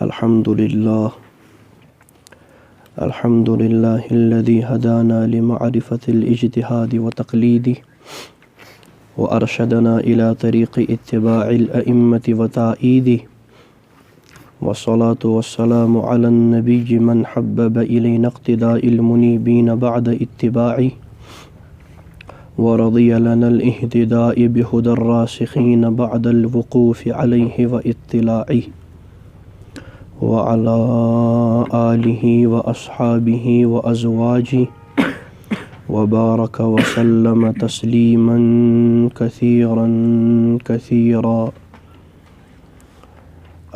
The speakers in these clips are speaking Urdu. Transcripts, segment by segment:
الحمد لله الذي هدانا لمعرفة الاجتهاد وتقليده وأرشدنا إلى طريق اتباع الأئمة وتأييده، والصلاة والسلام على النبي من حبب إلينا اقتداء المنيبين بعد اتباعه، ورضي لنا الاهتداء بهدى الراسخين بعد الوقوف عليه واطلاعه، وعلى آله وأصحابه وأزواجه وبارك وسلم تسليما كثيرا كثيرا.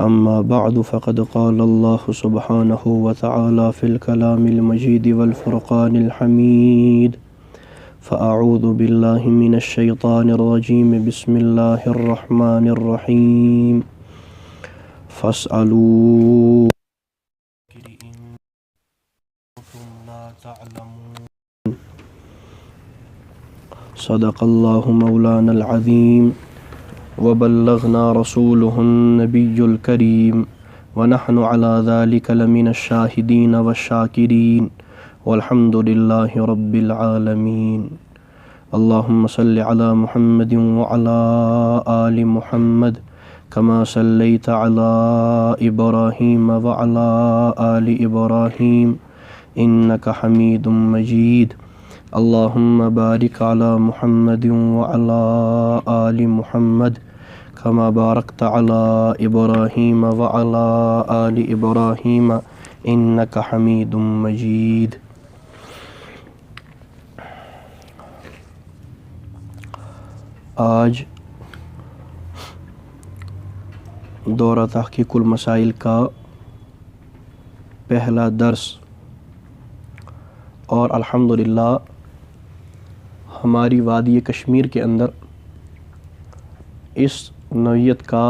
أما بعد، فقد قال الله سبحانه وتعالى في الكلام المجيد والفرقان الحميد: فأعوذ بالله من الشيطان الرجيم، بسم الله الرحمن الرحيم. فاسألوا إن كنتم لا تعلمون. صدق الله مولانا العظيم، وبلغنا رسوله النبي الكريم، ونحن على ذلك لمن الشاهدين والشاكرين، والحمد لله رب العالمين. اللهم صل على محمد وعلى آل محمد كما صليت على إبراهيم وعلى آل إبراهيم إنك حميد مجيد. اللهم بارك على محمد وعلى آل محمد كما باركت على إبراهيم وعلى آل إبراهيم إنك حميد مجيد. آج دورہ تحقیق المسائل کا پہلا درس، اور الحمدللہ ہماری وادی کشمیر کے اندر اس نوعیت کا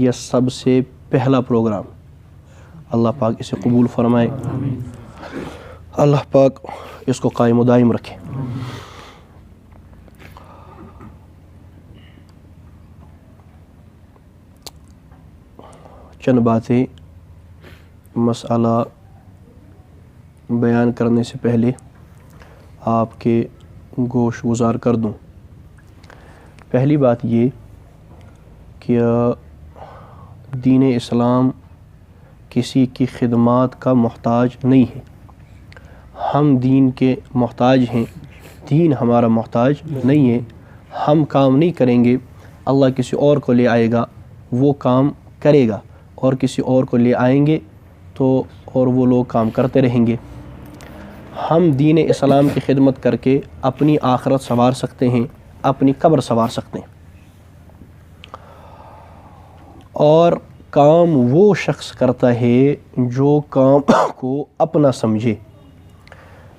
یہ سب سے پہلا پروگرام. اللہ پاک اسے قبول فرمائے، اللہ پاک اس کو قائم و دائم رکھے. چند باتیں مسئلہ بیان کرنے سے پہلے آپ کے گوش گزار کر دوں. پہلی بات یہ کہ دین اسلام کسی کی خدمات کا محتاج نہیں ہے. ہم دین کے محتاج ہیں، دین ہمارا محتاج نہیں ہے. ہم کام نہیں کریں گے، اللہ کسی اور کو لے آئے گا، وہ کام کرے گا، اور کسی اور کو لے آئیں گے تو اور وہ لوگ کام کرتے رہیں گے. ہم دین اسلام کی خدمت کر کے اپنی آخرت سنوار سکتے ہیں، اپنی قبر سنوار سکتے ہیں. اور کام وہ شخص کرتا ہے جو کام کو اپنا سمجھے.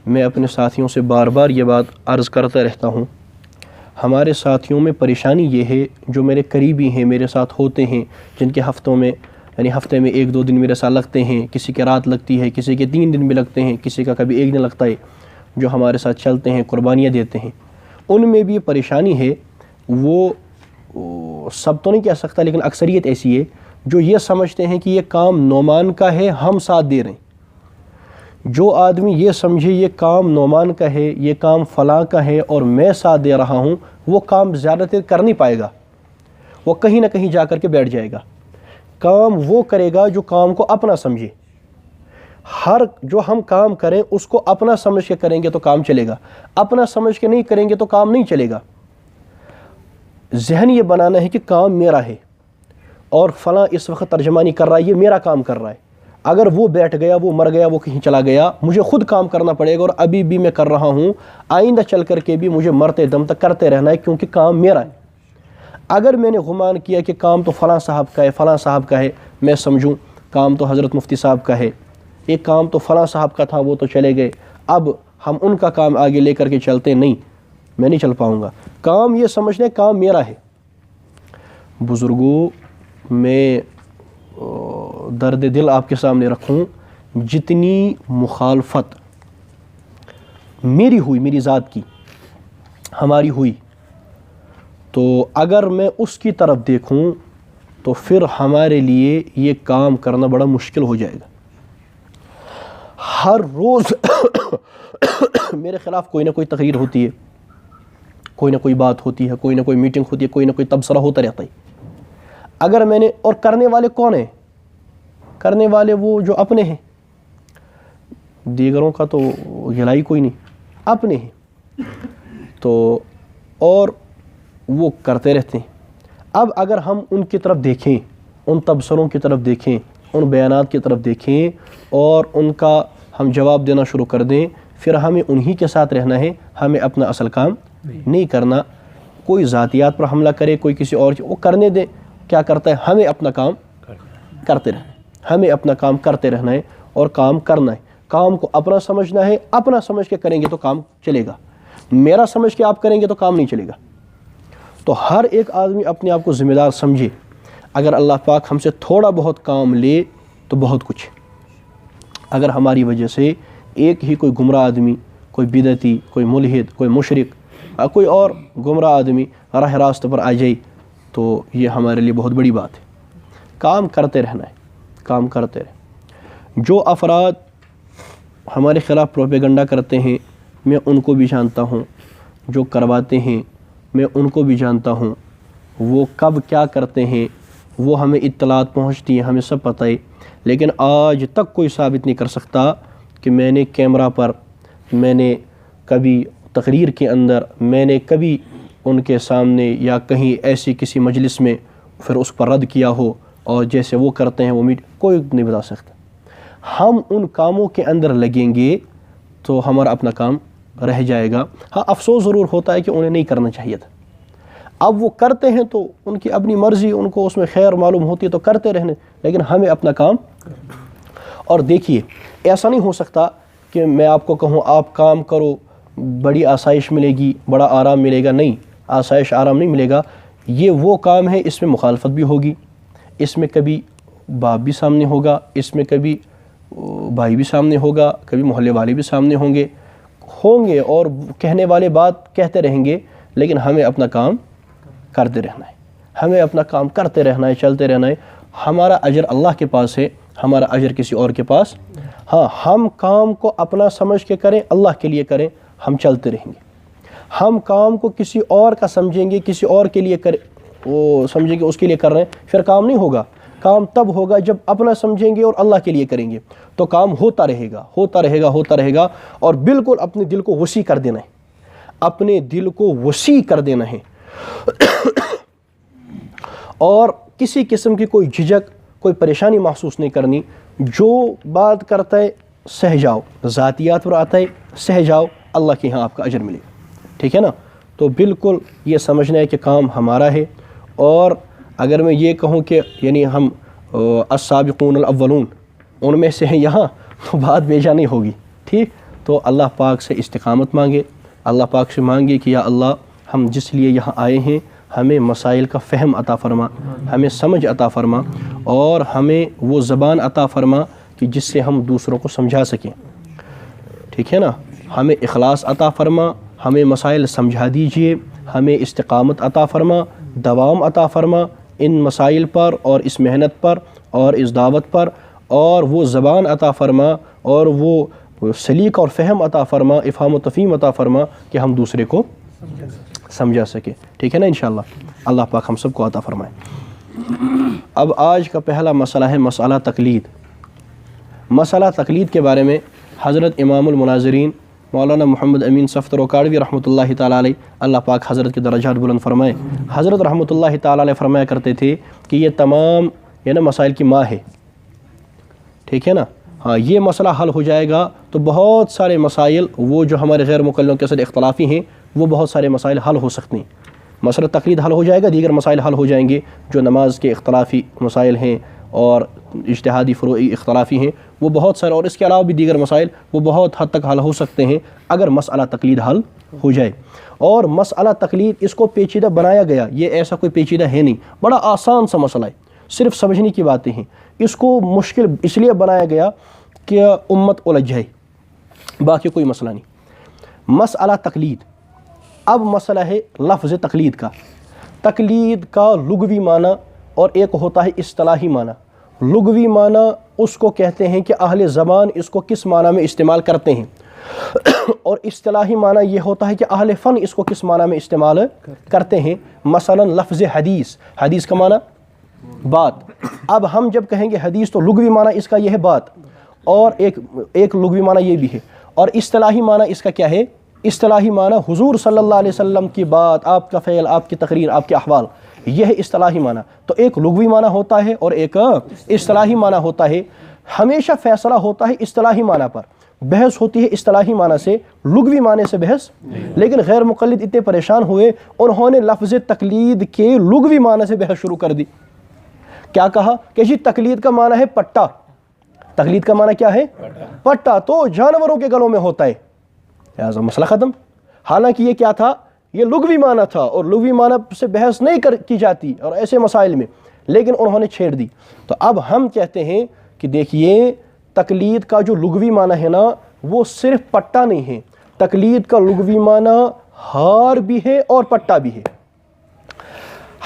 میں اپنے ساتھیوں سے بار بار یہ بات عرض کرتا رہتا ہوں. ہمارے ساتھیوں میں پریشانی یہ ہے، جو میرے قریبی ہیں، میرے ساتھ ہوتے ہیں، جن کے ہفتے میں 1-2 دن میرے ساتھ لگتے ہیں، کسی کے رات لگتی ہے، کسی کے 3 دن بھی لگتے ہیں، کسی کا کبھی 1 دن لگتا ہے، جو ہمارے ساتھ چلتے ہیں، قربانیاں دیتے ہیں. ان میں بھی یہ پریشانی ہے. وہ سب تو نہیں کہہ سکتا، لیکن اکثریت ایسی ہے جو یہ سمجھتے ہیں کہ یہ کام نعمان کا ہے، ہم ساتھ دے رہے ہیں. جو آدمی یہ سمجھے یہ کام نعمان کا ہے، یہ کام فلاں کا ہے اور میں ساتھ دے رہا ہوں، وہ کام زیادہ تر کر نہیں پائے گا، وہ کہیں نہ کہیں جا کر کے بیٹھ جائے گا. کام وہ کرے گا جو کام کو اپنا سمجھے. جو ہم کام کریں اس کو اپنا سمجھ کے کریں گے تو کام چلے گا، اپنا سمجھ کے نہیں کریں گے تو کام نہیں چلے گا. ذہن یہ بنانا ہے کہ کام میرا ہے اور فلاں اس وقت ترجمانی کر رہا ہے، یہ میرا کام کر رہا ہے. اگر وہ بیٹھ گیا، وہ مر گیا، وہ کہیں چلا گیا، مجھے خود کام کرنا پڑے گا. اور ابھی بھی میں کر رہا ہوں، آئندہ چل کر کے بھی مجھے مرتے دم تک کرتے رہنا ہے، کیونکہ کام میرا ہے. اگر میں نے گمان کیا کہ کام تو فلاں صاحب کا ہے، فلاں صاحب کا ہے، میں سمجھوں کام تو حضرت مفتی صاحب کا ہے، یہ کام تو فلاں صاحب کا تھا، وہ تو چلے گئے، اب ہم ان کا کام آگے لے کر کے چلتے، نہیں، میں نہیں چل پاؤں گا. کام یہ سمجھنے کام میرا ہے. بزرگوں، میں درد دل آپ کے سامنے رکھوں، جتنی مخالفت میری ہوئی، میری ذات کی، ہماری ہوئی، تو اگر میں اس کی طرف دیکھوں تو پھر ہمارے لیے یہ کام کرنا بڑا مشکل ہو جائے گا۔ ہر روز میرے خلاف کوئی نہ کوئی تقریر ہوتی ہے، کوئی نہ کوئی بات ہوتی ہے، کوئی نہ کوئی میٹنگ ہوتی ہے، کوئی نہ کوئی تبصرہ ہوتا رہتا ہے۔ اگر میں نے، اور کرنے والے کون ہیں؟ کرنے والے وہ جو اپنے ہیں، دیگروں کا تو گلائی کوئی نہیں، اپنے ہیں تو، اور وہ کرتے رہتے ہیں۔ اب اگر ہم ان کی طرف دیکھیں، ان تبصروں کی طرف دیکھیں، ان بیانات کی طرف دیکھیں اور ان کا ہم جواب دینا شروع کر دیں، پھر ہمیں انہی کے ساتھ رہنا ہے، ہمیں اپنا اصل کام نہیں کرنا۔ کوئی ذاتیات پر حملہ کرے، کوئی کسی اور وہ کرنے دے، کیا کرتا ہے؟ ہمیں اپنا کام کرتے رہنا ہے، ہمیں اپنا کام کرتے رہنا ہے اور کام کرنا ہے۔ کام کو اپنا سمجھنا ہے، اپنا سمجھ کے کریں گے تو کام چلے گا، میرا سمجھ کے آپ کریں گے تو کام نہیں چلے گا۔ تو ہر ایک آدمی اپنے آپ کو ذمہ دار سمجھے۔ اگر اللہ پاک ہم سے تھوڑا بہت کام لے تو بہت کچھ۔ اگر ہماری وجہ سے ایک ہی کوئی گمراہ آدمی، کوئی بدعتی، کوئی ملحد، کوئی مشرک، کوئی اور گمراہ آدمی راہ راست پر آ جائے تو یہ ہمارے لیے بہت بڑی بات ہے۔ کام کرتے رہنا ہے، کام کرتے رہیں۔ جو افراد ہمارے خلاف پروپیگنڈا کرتے ہیں میں ان کو بھی جانتا ہوں، جو کرواتے ہیں میں ان کو بھی جانتا ہوں، وہ کب کیا کرتے ہیں وہ ہمیں اطلاعات پہنچتی ہیں، ہمیں سب پتہ ہے، لیکن آج تک کوئی ثابت نہیں کر سکتا کہ میں نے کیمرہ پر، میں نے کبھی تقریر کے اندر، میں نے کبھی ان کے سامنے یا کہیں ایسی کسی مجلس میں پھر اس پر رد کیا ہو، اور جیسے وہ کرتے ہیں وہ کوئی نہیں بتا سکتا۔ ہم ان کاموں کے اندر لگیں گے تو ہمارا اپنا کام رہ جائے گا۔ ہاں افسوس ضرور ہوتا ہے کہ انہیں نہیں کرنا چاہیے تھا، اب وہ کرتے ہیں تو ان کی اپنی مرضی، ان کو اس میں خیر معلوم ہوتی ہے تو کرتے رہنے، لیکن ہمیں اپنا کام۔ اور دیکھیے ایسا نہیں ہو سکتا کہ میں آپ کو کہوں آپ کام کرو، بڑی آسائش ملے گی، بڑا آرام ملے گا، نہیں، آسائش آرام نہیں ملے گا۔ یہ وہ کام ہے اس میں مخالفت بھی ہوگی، اس میں کبھی باپ بھی سامنے ہوگا، اس میں کبھی بھائی بھی سامنے ہوگا، کبھی محلے والے بھی سامنے ہوں گے اور کہنے والے بات کہتے رہیں گے، لیکن ہمیں اپنا کام کرتے رہنا ہے، ہمیں اپنا کام کرتے رہنا ہے، چلتے رہنا ہے۔ ہمارا اجر اللہ کے پاس ہے، ہمارا اجر کسی اور کے پاس۔ ہاں ہم کام کو اپنا سمجھ کے کریں، اللہ کے لیے کریں، ہم چلتے رہیں گے۔ ہم کام کو کسی اور کا سمجھیں گے، کسی اور کے لیے کریں، وہ سمجھیں گے اس کے لیے کر رہے ہیں، پھر کام نہیں ہوگا۔ کام تب ہوگا جب اپنا سمجھیں گے اور اللہ کے لیے کریں گے، تو کام ہوتا رہے گا، ہوتا رہے گا، ہوتا رہے گا۔ اور بالکل اپنے دل کو وسیع کر دینا ہے، اپنے دل کو وسیع کر دینا ہے، اور کسی قسم کی کوئی جھجک، کوئی پریشانی محسوس نہیں کرنی۔ جو بات کرتا ہے سہ جاؤ، ذاتیات پر آتا ہے سہ جاؤ، اللہ کے ہاں آپ کا اجر ملے گا، ٹھیک ہے نا؟ تو بالکل یہ سمجھنا ہے کہ کام ہمارا ہے۔ اور اگر میں یہ کہوں کہ یعنی ہم السابقون الاولون ان میں سے ہیں یہاں، تو بات بیجا نہیں ہوگی، ٹھیک؟ تو اللہ پاک سے استقامت مانگے، اللہ پاک سے مانگے کہ یا اللہ ہم جس لیے یہاں آئے ہیں ہمیں مسائل کا فہم عطا فرما، ہمیں سمجھ عطا فرما، اور ہمیں وہ زبان عطا فرما کہ جس سے ہم دوسروں کو سمجھا سکیں، ٹھیک ہے نا؟ ہمیں اخلاص عطا فرما، ہمیں مسائل سمجھا دیجئے، ہمیں استقامت عطا فرما، دوام عطا فرما ان مسائل پر اور اس محنت پر اور اس دعوت پر، اور وہ زبان عطا فرما اور وہ سلیقہ اور فہم عطا فرما، افہام و تفہیم عطا فرما کہ ہم دوسرے کو سمجھا سکے، ٹھیک ہے نا؟ انشاءاللہ اللہ پاک ہم سب کو عطا فرمائے۔ اب آج کا پہلا مسئلہ ہے مسئلہ تقلید۔ مسئلہ تقلید کے بارے میں حضرت امام المناظرین مولانا محمد امین صفدر روکاڑوی رحمۃ اللہ تعالیٰ علیہ، اللہ پاک حضرت کے درجات بلند فرمائے، حضرت رحمۃ اللہ تعالیٰ علیہ فرمایا کرتے تھے کہ یہ تمام مسائل کی ماں ہے، ٹھیک ہے نا؟ ہاں یہ مسئلہ حل ہو جائے گا تو بہت سارے مسائل وہ جو ہمارے غیر مقلدوں کے ساتھ اختلافی ہیں وہ بہت سارے مسائل حل ہو سکتے ہیں۔ مسئلہ تقلید حل ہو جائے گا، دیگر مسائل حل ہو جائیں گے جو نماز کے اختلافی مسائل ہیں اور اجتہادی فروعی اختلافی ہیں، وہ بہت سارے، اور اس کے علاوہ بھی دیگر مسائل وہ بہت حد تک حل ہو سکتے ہیں اگر مسئلہ تقلید حل ہو جائے۔ اور مسئلہ تقلید اس کو پیچیدہ بنایا گیا، یہ ایسا کوئی پیچیدہ ہے نہیں، بڑا آسان سا مسئلہ ہے، صرف سمجھنے کی باتیں ہیں۔ اس کو مشکل اس لیے بنایا گیا کہ امت الجھ جائے، باقی کوئی مسئلہ نہیں۔ مسئلہ تقلید، اب مسئلہ ہے لفظ تقلید کا۔ تقلید کا لغوی معنی اور ایک ہوتا ہے اصطلاحی معنی. لغوی معنی اس کو کہتے ہیں کہ اہل زبان اس کو کس معنی میں استعمال کرتے ہیں, اور اصطلاحی معنی یہ ہوتا ہے کہ اہل فن اس کو کس معنی میں استعمال کرتے ہیں. مثلا لفظ حدیث, حدیث کا معنی بات. اب ہم جب کہیں گے حدیث تو لغوی معنی اس کا یہ ہے بات, اور ایک لغوی معنی یہ بھی ہے. اور اصطلاحی معنی اس کا کیا ہے؟ اصطلاحی معنی حضور صلی اللہ علیہ وسلم کی بات, آپ کا فعل, آپ کی تقریر, آپ کے احوال, یہ ہے اصطلاحی معنی. تو ایک لغوی معنی ہوتا ہے اور ایک اصطلاحی معنی ہوتا ہے. ہمیشہ فیصلہ ہوتا ہے اصطلاحی معنی پر, بحث ہوتی ہے اصطلاحی معنی سے, لغوی معنی سے بحث. لیکن غیر مقلد اتنے پریشان ہوئے, انہوں نے لفظ تقلید کے لغوی معنی سے بحث شروع کر دی. کیا کہا کہ جی تقلید کا معنی ہے پٹا. تقلید کا معنی کیا ہے؟ پٹا تو جانوروں کے گلوں میں ہوتا ہے, لہذا مسئلہ ختم. حالانکہ یہ کیا تھا؟ یہ لغوی معنی تھا, اور لغوی معنی سے بحث نہیں کی جاتی اور ایسے مسائل میں, لیکن انہوں نے چھیڑ دی. تو اب ہم کہتے ہیں کہ دیکھیے تقلید کا جو لغوی معنی ہے نا وہ صرف پٹا نہیں ہے, تقلید کا لغوی معنی ہار بھی ہے اور پٹا بھی ہے.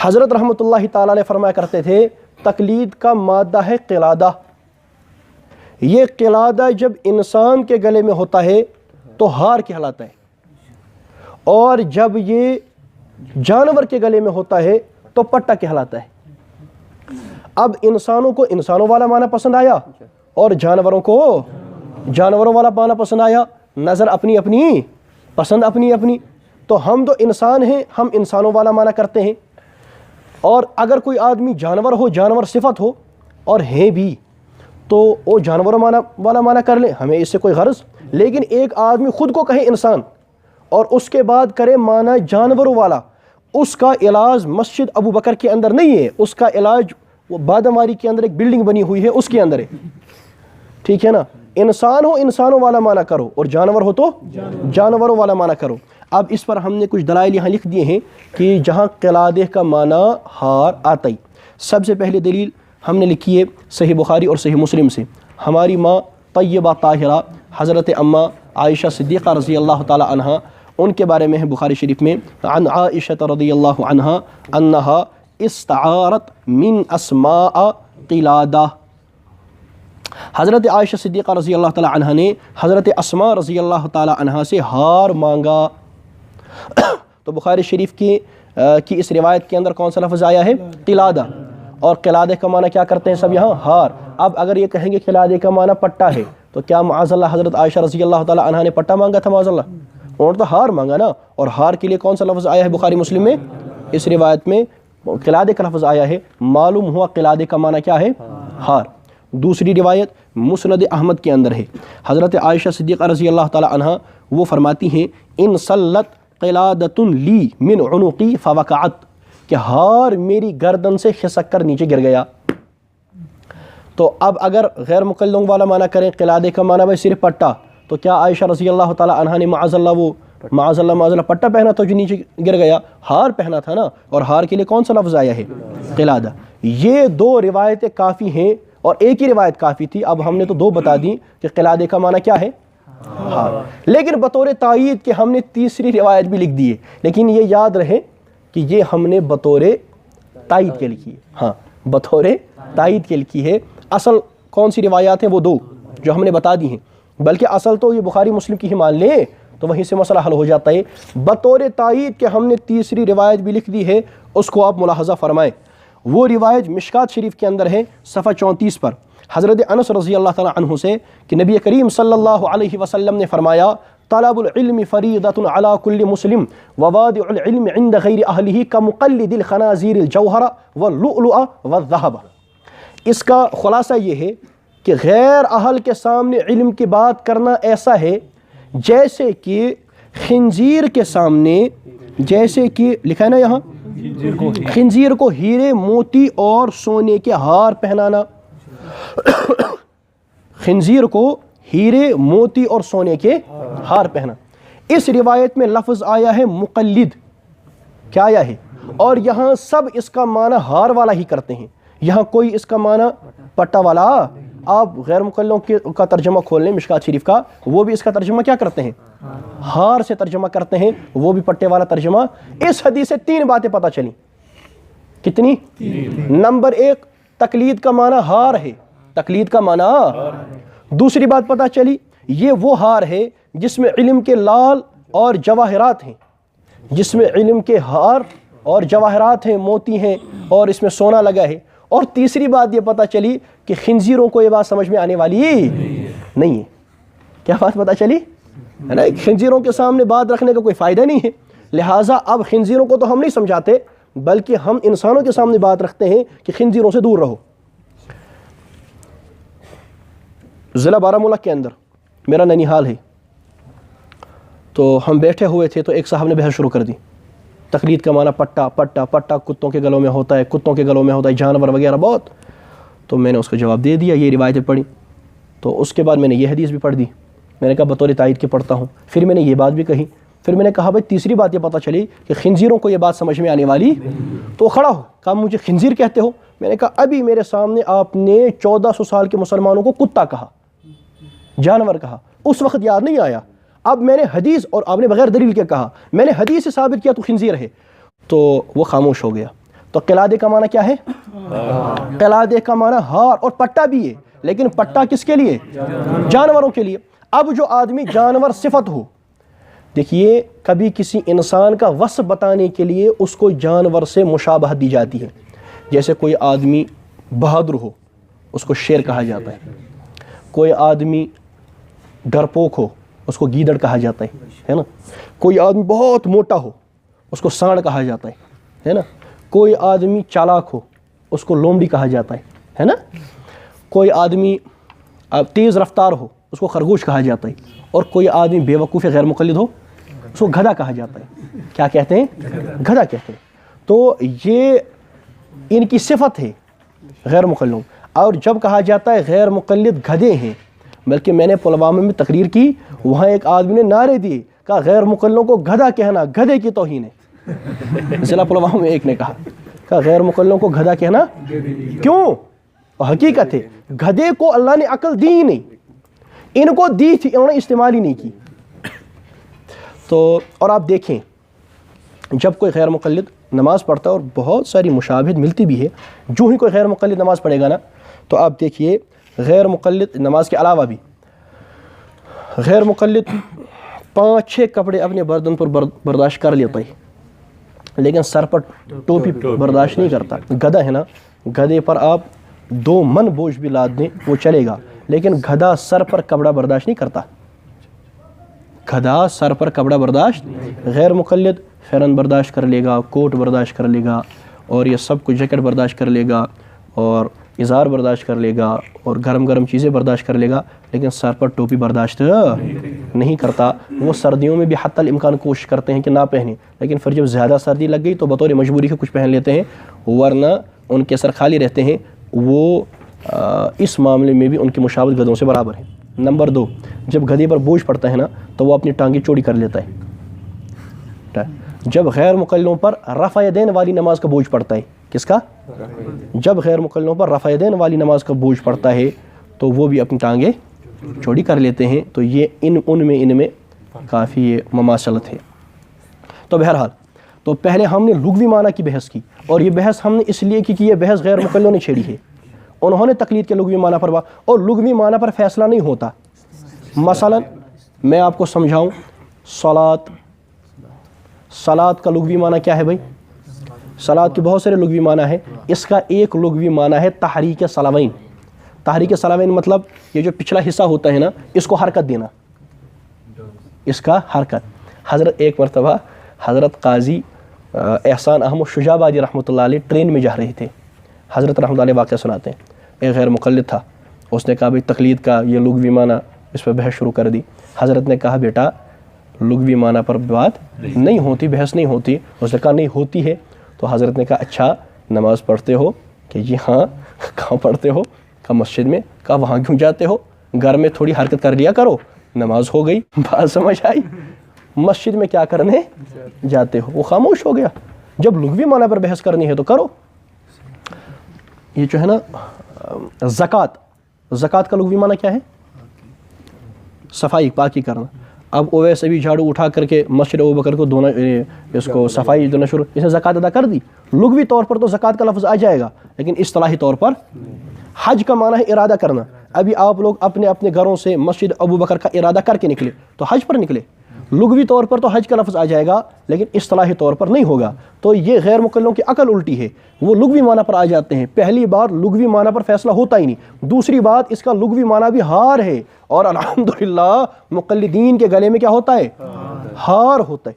حضرت رحمۃ اللہ تعالی علیہ فرمایا کرتے تھے تقلید کا مادہ ہے قلادہ. یہ قلادہ جب انسان کے گلے میں ہوتا ہے تو ہار کہلاتا ہے, اور جب یہ جانور کے گلے میں ہوتا ہے تو پٹا کہلاتا ہے. اب انسانوں کو انسانوں والا معنی پسند آیا اور جانوروں کو جانوروں والا معنی پسند آیا. نظر اپنی اپنی, پسند اپنی اپنی. تو ہم تو انسان ہیں, ہم انسانوں والا معنی کرتے ہیں, اور اگر کوئی آدمی جانور ہو, جانور صفت ہو اور ہے بھی, تو وہ جانوروں والا معنی کر لیں, ہمیں اس سے کوئی غرض. لیکن ایک آدمی خود کو کہے انسان اور اس کے بعد کرے معنی جانوروں والا, اس کا علاج مسجد ابو بکر کے اندر نہیں ہے, اس کا علاج وہ بادماری کے اندر ایک بلڈنگ بنی ہوئی ہے اس کے اندر ہے. ٹھیک ہے نا؟ انسان ہو انسانوں والا معنی کرو, اور جانور ہو تو جانوروں والا معنی کرو. اب اس پر ہم نے کچھ دلائل یہاں لکھ دیے ہیں کہ جہاں قلادہ کا معنی ہار آتا ہی. سب سے پہلے دلیل ہم نے لکھی ہے صحیح بخاری اور صحیح مسلم سے. ہماری ماں طیبہ طاہرہ حضرت اماں عائشہ صدیقہ رضی اللہ تعالی عنہا, ان کے بارے میں ہے بخاری شریف میں, عن عائشہ رضی اللہ عنہا انہا استعارت من اسماء قلادہ. حضرت عائشہ صدیقہ رضی اللہ تعالی عنہا نے حضرت اسماء رضی اللہ تعالی عنہا سے ہار مانگا. تو بخاری شریف کی اس روایت کے اندر کون سا لفظ آیا ہے؟ قلادہ. اور قلادہ کا معنی کیا کرتے ہیں سب یہاں؟ ہار. اب اگر یہ کہیں گے قلادہ کا معنی پٹا ہے, تو کیا معاذ اللہ حضرت عائشہ رضی اللہ تعالی عنہا نے پٹا مانگا تھا؟ معاذ اللہ, اور تو ہار مانگا نا. اور ہار کے لیے کون سا لفظ آیا ہے بخاری مسلم میں؟ اس روایت میں قلادہ کا لفظ آیا ہے. معلوم ہوا قلادہ کا معنی کیا ہے؟ ہار. دوسری روایت مسند احمد کے اندر ہے, حضرت عائشہ صدیقہ رضی اللہ تعالی عنہا وہ فرماتی ہیں ان سلت قلادۃ لی من عنقی فوقعت, کہ ہار میری گردن سے کھسک کر نیچے گر گیا. تو اب اگر غیر مقلدوں والا معنی کریں قلادہ کا معنی بھائی صرف پٹا, تو کیا عائشہ رضی اللہ تعالی عنہا نے معاذ اللہ پٹا پہنا تو جو نیچے گر گیا؟ ہار پہنا تھا نا, اور ہار کے لیے کون سا لفظ آیا ہے؟ قلادہ. یہ دو روایتیں کافی ہیں, اور ایک ہی روایت کافی تھی. اب ہم نے تو دو بتا دی کہ قلادہ کا معنی کیا ہے؟ ہار. لیکن بطور تائید کہ ہم نے تیسری روایت بھی لکھ دی ہے, لیکن یہ یاد رہے کہ یہ ہم نے بطور تائید کے لکھی ہے. ہاں, بطور تائید کے لکھی ہے. اصل کون سی روایات ہیں؟ وہ دو جو ہم نے بتا دی ہیں. بلکہ اصل تو یہ بخاری مسلم کی ہی مان لیں تو وہیں سے مسئلہ حل ہو جاتا ہے. بطور تائید کہ ہم نے تیسری روایت بھی لکھ دی ہے, اس کو آپ ملاحظہ فرمائیں. وہ روایت مشکات شریف کے اندر ہے صفحہ 34 پر, حضرت انس رضی اللہ تعالی عنہ سے کہ نبی کریم صلی اللہ علیہ وسلم نے فرمایا طلب العلم فریضۃ علی کل مسلم ووادع العلم عند غیر اہلہ کمقلد الخنازیر الجوہر واللؤلؤ والذہب. اس کا خلاصہ یہ ہے کہ غیر اہل کے سامنے علم کی بات کرنا ایسا ہے جیسے کہ خنزیر کے سامنے, جیسے کہ لکھا ہے نا یہاں, خنزیر کو ہیرے موتی اور سونے کے ہار پہنانا. خنزیر کو ہیرے موتی اور سونے کے ہار پہنا. اس روایت میں لفظ آیا ہے مقلد. کیا آیا ہے؟ اور یہاں سب اس کا معنی ہار والا ہی کرتے ہیں, یہاں کوئی اس کا معنی پٹا والا. آپ غیر مقلدوں کا ترجمہ کھول لیں مشکات شریف کا, وہ بھی اس کا ترجمہ کیا کرتے ہیں؟ ہار سے ترجمہ کرتے ہیں, وہ بھی پٹے والا ترجمہ. اس حدیث سے تین باتیں پتہ چلیں. کتنی؟ نمبر ایک تقلید کا معنی ہار ہے، تقلید کا معنی۔ دوسری بات پتہ چلی یہ وہ ہار ہے جس میں علم کے لال اور جواہرات ہیں، جس میں علم کے ہار اور جواہرات ہیں، موتی ہیں اور اس میں سونا لگا ہے۔ اور تیسری بات یہ پتہ چلی کہ خنزیروں کو یہ بات سمجھ میں آنے والی نہیں ہے۔ کیا بات پتہ چلی؟ ہے نا، خنزیروں کے سامنے بات رکھنے کا کوئی فائدہ نہیں ہے، لہٰذا اب خنزیروں کو تو ہم نہیں سمجھاتے بلکہ ہم انسانوں کے سامنے بات رکھتے ہیں کہ خنزیروں سے دور رہو۔ ضلع بارہمولہ کے اندر میرا ننیحال ہے، تو ہم بیٹھے ہوئے تھے تو ایک صاحب نے بحث شروع کر دی، تقلید کا معنی پٹا پٹا پٹا کتوں کے گلوں میں ہوتا ہے، کتوں کے گلوں میں ہوتا ہے، جانور وغیرہ بہت۔ تو میں نے اس کا جواب دے دیا، یہ روایتیں پڑھی، تو اس کے بعد میں نے یہ حدیث بھی پڑھ دی، میں نے کہا بطور تائید کے پڑھتا ہوں، پھر میں نے یہ بات بھی کہی، پھر میں نے کہا بھائی تیسری بات یہ پتہ چلی کہ خنزیروں کو یہ بات سمجھ میں آنے والی، تو کھڑا ہو کہا مجھے خنزیر کہتے ہو؟ میں نے کہا ابھی میرے سامنے آپ نے 1400 سال کے مسلمانوں کو کتا کہا، جانور کہا، اس وقت یاد نہیں آیا، اب میں نے حدیث اور آپ نے بغیر دلیل کے کہا، میں نے حدیث سے ثابت کیا تو خنزیر ہے، تو وہ خاموش ہو گیا۔ تو قلادے کا معنی کیا ہے؟ قلادے کا معنی ہار، اور پٹا بھی ہے، لیکن پٹا کس کے لیے؟ جانوروں کے لیے۔ اب جو آدمی جانور صفت ہو، دیکھیے کبھی کسی انسان کا وصف بتانے کے لیے اس کو جانور سے مشابہت دی جاتی ہے، جیسے کوئی آدمی بہادر ہو اس کو شیر کہا جاتا ہے، کوئی آدمی ڈرپوک ہو اس کو گیدڑ کہا جاتا ہے نا، کوئی آدمی بہت موٹا ہو اس کو سانڈ کہا جاتا ہے نا، کوئی آدمی چالاک ہو اس کو لومڑی کہا جاتا ہے نا، کوئی آدمی تیز رفتار ہو اس کو خرگوش کہا جاتا ہے، اور کوئی آدمی بے وقوف غیر مقلد ہو اس کو گدھا کہا جاتا ہے۔ کیا کہتے ہیں؟ گدھا کہتے ہیں۔ تو یہ ان کی صفت ہے غیر مقلدوں، اور جب کہا جاتا ہے غیر مقلد گدھے ہیں، بلکہ میں نے پلوامہ میں تقریر کی، وہاں ایک آدمی نے نعرے دیے، کہا غیر مقلدوں کو گدھا کہنا گدھے کی توہین ہے۔ ضلع پلوامہ میں ایک نے کہا غیر مقلدوں کو گدھا کہنا کیوں؟ حقیقت ہے گدھے کو اللہ نے عقل دی ہی نہیں، ان کو دی تھی انہوں نے استعمال ہی نہیں کی۔ تو اور آپ دیکھیں جب کوئی غیر مقلد نماز پڑھتا ہے، اور بہت ساری مشابہت ملتی بھی ہے، جو ہی کوئی غیر مقلد نماز پڑھے گا نا تو آپ دیکھیے غیر مقلد نماز کے علاوہ بھی غیر مقلد 5-6 کپڑے اپنے بدن پر برداشت کر لیتا ہے، لیکن سر پر ٹوپی برداشت نہیں کرتا۔ گدھا ہے نا، گدھے پر آپ 2 من بوجھ بھی لاد دیں وہ چلے گا، لیکن گدھا سر پر کپڑا برداشت نہیں کرتا، گدھا سر پر کپڑا برداشت۔ غیر مقلد فیرن برداشت کر لے گا، کوٹ برداشت کر لے گا، اور یہ سب کچھ جیکٹ برداشت کر لے گا، اور ازار برداشت کر لے گا، اور گرم گرم چیزیں برداشت کر لے گا، لیکن سر پر ٹوپی برداشت نہیں کرتا۔ وہ سردیوں میں بھی حتی الامکان کوشش کرتے ہیں کہ نہ پہنیں، لیکن پھر جب زیادہ سردی لگ گئی تو بطور مجبوری کے کچھ پہن لیتے ہیں، ورنہ ان کے سر خالی رہتے ہیں۔ وہ اس معاملے میں بھی ان کی مشابہت گدھوں سے برابر ہے۔ نمبر 2، جب گدھے پر بوجھ پڑتا ہے نا تو وہ اپنی ٹانگیں چوڑی کر لیتا ہے۔ جب غیر مقلدوں پر رفع یدین والی نماز کا بوجھ پڑتا ہے، کس کا؟ جب غیر مقلدوں پر رفع یدین والی نماز کا بوجھ پڑتا ہے تو وہ بھی اپنی ٹانگیں چوڑی کر لیتے ہیں۔ تو یہ ان میں کافی مماثلت ہے۔ تو بہرحال تو پہلے ہم نے لغوی معنی کی بحث کی، اور یہ بحث ہم نے اس لیے کی کہ یہ بحث غیر مقلدوں نے چھیڑی ہے، انہوں نے تقلید کے لغوی معنی پر اور لغوی معنی پر فیصلہ نہیں ہوتا۔ مثلا میں آپ کو سمجھاؤں، صلاۃ کا لغوی معنی کیا ہے بھائی؟ صلاۃ کے بہت سارے لغوی معنی ہے، اس کا ایک لغوی معنی ہے تحریک صلوین۔ تحریک صلوین مطلب یہ جو پچھلا حصہ ہوتا ہے نا اس کو حرکت دینا، اس کا حرکت۔ حضرت ایک مرتبہ حضرت قاضی احسان احمد شجاع آبادی رحمۃ اللہ علیہ ٹرین میں جا رہے تھے، حضرت رحمۃ اللہ علیہ واقعہ سناتے ہیں۔ ایک غیر مقلد تھا، اس نے کہا بھائی تقلید کا یہ لغوی معنی، اس پہ بحث شروع کر دی۔ حضرت نے کہا بیٹا لغوی معنی پر بات نہیں ہوتی، بحث نہیں ہوتی۔ اس نے کہا نہیں ہوتی ہے۔ تو حضرت نے کہا اچھا نماز پڑھتے ہو؟ کہ جی ہاں۔ کہاں پڑھتے ہو؟ کہا مسجد میں۔ کہا وہاں کیوں جاتے ہو؟ گھر میں تھوڑی حرکت کر لیا کرو، نماز ہو گئی۔ بات سمجھ آئی؟ مسجد میں کیا کرنے جاتے ہو؟ وہ خاموش ہو گیا۔ جب لغوی معنی پر بحث کرنی ہے تو کرو۔ یہ جو ہے نا زکوٰۃ کا لغوی معنی کیا ہے؟ صفائی، پاکی کرنا۔ اب اویس ابھی جھاڑو اٹھا کر کے مسجد ابوبکر کو دھونا، اس کو صفائی دینا شروع، اس نے زکوٰۃ ادا کر دی. لغوی طور پر تو زکوٰۃ کا لفظ آ جائے گا، لیکن اصطلاحی طور پر حج کا معنی ہے ارادہ کرنا. ابھی آپ لوگ اپنے اپنے گھروں سے مسجد ابوبکر کا ارادہ کر کے نکلے تو حج پر نکلے. لغوی طور پر تو حج کا لفظ آ جائے گا، لیکن اصطلاحی طور پر نہیں ہوگا. تو یہ غیر مقلدوں کی عقل الٹی ہے، وہ لغوی معنی پر آ جاتے ہیں. پہلی بات لغوی معنی پر فیصلہ ہوتا ہی نہیں. دوسری بات اس کا لغوی معنی بھی ہار ہے، اور الحمدللہ مقلدین کے گلے میں کیا ہوتا ہے؟ ہار ہوتا ہے.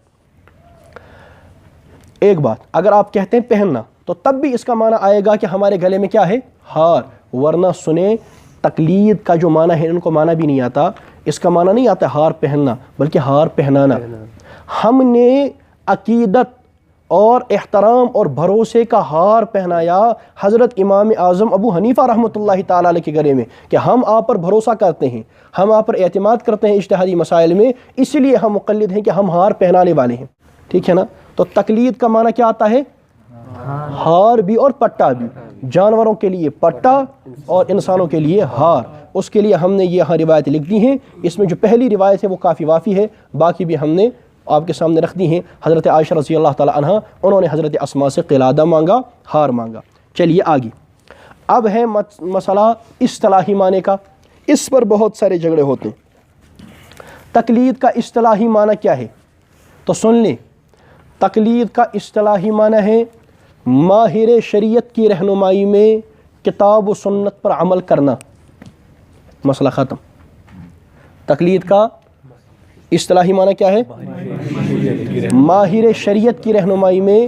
ایک بات اگر آپ کہتے ہیں پہننا تو تب بھی اس کا معنی آئے گا کہ ہمارے گلے میں کیا ہے؟ ہار. ورنہ سنیں، تقلید کا جو معنی ہے ان کو معنی بھی نہیں آتا. اس کا معنی نہیں آتا ہار پہننا، بلکہ ہار پہنانا. ہم نے عقیدت اور احترام اور بھروسے کا ہار پہنایا حضرت امام اعظم ابو حنیفہ رحمۃ اللہ تعالیٰ علیہ کے گلے میں کہ ہم آپ پر بھروسہ کرتے ہیں، ہم آپ پر اعتماد کرتے ہیں اجتہادی مسائل میں، اس لیے ہم مقلد ہیں کہ ہم ہار پہنانے والے ہیں. ٹھیک ہے نا؟ تو تقلید کا معنی کیا آتا ہے؟ ہار بھی اور پٹا بھی. جانوروں کے لیے پٹا اور انسانوں کے لیے ہار. اس کے لیے ہم نے یہ یہاں روایتیں لکھ دی ہیں. اس میں جو پہلی روایت ہے وہ کافی وافی ہے، باقی بھی ہم نے آپ کے سامنے رکھ دی ہیں. حضرت عائشہ رضی اللہ تعالی عنہ انہوں نے حضرت اسماء سے قلادہ مانگا، ہار مانگا. چلیے آگے. اب ہے مسئلہ اصطلاحی معنی کا. اس پر بہت سارے جھگڑے ہوتے ہیں. تقلید کا اصطلاحی معنی کیا ہے؟ تو سن لیں، تقلید کا اصطلاحی معنی ہے ماہر شریعت کی رہنمائی میں کتاب و سنت پر عمل کرنا. مسئلہ ختم. تقلید کا اصطلاحی معنی کیا ہے؟ ماہر شریعت کی رہنمائی میں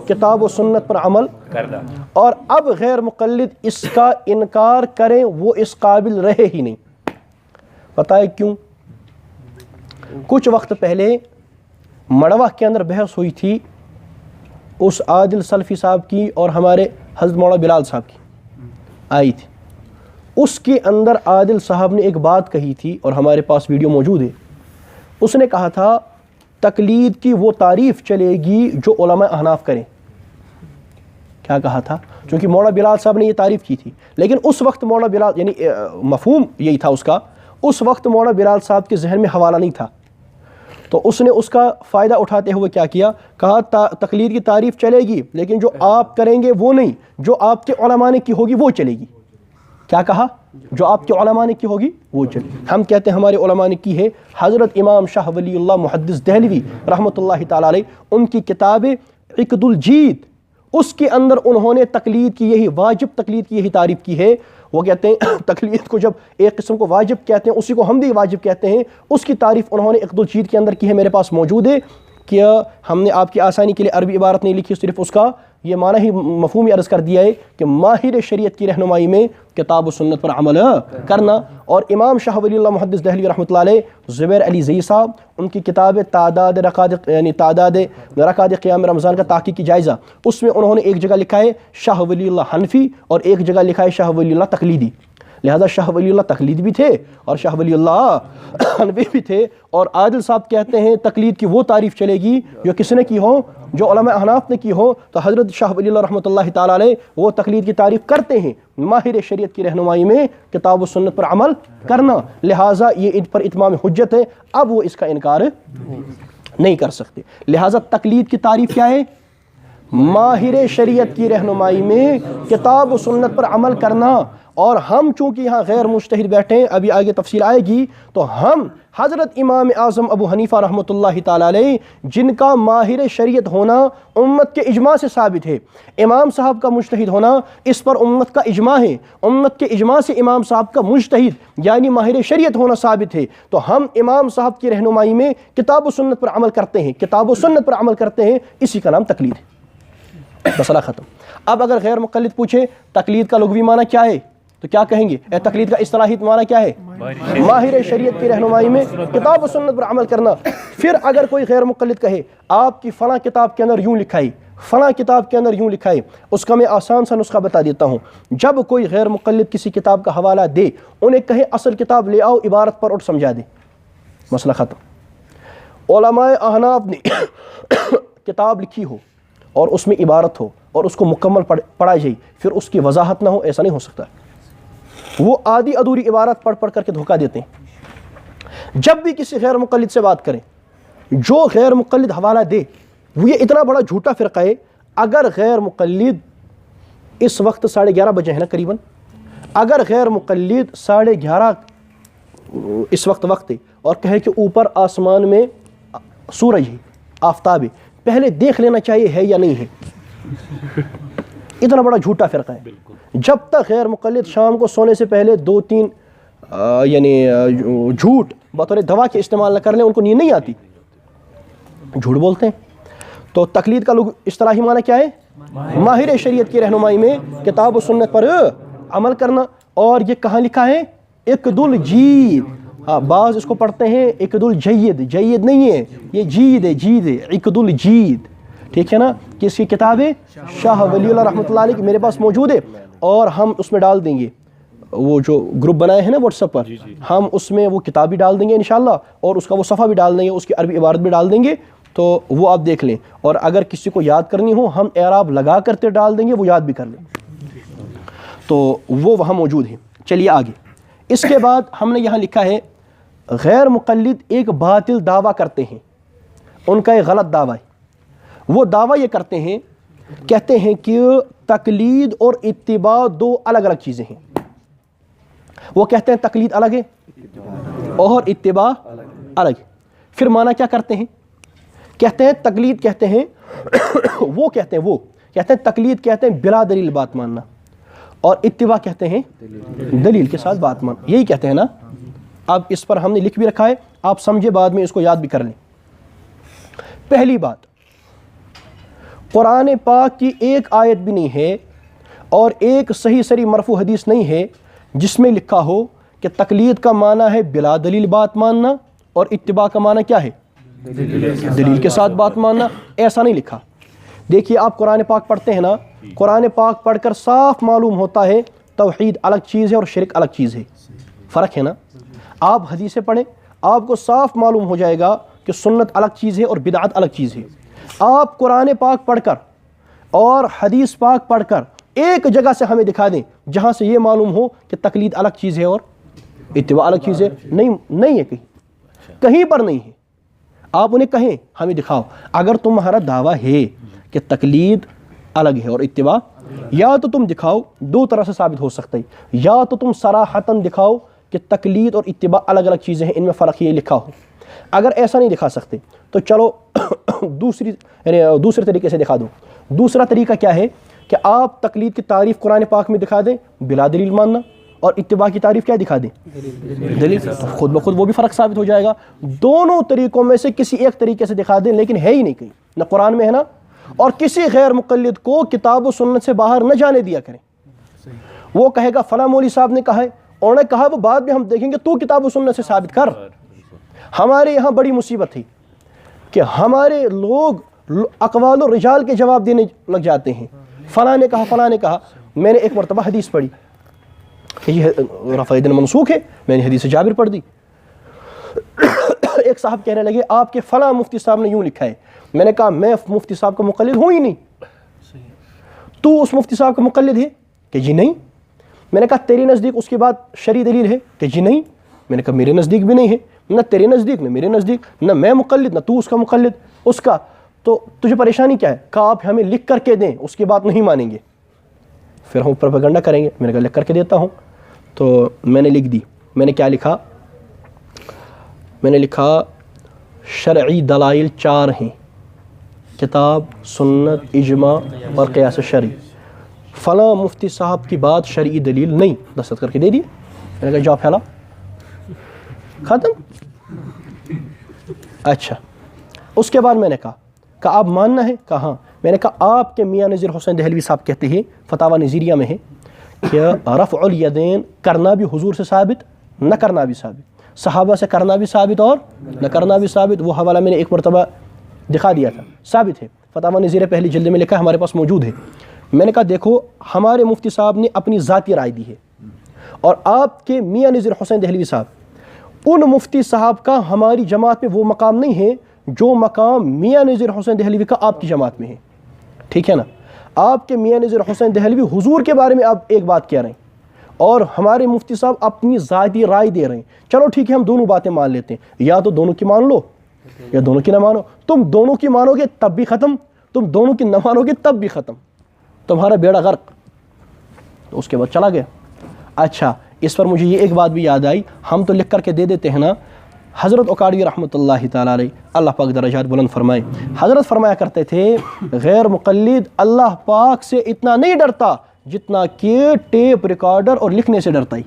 کتاب و سنت پر عمل کرنا. اور اب غیر مقلد اس کا انکار کریں وہ اس قابل رہے ہی نہیں. بتائیں کیوں؟ کچھ وقت پہلے مڑوہ کے اندر بحث ہوئی تھی اس عادل سلفی صاحب کی اور ہمارے حضرت مولانا بلال صاحب کی آئی تھی. اس کے اندر عادل صاحب نے ایک بات کہی تھی اور ہمارے پاس ویڈیو موجود ہے. اس نے کہا تھا تقلید کی وہ تعریف چلے گی جو علماء احناف کریں. کیا کہا تھا؟ چونکہ مولانا بلال صاحب نے یہ تعریف کی تھی، لیکن اس وقت مولانا بلال یعنی مفہوم یہی تھا اس کا، اس وقت مولانا بلال صاحب کے ذہن میں حوالہ نہیں تھا. تو اس نے اس کا فائدہ اٹھاتے ہوئے کیا کیا؟ کہا تقلید کی تعریف چلے گی لیکن جو آپ کریں گے وہ نہیں، جو آپ کے علماء نے کی ہوگی وہ چلے گی. کیا کہا؟ جو آپ کے علماء نے کی ہوگی وہ چلے گی. ہم کہتے ہیں ہمارے علماء نے کی ہے. حضرت امام شاہ ولی اللہ محدث دہلوی رحمۃ اللہ تعالی علیہ، ان کی کتاب عقد الجید، اس کے اندر انہوں نے تقلید کی یہی واجب تقلید کی یہی تعریف کی ہے. وہ کہتے ہیں تقلید کو جب ایک قسم کو واجب کہتے ہیں اسی کو ہم بھی واجب کہتے ہیں. اس کی تعریف انہوں نے عقد الجید کے اندر کی ہے، میرے پاس موجود ہے. کہ ہم نے آپ کی آسانی کے لیے عربی عبارت نہیں لکھی، صرف اس کا یہ معنی ہی مفہومی عرض کر دیا ہے کہ ماہر شریعت کی رہنمائی میں کتاب و سنت پر عمل کرنا. اور امام شاہ ولی اللہ محدث دہلوی رحمۃ اللہ علیہ، زبیر علی زئی صاحب، ان کی کتاب تعداد رکعات قیام رمضان کا تحقیق کی جائزہ، اس میں انہوں نے ایک جگہ لکھا ہے شاہ ولی اللہ حنفی اور ایک جگہ لکھا ہے شاہ ولی اللہ تقلیدی. لہذا شاہ ولی اللہ تقلید بھی تھے اور شاہ ولی اللہ حنفی بھی تھے. اور عادل صاحب کہتے ہیں تقلید کی وہ تعریف چلے گی جو کس نے کی ہو، جو علماء احناف نے کی ہو. تو حضرت شاہ ولی اللہ رحمۃ اللہ تعالیٰ علیہ وہ تقلید کی تعریف کرتے ہیں ماہر شریعت کی رہنمائی میں کتاب و سنت پر عمل کرنا. لہٰذا یہ ان پر اتمام حجت ہے، اب وہ اس کا انکار نہیں کر سکتے. لہٰذا تقلید کی تعریف کیا ہے؟ ماہر شریعت کی رہنمائی میں کتاب و سنت پر عمل کرنا. اور ہم چونکہ یہاں غیر مجتہد بیٹھے ہیں، ابھی آگے تفصیل آئے گی، تو ہم حضرت امام اعظم ابو حنیفہ رحمۃ اللہ تعالیٰ علیہ جن کا ماہر شریعت ہونا امت کے اجماع سے ثابت ہے، امام صاحب کا مجتہد ہونا اس پر امت کا اجماع ہے، امت کے اجماع سے امام صاحب کا مجتہد یعنی ماہر شریعت ہونا ثابت ہے. تو ہم امام صاحب کی رہنمائی میں کتاب و سنت پر عمل کرتے ہیں، کتاب و سنت پر عمل کرتے ہیں، اسی کا نام تقلید ہے. مسئلہ ختم. اب اگر غیر مقلد پوچھے تقلید کا لغوی معنی کیا ہے تو کیا کہیں گے؟ تقلید کا اصطلاحی معنی کیا ہے؟ ماہر شریعت کی رہنمائی میں کتاب و سنت پر عمل کرنا. پھر اگر کوئی غیر مقلد کہے آپ کی فلاں کتاب کے اندر یوں لکھا ہے، فلاں کتاب کے اندر یوں لکھا ہے، اس کا میں آسان سا نسخہ بتا دیتا ہوں. جب کوئی غیر مقلد کسی کتاب کا حوالہ دے، انہیں کہے اصل کتاب لے آؤ، عبارت پر اور سمجھا دے، مسئلہ ختم. علماء احناف نے کتاب لکھی ہو اور اس میں عبارت ہو اور اس کو مکمل پڑھا جائے، پھر اس کی وضاحت نہ ہو، ایسا نہیں ہو سکتا. وہ آدھی ادھوری عبارت پڑھ کر کے دھوکہ دیتے ہیں. جب بھی کسی غیر مقلد سے بات کریں، جو غیر مقلد حوالہ دے وہ یہ اتنا بڑا جھوٹا فرقہ ہے. اگر غیر مقلد اس وقت 11:30 بجے ہیں نا قریباً، اگر غیر مقلد 11:30 اس وقت ہے اور کہے کہ اوپر آسمان میں سورج ہے، آفتاب ہے، پہلے دیکھ لینا چاہیے ہے یا نہیں ہے. اتنا بڑا جھوٹا فرقہ ہے. جب تک غیر مقلد شام کو سونے سے پہلے 2-3 یعنی جھوٹ بطور دوا کے استعمال نہ کر لیں، ان کو نیند نہیں آتی، جھوٹ بولتے ہیں. تو تقلید کا لوگ اصطلاحی معنی کیا ہے؟ ماہر شریعت کی رہنمائی میں کتاب و سنت پر عمل کرنا. اور یہ کہاں لکھا ہے؟ اقد الجید. ہاں، بعض اس کو پڑھتے ہیں اقد الجید، جید نہیں ہے یہ، جید ہے، جید ہے، اقد الجید. ٹھیک ہے نا؟ کس کی کتاب ہے؟ شاہ ولی اللہ رحمۃ اللہ علیہ کی، میرے پاس موجود ہے، اور ہم اس میں ڈال دیں گے، وہ جو گروپ بنائے ہیں نا واٹس ایپ پر، ہم اس میں وہ کتاب بھی ڈال دیں گے انشاءاللہ، اور اس کا وہ صفحہ بھی ڈال دیں گے، اس کی عربی عبارت بھی ڈال دیں گے، تو وہ آپ دیکھ لیں. اور اگر کسی کو یاد کرنی ہو ہم اعراب لگا کرتے ڈال دیں گے، وہ یاد بھی کر لیں. تو وہ وہاں موجود ہے. چلیے آگے. اس کے بعد ہم نے یہاں لکھا ہے غیر مقلد ایک باطل دعویٰ کرتے ہیں، ان کا ایک غلط دعویٰ ہے. وہ دعویٰ یہ کرتے ہیں، کہتے ہیں کہ تقلید اور اتباع 2 الگ الگ چیزیں ہیں. وہ کہتے ہیں تقلید الگ ہے اور اتباع الگ ہے. پھر معنی کیا کرتے ہیں؟ کہتے ہیں تقلید کہتے ہیں وہ کہتے ہیں تقلید کہتے ہیں بلا دلیل بات ماننا، اور اتباع کہتے ہیں دلیل کے ساتھ بات ماننا. یہی کہتے ہیں نا. اب اس پر ہم نے لکھ بھی رکھا ہے، آپ سمجھے بعد میں اس کو یاد بھی کر لیں. پہلی بات، قرآن پاک کی ایک آیت بھی نہیں ہے اور ایک صحیح سری مرفوع حدیث نہیں ہے جس میں لکھا ہو کہ تقلید کا معنی ہے بلا دلیل بات ماننا اور اتباع کا معنی کیا ہے؟ دلیل کے ساتھ بات ماننا. ایسا نہیں لکھا. دیکھیے آپ قرآن پاک پڑھتے ہیں نا، قرآن پاک پڑھ کر صاف معلوم ہوتا ہے توحید الگ چیز ہے اور شرک الگ چیز ہے. فرق ہے نا. آپ حدیثیں پڑھیں، آپ کو صاف معلوم ہو جائے گا کہ سنت الگ چیز ہے اور بدعت الگ چیز ہے. آپ قرآن پاک پڑھ کر اور حدیث پاک پڑھ کر ایک جگہ سے ہمیں دکھا دیں جہاں سے یہ معلوم ہو کہ تقلید الگ چیز ہے اور اتباع الگ چیز ہے. نہیں ہے، کہیں پر نہیں ہے. آپ انہیں کہیں ہمیں دکھاؤ. اگر تمہارا دعویٰ ہے کہ تقلید الگ ہے اور اتباع، یا تو تم دکھاؤ، 2 طرح سے ثابت ہو سکتا ہے. یا تو تم صراحتاً دکھاؤ کہ تقلید اور اتباع الگ الگ چیزیں ہیں، ان میں فرق یہ لکھا ہو. اگر ایسا نہیں دکھا سکتے تو چلو دوسرے طریقے سے دکھا دو. دوسرا طریقہ کیا ہے کہ آپ تقلید کی تعریف قرآن پاک میں دکھا دیں بلا دلیل ماننا، اور اتباع کی تعریف کیا دکھا دیں؟ دلیل. تو خود بخود وہ بھی فرق ثابت ہو جائے گا. دونوں طریقوں میں سے کسی ایک طریقے سے دکھا دیں، لیکن ہے ہی نہیں کہیں، نہ قرآن میں ہے نا. اور کسی غیر مقلد کو کتاب و سنت سے باہر نہ جانے دیا کریں. وہ کہے گا فلاں مولوی صاحب نے کہا ہے، انہوں نے کہا وہ بعد میں ہم دیکھیں گے، تو کتاب و سنت سے ثابت کر. ہمارے یہاں بڑی مصیبت تھی کہ ہمارے لوگ اقوال و رجال کے جواب دینے لگ جاتے ہیں. فلاں نے کہا، فلاں نے کہا. میں نے ایک مرتبہ حدیث پڑھی کہ یہ رفع دین منسوخ ہے، میں نے حدیث جابر پڑھ دی. ایک صاحب کہنے لگے آپ کے فلاں مفتی صاحب نے یوں لکھا ہے. میں نے کہا میں مفتی صاحب کا مقلد ہوں ہی نہیں. تو اس مفتی صاحب کا مقلد ہے؟ کہ جی نہیں. میں نے کہا تیری نزدیک اس کی بات شرعی دلیل ہے؟ کہ جی نہیں. میں نے کہا میرے نزدیک بھی نہیں ہے، نہ تیرے نزدیک نہ میرے نزدیک، نہ میں مقلد نہ تو اس کا مقلد اس کا. تو تجھے پریشانی کیا ہے؟ کہا آپ ہمیں لکھ کر کے دیں، اس کی بات نہیں مانیں گے، پھر ہم پروپیگنڈا کریں گے. میں نے کہا لکھ کر کے دیتا ہوں. تو میں نے لکھ دی. میں نے کیا لکھا؟ میں نے لکھا شرعی دلائل 4 ہیں، کتاب، سنت، اجماع اور قیاس شرعی. فلاں مفتی صاحب کی بات شرعی دلیل نہیں، دستخط کر کے دے دیے. میں نے کہا جاؤ پھیلا، ختم. اچھا. اس کے بعد میں نے کہا آپ ماننا ہے؟ کہا ہاں. میں نے کہا آپ کے میاں نذیر حسین دہلوی صاحب کہتے ہیں، فتاوی نذیریہ میں ہے، کہ رفع الیدین کرنا بھی حضور سے ثابت، نہ کرنا بھی ثابت، صحابہ سے کرنا بھی ثابت اور نہ کرنا بھی ثابت. وہ حوالہ میں نے ایک مرتبہ دکھا دیا تھا، ثابت ہے. فتاوی نذیریہ پہلی جلد میں لکھا ہے، ہمارے پاس موجود ہے. میں نے کہا دیکھو ہمارے مفتی صاحب نے اپنی ذاتی رائے دی ہے، اور آپ کے میاں نذیر حسین دہلوی صاحب، ان مفتی صاحب کا ہماری جماعت میں وہ مقام نہیں ہے جو مقام میاں نذیر حسین دہلوی کا آپ کی جماعت میں ہے. ٹھیک ہے نا. آپ کے میاں نذیر حسین دہلوی حضور کے بارے میں آپ ایک بات کہہ رہے ہیں، اور ہمارے مفتی صاحب اپنی ذاتی رائے دے رہے ہیں، چلو ٹھیک ہے ہم دونوں باتیں مان لیتے ہیں، یا تو دونوں کی مان لو یا دونوں کی نہ مانو. تم دونوں کی مانو گے تب بھی ختم، تم دونوں کی نہ مانو گے تب بھی ختم، تمہارا بیڑا غرق. تو اس کے بعد چلا گیا. اچھا اس پر مجھے یہ ایک بات بھی یاد آئی، ہم تو لکھ کر کے دے دیتے ہیں نا. حضرت اکاڑوی رحمۃ اللہ تعالیٰ علیہ، اللہ پاک درجات بلند فرمائے، حضرت فرمایا کرتے تھے غیر مقلد اللہ پاک سے اتنا نہیں ڈرتا جتنا کہ ٹیپ ریکارڈر اور لکھنے سے ڈرتا ہی.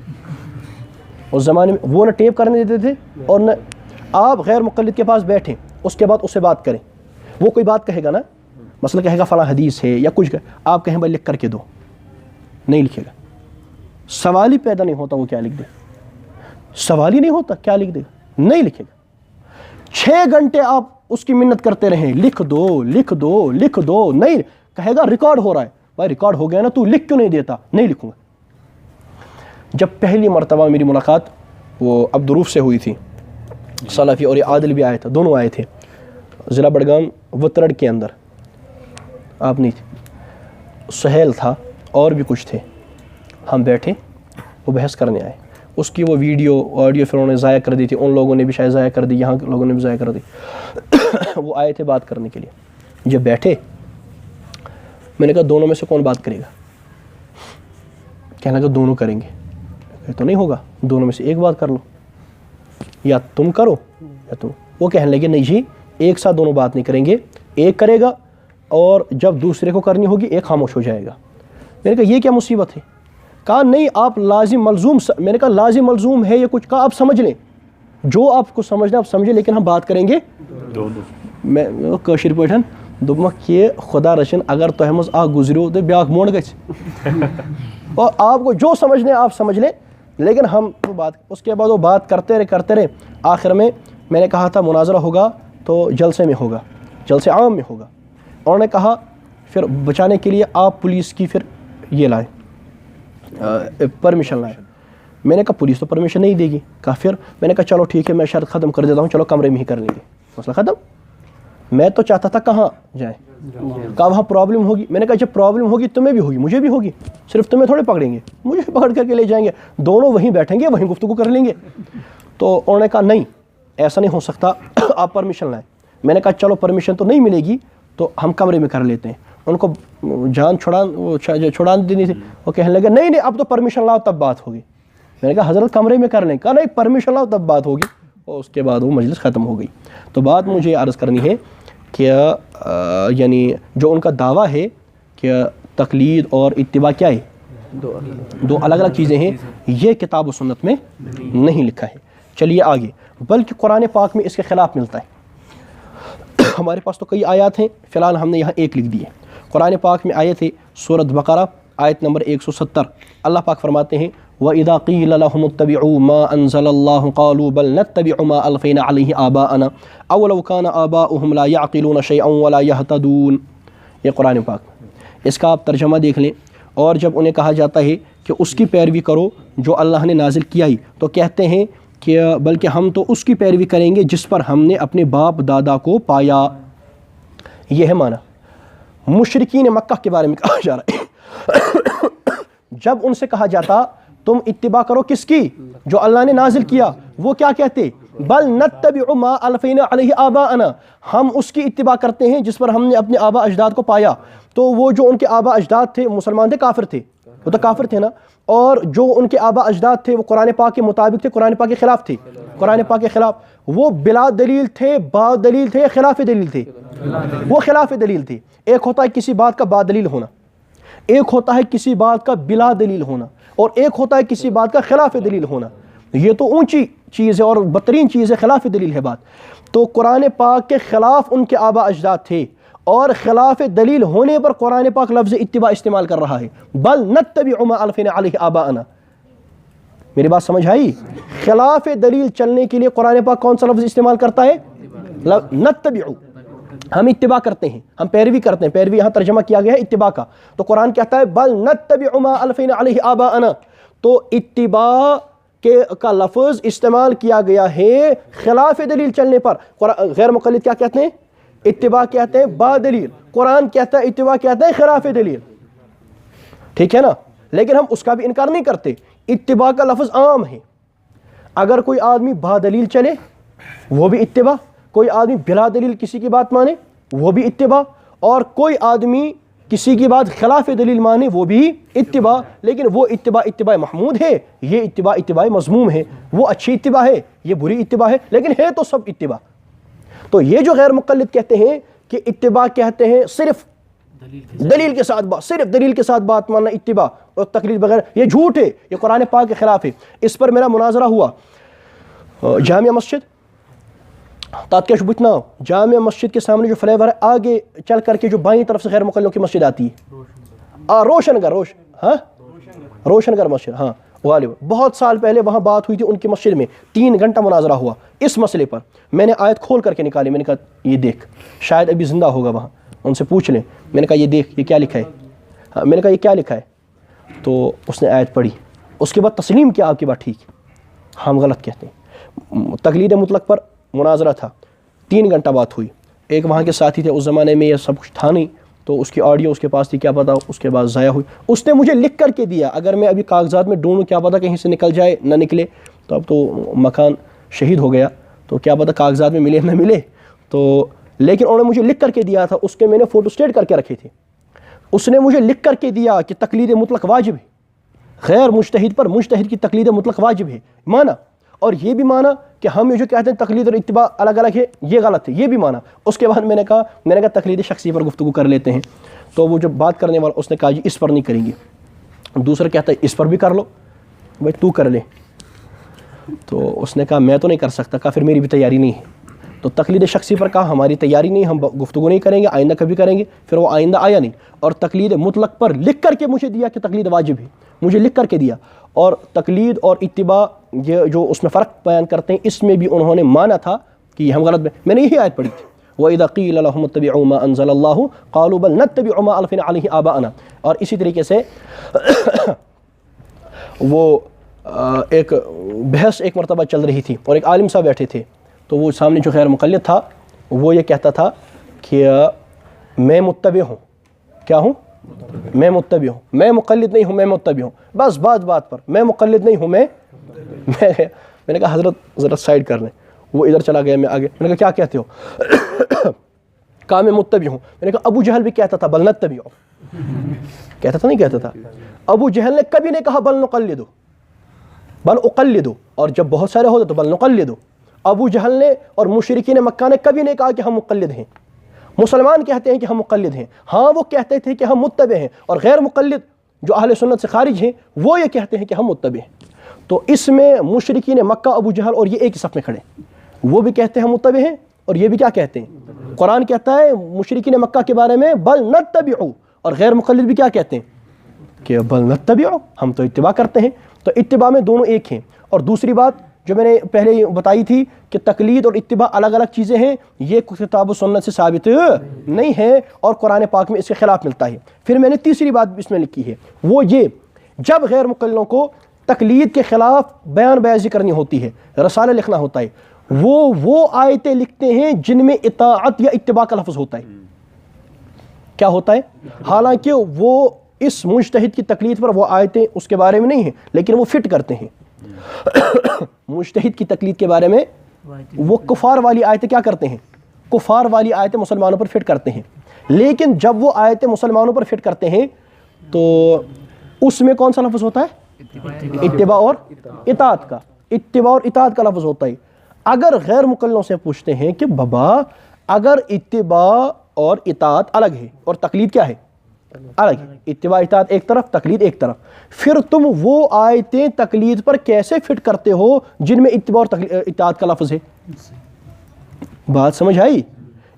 اس زمانے میں وہ نہ ٹیپ کرنے دیتے تھے اور نہ آپ غیر مقلد کے پاس بیٹھیں اس کے بعد اس سے بات کریں. وہ کوئی بات کہے گا نا، مثلا کہے گا فلاں حدیث ہے یا کچھ، آپ کہیں بھائی لکھ کر کے دو، نہیں لکھے گا. سوال ہی پیدا نہیں ہوتا وہ کیا لکھ دے، سوال ہی نہیں ہوتا کیا لکھ دے، نہیں لکھے گا. 6 گھنٹے آپ اس کی منت کرتے رہیں لکھ دو لکھ دو لکھ دو، نہیں کہے گا ریکارڈ ہو رہا ہے. بھائی ریکارڈ ہو گیا نا، تو لکھ کیوں نہیں دیتا؟ نہیں لکھوں گا. جب پہلی مرتبہ میری ملاقات وہ عبدالروف سے ہوئی تھی، سلفی اور یہ عادل بھی آئے تھے، دونوں آئے تھے ضلع بڑگام وترڑ کے اندر. آپ نہیں تھے، سہیل تھا اور بھی کچھ تھے. ہم بیٹھے، وہ بحث کرنے آئے. اس کی وہ ویڈیو آڈیو پھر انہوں نے ضائع کر دی تھی، ان لوگوں نے بھی شاید ضائع کر دی، یہاں کے لوگوں نے بھی ضائع کر دی. وہ آئے تھے بات کرنے کے لیے. جب بیٹھے میں نے کہا دونوں میں سے کون بات کرے گا؟ کہنے لگا دونوں کریں گے. یہ تو نہیں ہوگا، دونوں میں سے ایک بات کر لو، یا تم کرو یا تم. وہ کہنے لگے نہیں جی ایک ساتھ دونوں بات نہیں کریں گے، ایک کرے گا اور جب دوسرے کو کرنی ہوگی ایک خاموش ہو جائے گا. میں نے کہا یہ کیا مصیبت ہے؟ کہا نہیں آپ لازم ملزوم، میں نے کہا لازم ملزوم ہے یہ کچھ، کہا آپ سمجھ لیں جو آپ کو سمجھنا آپ سمجھیں، لیکن ہم بات کریں گے دونوں. میں کاشر پٲٹھۍ دوٚپمَکھ کہ خدا رچن اگر تۄہہِ منٛز اکھ گُزریو تو بیٛاکھ موڑ گژھِ، اور آپ کو جو سمجھنے آپ سمجھ لیں، لیکن ہم وہ بات. اس کے بعد وہ بات کرتے رہے. آخر میں نے کہا تھا مناظرہ ہوگا تو جلسے میں ہوگا، جلسے عام میں ہوگا. انہوں نے کہا پھر بچانے کے لیے آپ پولیس کی پھر یہ لائیں، پرمیشن لائیں. میں نے کہا پولیس تو پرمیشن نہیں دے گی. کہا پھر میں نے کہا چلو ٹھیک ہے میں شرط ختم کر دیتا ہوں، چلو کمرے میں ہی کر لیں گے، مسئلہ ختم. میں تو چاہتا تھا کہاں جائیں، کہا وہاں پرابلم ہوگی. میں نے کہا جب پرابلم ہوگی تمہیں بھی ہوگی مجھے بھی ہوگی، صرف تمہیں تھوڑے پکڑیں گے، مجھے پکڑ کر کے لے جائیں گے، دونوں وہیں بیٹھیں گے وہیں گفتگو کر لیں گے. تو انہوں نے کہا نہیں ایسا نہیں ہو سکتا، آپ پرمیشن لائیں. میں نے کہا چلو پرمیشن تو نہیں ملے گی تو ہم کمرے میں کر لیتے ہیں. ان کو جان چھڑان دینی تھی. وہ کہنے لگے نہیں اب تو پرمیشن لاؤ تب بات ہوگی. میں نے کہا حضرت کمرے میں کر لیں. کہا نہیں پرمیشن لاؤ تب بات ہوگی. اور اس کے بعد وہ مجلس ختم ہو گئی. تو بات مجھے عرض کرنی ہے کہ یعنی جو ان کا دعویٰ ہے کہ تقلید اور اتباع کیا ہے، دو الگ الگ چیزیں ہیں، یہ کتاب و سنت میں نہیں لکھا ہے. چلیے آگے، بلکہ قرآن پاک میں اس کے خلاف ملتا ہے. ہمارے پاس تو کئی آیات ہیں، فی الحال ہم نے یہاں ایک لکھ دی ہے. قرآن پاک میں آیت ہے سورۃ بقرہ آیت نمبر 170. اللہ پاک فرماتے ہیں وَإِذَا قِيلَ لَهُمُ اتَّبِعُوا مَا أَنزَلَ اللَّهُ قَالُوا بَلْ نَتَّبِعُ مَا أَلْفَيْنَا عَلَيْهِ آبَاءَنَا أَوْ لَوْ كَانَ آبَاؤُهُمْ لَا يَعْقِلُونَ شَيْئًا وَلَا يَهْتَدُونَ. یہ قرآن پاک، اس کا آپ ترجمہ دیکھ لیں. اور جب انہیں کہا جاتا ہے کہ اس کی پیروی کرو جو اللہ نے نازل کیا ہی، تو کہتے ہیں کہ بلکہ ہم تو اس کی پیروی کریں گے جس پر ہم نے اپنے باپ دادا کو پایا. یہ ہے معنی. مشرکین مکہ کے بارے میں کہا جا رہا ہے. جب ان سے کہا جاتا تم اتباع کرو کس کی؟ جو اللہ نے نازل کیا، وہ کیا کہتے؟ بل نتبع ما الفینا علیہ آباءنا، ہم اس کی اتباع کرتے ہیں جس پر ہم نے اپنے آبا اجداد کو پایا. تو وہ جو ان کے آبا اجداد تھے مسلمان تھے کافر تھے؟ وہ تو کافر تھے نا. اور جو ان کے آبا اجداد تھے وہ قرآن پاک کے مطابق تھے، قرآن پاک کے خلاف تھے. قرآن پاک کے خلاف وہ بلا دلیل تھے، با دلیل تھے، خلاف دلیل تھے. وہ خلاف دلیل تھے. ایک ہوتا ہے کسی بات کا با دلیل ہونا، ایک ہوتا ہے کسی بات کا بلا دلیل ہونا، اور ایک ہوتا ہے کسی بات کا خلاف دلیل ہونا. یہ تو اونچی چیز ہے اور بدترین چیز ہے، خلاف دلیل ہے بات. تو قرآن پاک کے خلاف ان کے آبا اجداد تھے، اور خلاف دلیل ہونے پر قرآن پاک لفظ اتباع استعمال کر رہا ہے. بل نتبع ما الفینا علیہ آباءنا. میری بات سمجھ آئی؟ خلاف دلیل چلنے کے لیے قرآن پاک کون سا لفظ استعمال کرتا ہے؟ نتبع. ہم اتباع کرتے ہیں، ہم پیروی کرتے ہیں. پیروی یہاں ترجمہ کیا گیا ہے اتباع کا. تو قرآن کہتا ہے بل نتبع ما الفینا علیہ آباءنا. تو اتباع کا لفظ استعمال کیا گیا ہے خلاف دلیل چلنے پر. غیر مقلد کیا کہتے ہیں؟ اتباع کہتے ہیں با دلیل. قرآن کہتا ہے اتباع کہتا ہے خلاف دلیل. ٹھیک ہے نا؟ لیکن ہم اس کا بھی انکار نہیں کرتے. اتباع کا لفظ عام ہے. اگر کوئی آدمی با دلیل چلے وہ بھی اتباع, کوئی آدمی بلا دلیل کسی کی بات مانے وہ بھی اتباع, اور کوئی آدمی کسی کی بات خلاف دلیل مانے وہ بھی اتباع. لیکن وہ اتباع محمود ہے, یہ اتباع مذموم ہے. وہ اچھی اتباع ہے, یہ بری اتباع ہے, لیکن ہے تو سب اتباع. تو یہ جو غیر مقلد کہتے ہیں کہ اتباع کہتے ہیں صرف دلیل کے ساتھ صرف دلیل کے ساتھ بات ماننا اتباع, اور تقلید بغیر, یہ جھوٹ ہے, یہ قرآن پاک کے خلاف ہے. اس پر میرا مناظرہ ہوا جامعہ مسجد تاتکیش بتناؤ, جامعہ مسجد کے سامنے جو فلائی اوور ہے آگے چل کر کے جو بائیں طرف سے غیر مقلدوں کی مسجد آتی ہے, روشن گر مسجد, ہاں غالب, بہت سال پہلے وہاں بات ہوئی تھی ان کی مسجد میں, 3 گھنٹہ مناظرہ ہوا اس مسئلے پر. میں نے آیت کھول کر کے نکالی, میں نے کہا یہ دیکھ, شاید ابھی زندہ ہوگا وہاں, ان سے پوچھ لیں. میں نے کہا یہ دیکھ, یہ کیا لکھا ہے؟ میں نے کہا یہ کیا لکھا ہے؟ تو اس نے آیت پڑھی, اس کے بعد تسلیم کیا آپ کی بات ٹھیک, ہم غلط کہتے ہیں. تقلید مطلق پر مناظرہ تھا, 3 گھنٹہ بات ہوئی. ایک وہاں کے ساتھی تھے, اس زمانے میں یہ سب کچھ تھا نہیں, تو اس کی آڈیو اس کے پاس تھی, کیا پتا اس کے بعد ضائع ہوئی. اس نے مجھے لکھ کر کے دیا, اگر میں ابھی کاغذات میں ڈھونڈوں کیا پتا کہیں سے نکل جائے نہ نکلے, تو اب تو مکان شہید ہو گیا, تو کیا پتا کاغذات میں ملے نہ ملے. تو لیکن انہوں نے مجھے لکھ کر کے دیا تھا, اس کے میں نے فوٹو اسٹیٹ کر کے رکھے تھے. اس نے مجھے لکھ کر کے دیا کہ تقلید مطلق واجب ہے, غیر مجتہد پر مجتہد کی تقلید مطلق واجب ہے, مانا. اور یہ بھی مانا کہ ہم یہ جو کہتے ہیں تقلید اور اتباع الگ الگ ہے, یہ غلط ہے, یہ بھی مانا. اس کے بعد میں نے کہا تقلید شخصی پر گفتگو کر لیتے ہیں. تو وہ جو بات کرنے والا اس نے کہا جی اس پر نہیں کریں گے. دوسرا کہتا ہے اس پر بھی کر لو, بھائی تو کر لے. تو اس نے کہا میں تو نہیں کر سکتا, کہا پھر میری بھی تیاری نہیں ہے. تو تقلید شخصی پر کہا ہماری تیاری نہیں, ہم گفتگو نہیں کریں گے, آئندہ کبھی کریں گے. پھر وہ آئندہ آیا نہیں. اور تقلید مطلق پر لکھ کر کے مجھے دیا کہ تقلید واجب ہے, مجھے لکھ کر کے دیا. اور تقلید اور اتباع یہ جو اس میں فرق بیان کرتے ہیں, اس میں بھی انہوں نے مانا تھا کہ ہم غلط. میں نے یہی آیت پڑھی تھی, وَإِذَا قِيلَ لَهُمُ اتَّبِعُوا مَا أَنزَلَ اللَّهُ قَالُوا بَلْ نَتَّبِعُ مَا أَلْفَيْنَا عَلَيْهِ آبَاءَنَا. اور اسی طریقے سے وہ ایک بحث ایک مرتبہ چل رہی تھی, اور ایک عالم صاحب بیٹھے تھے. تو وہ سامنے جو غیر مقلد تھا وہ یہ کہتا تھا کہ میں متبع ہوں. کیا ہوں؟ میں متبع ہوں, میں مقلد نہیں ہوں, میں متبع ہوں. بس بات پر میں مقلد نہیں ہوں, میں نے کہا حضرت ذرا سائڈ کر لیں. وہ ادھر چلا گیا, میں آگے. میں نے کہا کیا کہتے ہو؟ کہا میں متبع ہوں. میں نے کہا ابو جہل بھی کہتا تھا بل نتبع, کہتا تھا نہیں کہتا تھا. ابو جہل نے کبھی نہیں کہا بل نقلد, بل اقلد, اور جب بہت سارے ہوتے تو بل نقلد. ابو جہل نے اور مشرکین مکہ نے کبھی نہیں کہا کہ ہم مقلد ہیں. مسلمان کہتے ہیں کہ ہم مقلد ہیں, ہاں وہ کہتے تھے کہ ہم متبع ہیں, اور غیر مقلد جو اہل سنت سے خارج ہیں وہ یہ کہتے ہیں کہ ہم متبع ہیں. تو اس میں مشرکین مکہ, ابو جہل اور یہ ایک ہی صف میں کھڑے, وہ بھی کہتے ہیں ہم متبع ہیں, اور یہ بھی کیا کہتے ہیں. قرآن کہتا ہے مشرکین مکہ کے بارے میں بل نتبع, اور غیر مقلد بھی کیا کہتے ہیں کہ بل نتبع, ہم تو اتباع کرتے ہیں. تو اتباع میں دونوں ایک ہیں. اور دوسری بات جو میں نے پہلے بتائی تھی کہ تقلید اور اتباع الگ الگ چیزیں ہیں, یہ کتاب و سنت سے ثابت نہیں ہے, اور قرآن پاک میں اس کے خلاف ملتا ہے. پھر میں نے تیسری بات اس میں لکھی ہے, وہ یہ جب غیر مقلدوں کو تقلید کے خلاف بیان بیازی کرنی ہوتی ہے, رسالہ لکھنا ہوتا ہے, وہ آیتیں لکھتے ہیں جن میں اطاعت یا اتباع کا لفظ ہوتا ہے. کیا ہوتا ہے؟ حالانکہ وہ اس مجتہد کی تقلید پر وہ آیتیں اس کے بارے میں نہیں ہیں, لیکن وہ فٹ کرتے ہیں. مجتہد کی تقلید کے بارے میں وہ کفار والی آیتیں کیا کرتے ہیں, کفار والی آیتیں مسلمانوں پر فٹ کرتے ہیں. لیکن جب وہ آیتیں مسلمانوں پر فٹ کرتے ہیں تو اس میں کون سا لفظ ہوتا ہے؟ اتباع اور اطاعت کا. اتباع اور اطاعت کا لفظ ہوتا ہے. اگر غیر مقلدوں سے پوچھتے ہیں کہ بابا اگر اتباع اور اطاعت الگ ہے اور تقلید کیا ہے الگ ہے, اتباع اطاعت ایک طرف, تقلید ایک طرف, پھر تم وہ آیتیں تقلید پر کیسے فٹ کرتے ہو جن میں اتباع اور اطاعت کا لفظ ہے؟ بات سمجھ آئی؟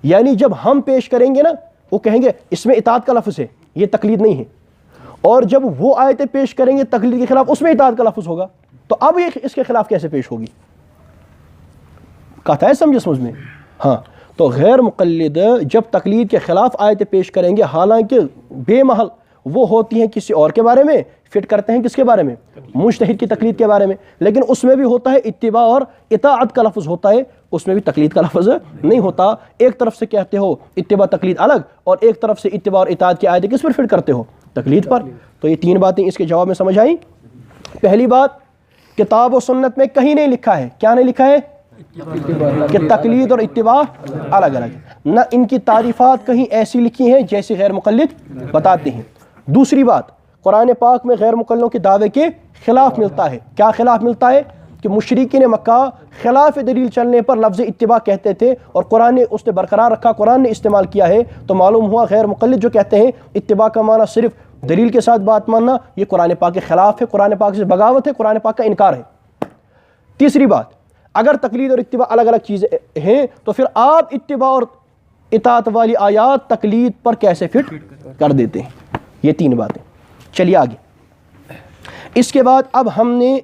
یعنی جب ہم پیش کریں گے نا, وہ کہیں گے اس میں اطاعت کا لفظ ہے, یہ تقلید نہیں ہے. اور جب وہ آیتیں پیش کریں گے تقلید کے خلاف, اس میں اطاعت کا لفظ ہوگا. تو اب یہ اس کے خلاف کیسے پیش ہوگی؟ کہتا ہے سمجھ میں. ہاں, تو غیر مقلد جب تقلید کے خلاف آیتیں پیش کریں گے, حالانکہ بے محل وہ ہوتی ہیں کسی اور کے بارے میں, فٹ کرتے ہیں کس کے بارے میں؟ مجتہد کی تقلید کے بارے میں. لیکن اس میں بھی ہوتا ہے اتباع اور اطاعت کا لفظ ہوتا ہے, اس میں بھی تقلید کا لفظ نہیں ہوتا. ایک طرف سے کہتے ہو اتباع تقلید الگ, اور ایک طرف سے اتباع اور اطاعت کی آیتیں کس پر فٹ کرتے ہو؟ تقلید پر. تو یہ 3 باتیں اس کے جواب میں سمجھ آئیں. پہلی بات، کتاب و سنت میں کہیں نہیں لکھا ہے، کیا نہیں لکھا ہے کہ تقلید اور اتباع الگ الگ ہے، نہ ان کی تعریفات کہیں ایسی لکھی ہیں جیسی غیر مقلد بتاتے ہیں۔ دوسری بات، قرآن پاک میں غیر مقلدوں کے دعوے کے خلاف ملتا ہے۔ کیا خلاف ملتا ہے؟ کہ مشرکین مکہ خلاف دلیل چلنے پر لفظ اتباع کہتے تھے اور قرآن نے اس نے برقرار رکھا، قرآن نے استعمال کیا ہے، تو معلوم ہوا غیر مقلد جو کہتے ہیں اتباع کا معنی صرف دلیل کے ساتھ بات ماننا، یہ قرآن پاک کے خلاف ہے، قرآن پاک سے بغاوت ہے، قرآن پاک کا انکار ہے۔ تیسری بات، اگر تقلید اور اتباع الگ الگ چیزیں ہیں تو پھر آپ اتباع اور اطاعت والی آیات تقلید پر کیسے فٹ کر دیتے ہیں؟ یہ تین باتیں۔ چلیے آگے۔ اس کے بعد اب ہم نے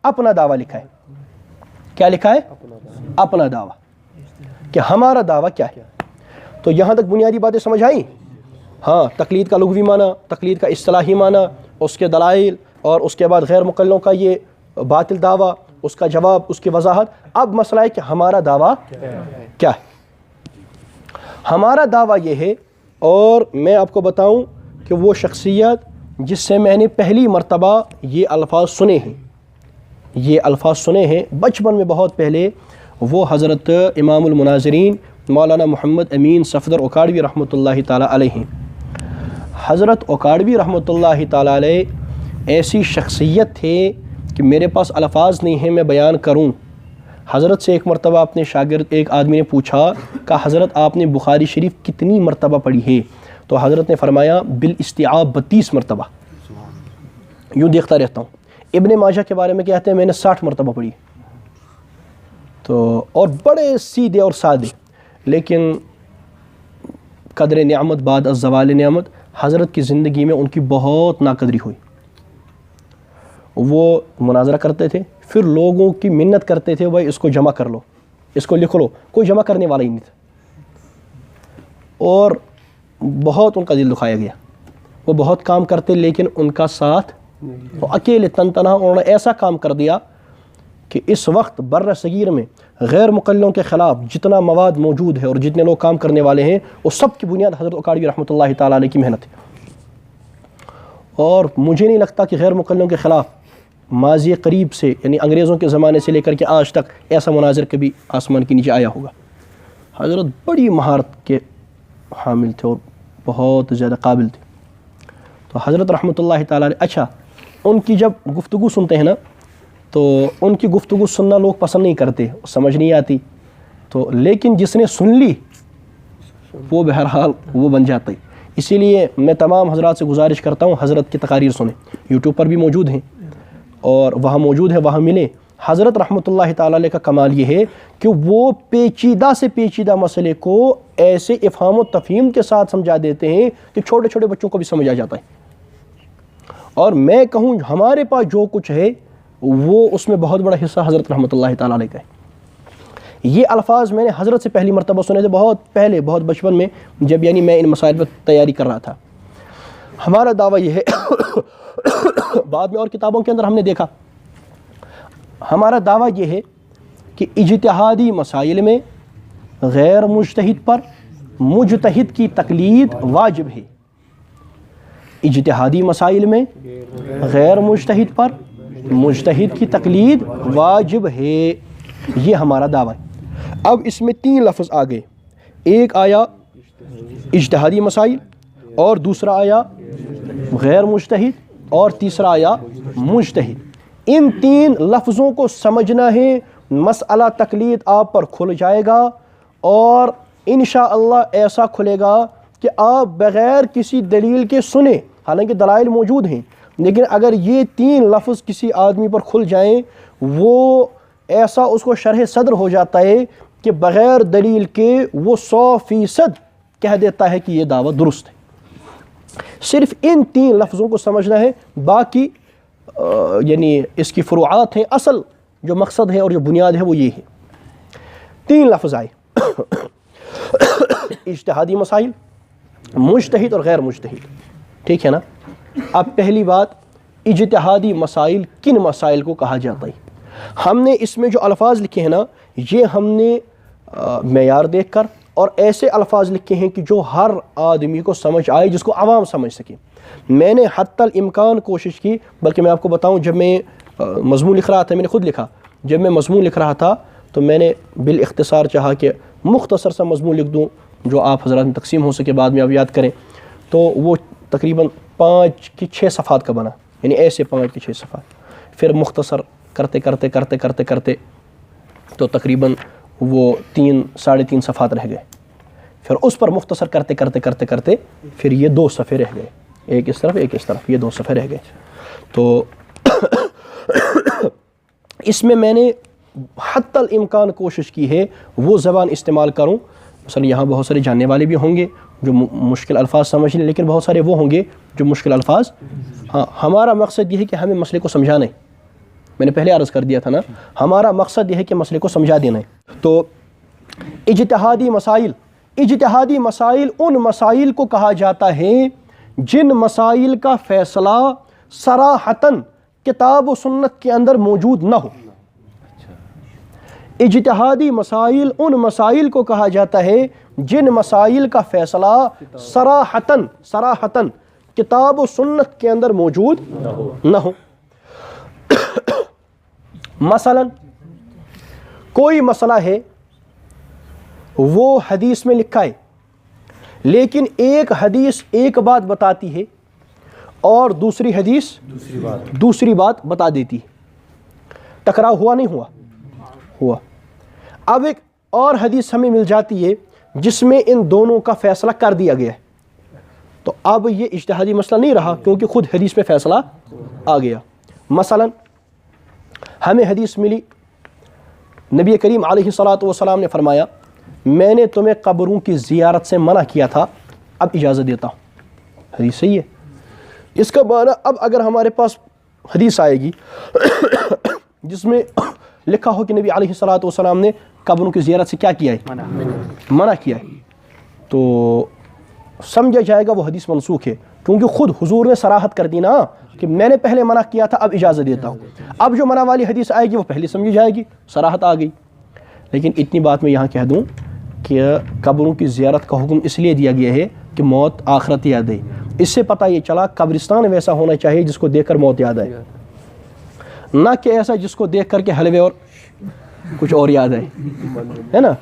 اپنا دعویٰ لکھا ہے۔ کیا لکھا ہے؟ اپنا دعویٰ، کہ ہمارا دعویٰ کیا ہے۔ تو یہاں تک بنیادی باتیں سمجھ آئیں؟ ہاں، تقلید کا لغوی معنی، تقلید کا اصطلاحی معنی، اس کے دلائل، اور اس کے بعد غیر مقلدوں کا یہ باطل دعویٰ، اس کا جواب، اس کی وضاحت۔ اب مسئلہ ہے کہ ہمارا دعویٰ کیا ہے۔ ہمارا دعویٰ یہ ہے، اور میں آپ کو بتاؤں کہ وہ شخصیت جس سے میں نے پہلی مرتبہ یہ الفاظ سنے ہیں بچپن میں بہت پہلے، وہ حضرت امام المناظرین مولانا محمد امین صفدر اکاڑوی رحمۃ اللہ تعالیٰ علیہ ہیں۔ حضرت اکاڑوی رحمۃ اللہ تعالیٰ علیہ ایسی شخصیت تھے کہ میرے پاس الفاظ نہیں ہیں میں بیان کروں۔ حضرت سے ایک مرتبہ اپنے شاگرد ایک آدمی نے پوچھا کہ حضرت آپ نے بخاری شریف کتنی مرتبہ پڑھی ہے؟ تو حضرت نے فرمایا بالاستیعاب 32 مرتبہ۔ یوں دیکھتا رہتا ہوں۔ ابن ماجہ کے بارے میں کہتے ہیں میں نے 60 مرتبہ پڑھی، تو اور بڑے سیدھے اور سادے، لیکن قدر نعمت بعد از زوال نعمت، حضرت کی زندگی میں ان کی بہت ناقدری ہوئی۔ وہ مناظرہ کرتے تھے، پھر لوگوں کی منت کرتے تھے بھائی اس کو جمع کر لو، اس کو لکھ لو، کوئی جمع کرنے والا ہی نہیں تھا، اور بہت ان کا دل دکھایا گیا۔ وہ بہت کام کرتے لیکن ان کا ساتھ، وہ اکیلے تن تنہا انہوں نے ایسا کام کر دیا کہ اس وقت بر صغیر میں غیر مقلدوں کے خلاف جتنا مواد موجود ہے اور جتنے لوگ کام کرنے والے ہیں، وہ سب کی بنیاد حضرت اکاڑوی رحمۃ اللہ تعالیٰ علیہ کی محنت ہے۔ اور مجھے نہیں لگتا کہ غیر مقلدوں کے خلاف ماضی قریب سے، یعنی انگریزوں کے زمانے سے لے کر کے آج تک، ایسا مناظر کبھی آسمان کے نیچے آیا ہوگا۔ حضرت بڑی مہارت کے حامل تھے اور بہت زیادہ قابل تھے۔ تو حضرت رحمۃ اللہ تعالیٰ علیہ، اچھا ان کی جب گفتگو سنتے ہیں نا، تو ان کی گفتگو سننا لوگ پسند نہیں کرتے، سمجھ نہیں آتی، تو لیکن جس نے سن لی وہ بہرحال وہ بن جاتا ہے۔ اسی لیے میں تمام حضرات سے گزارش کرتا ہوں حضرت کی تقاریر سنیں، یوٹیوب پر بھی موجود ہیں، اور وہاں موجود ہے، وہاں ملیں۔ حضرت رحمۃ اللہ تعالیٰ علیہ کا کمال یہ ہے کہ وہ پیچیدہ سے پیچیدہ مسئلے کو ایسے افہام و تفہیم کے ساتھ سمجھا دیتے ہیں کہ چھوٹے چھوٹے بچوں کو بھی سمجھ آ جاتا ہے۔ اور میں کہوں ہمارے پاس جو کچھ ہے وہ اس میں بہت بڑا حصہ حضرت رحمۃ اللہ تعالیٰ علیہ کا ہے۔ یہ الفاظ میں نے حضرت سے پہلی مرتبہ سنے تھے بہت پہلے، بہت بچپن میں، جب یعنی میں ان مسائل پر تیاری کر رہا تھا۔ ہمارا دعویٰ یہ ہے، بعد میں اور کتابوں کے اندر ہم نے دیکھا، ہمارا دعویٰ یہ ہے کہ اجتہادی مسائل میں غیر مجتہد پر مجتہد کی تقلید واجب ہے۔ اجتہادی مسائل میں غیر مجتہد پر مجتہد کی تقلید واجب ہے، یہ ہمارا دعویٰ ہے۔ اب اس میں 3 لفظ آ گئے، ایک آیا اجتہادی مسائل، اور دوسرا آیا غیر مجتہد، اور تیسرا آیا مجتہد۔ ان 3 لفظوں کو سمجھنا ہے، مسئلہ تقلید آپ پر کھل جائے گا، اور انشاءاللہ ایسا کھلے گا کہ آپ بغیر کسی دلیل کے سنیں، حالانکہ دلائل موجود ہیں، لیکن اگر یہ 3 لفظ کسی آدمی پر کھل جائیں، وہ ایسا اس کو شرح صدر ہو جاتا ہے کہ بغیر دلیل کے وہ 100% کہہ دیتا ہے کہ یہ دعویٰ درست ہے۔ صرف ان 3 لفظوں کو سمجھنا ہے، باقی یعنی اس کی فروعات ہیں، اصل جو مقصد ہے اور جو بنیاد ہے وہ یہ ہے۔ 3 لفظ آئے، اجتہادی مسائل، مجتہد اور غیر مجتہد، ٹھیک ہے نا؟ اب پہلی بات، اجتہادی مسائل کن مسائل کو کہا جاتا ہے؟ ہم نے اس میں جو الفاظ لکھے ہیں نا، یہ ہم نے معیار دیکھ کر اور ایسے الفاظ لکھے ہیں کہ جو ہر آدمی کو سمجھ آئے، جس کو عوام سمجھ سکے۔ میں نے حتی الامکان کوشش کی، بلکہ میں آپ کو بتاؤں جب میں مضمون لکھ رہا تھا، میں نے خود لکھا، جب میں مضمون لکھ رہا تھا تو میں نے بالاختصار چاہا کہ مختصر سا مضمون لکھ دوں جو آپ حضرات میں تقسیم ہو سکے، بعد میں آپ یاد کریں. تو وہ تقریباً 5 کی 6 صفحات کا بنا، یعنی ایسے 5 کی 6 صفحات. پھر مختصر کرتے کرتے کرتے کرتے کرتے تو تقریباً وہ 3-3.5 صفحات رہ گئے. پھر اس پر مختصر کرتے کرتے کرتے کرتے پھر یہ 2 صفحے رہ گئے، ایک اس طرف ایک اس طرف، یہ 2 صفحے رہ گئے. تو اس میں نے حتی الامکان کوشش کی ہے وہ زبان استعمال کروں. مثلا یہاں بہت سارے جاننے والے بھی ہوں گے جو مشکل الفاظ سمجھ لیں، لیکن بہت سارے وہ ہوں گے جو مشکل الفاظ. ہاں، ہمارا مقصد یہ ہے کہ ہمیں مسئلے کو سمجھانا ہے. میں نے پہلے عرض کر دیا تھا نا، ہمارا مقصد یہ ہے کہ مسئلے کو سمجھا دینا ہے. تو اجتہادی مسائل ان مسائل کو کہا جاتا ہے جن مسائل کا فیصلہ صراحتاً کتاب و سنت کے اندر موجود نہ ہو. اجتہادی مسائل ان مسائل کو کہا جاتا ہے جن مسائل کا فیصلہ صراحتاً کتاب و سنت کے اندر موجود نہ ہو. مثلا کوئی مسئلہ ہے وہ حدیث میں لکھا ہے، لیکن ایک حدیث ایک بات بتاتی ہے اور دوسری حدیث دوسری بات بتا دیتی ہے. ٹکراؤ ہوا نہیں ہوا. اب ایک اور حدیث ہمیں مل جاتی ہے جس میں ان دونوں کا فیصلہ کر دیا گیا ہے. تو اب یہ اجتہادی مسئلہ نہیں رہا کیونکہ خود حدیث میں فیصلہ آ گیا. مثلا ہمیں حدیث ملی، نبی کریم علیہ الصلاۃ والسلام نے فرمایا میں نے تمہیں قبروں کی زیارت سے منع کیا تھا، اب اجازت دیتا ہوں. حدیث صحیح ہے. اس کا معنی اب اگر ہمارے پاس حدیث آئے گی جس میں لکھا ہو کہ نبی علیہ الصلاۃ والسلام نے قبروں کی زیارت سے کیا کیا ہے؟ منع کیا ہے، تو سمجھا جائے گا وہ حدیث منسوخ ہے، کیونکہ خود حضور نے صراحت کر دی نا کہ میں نے پہلے منع کیا تھا، اب اجازت دیتا ہوں. اب جو منع والی حدیث آئے گی وہ پہلے سمجھی جائے گی، صراحت آ گئی. لیکن اتنی بات میں یہاں کہہ دوں کہ قبروں کی زیارت کا حکم اس لیے دیا گیا ہے کہ موت آخرت یاد آئے. اس سے پتہ یہ چلا قبرستان ویسا ہونا چاہیے جس کو دیکھ کر موت یاد آئے، نہ کہ ایسا جس کو دیکھ کر کے حلوے اور کچھ اور یاد آئے، ہے نا.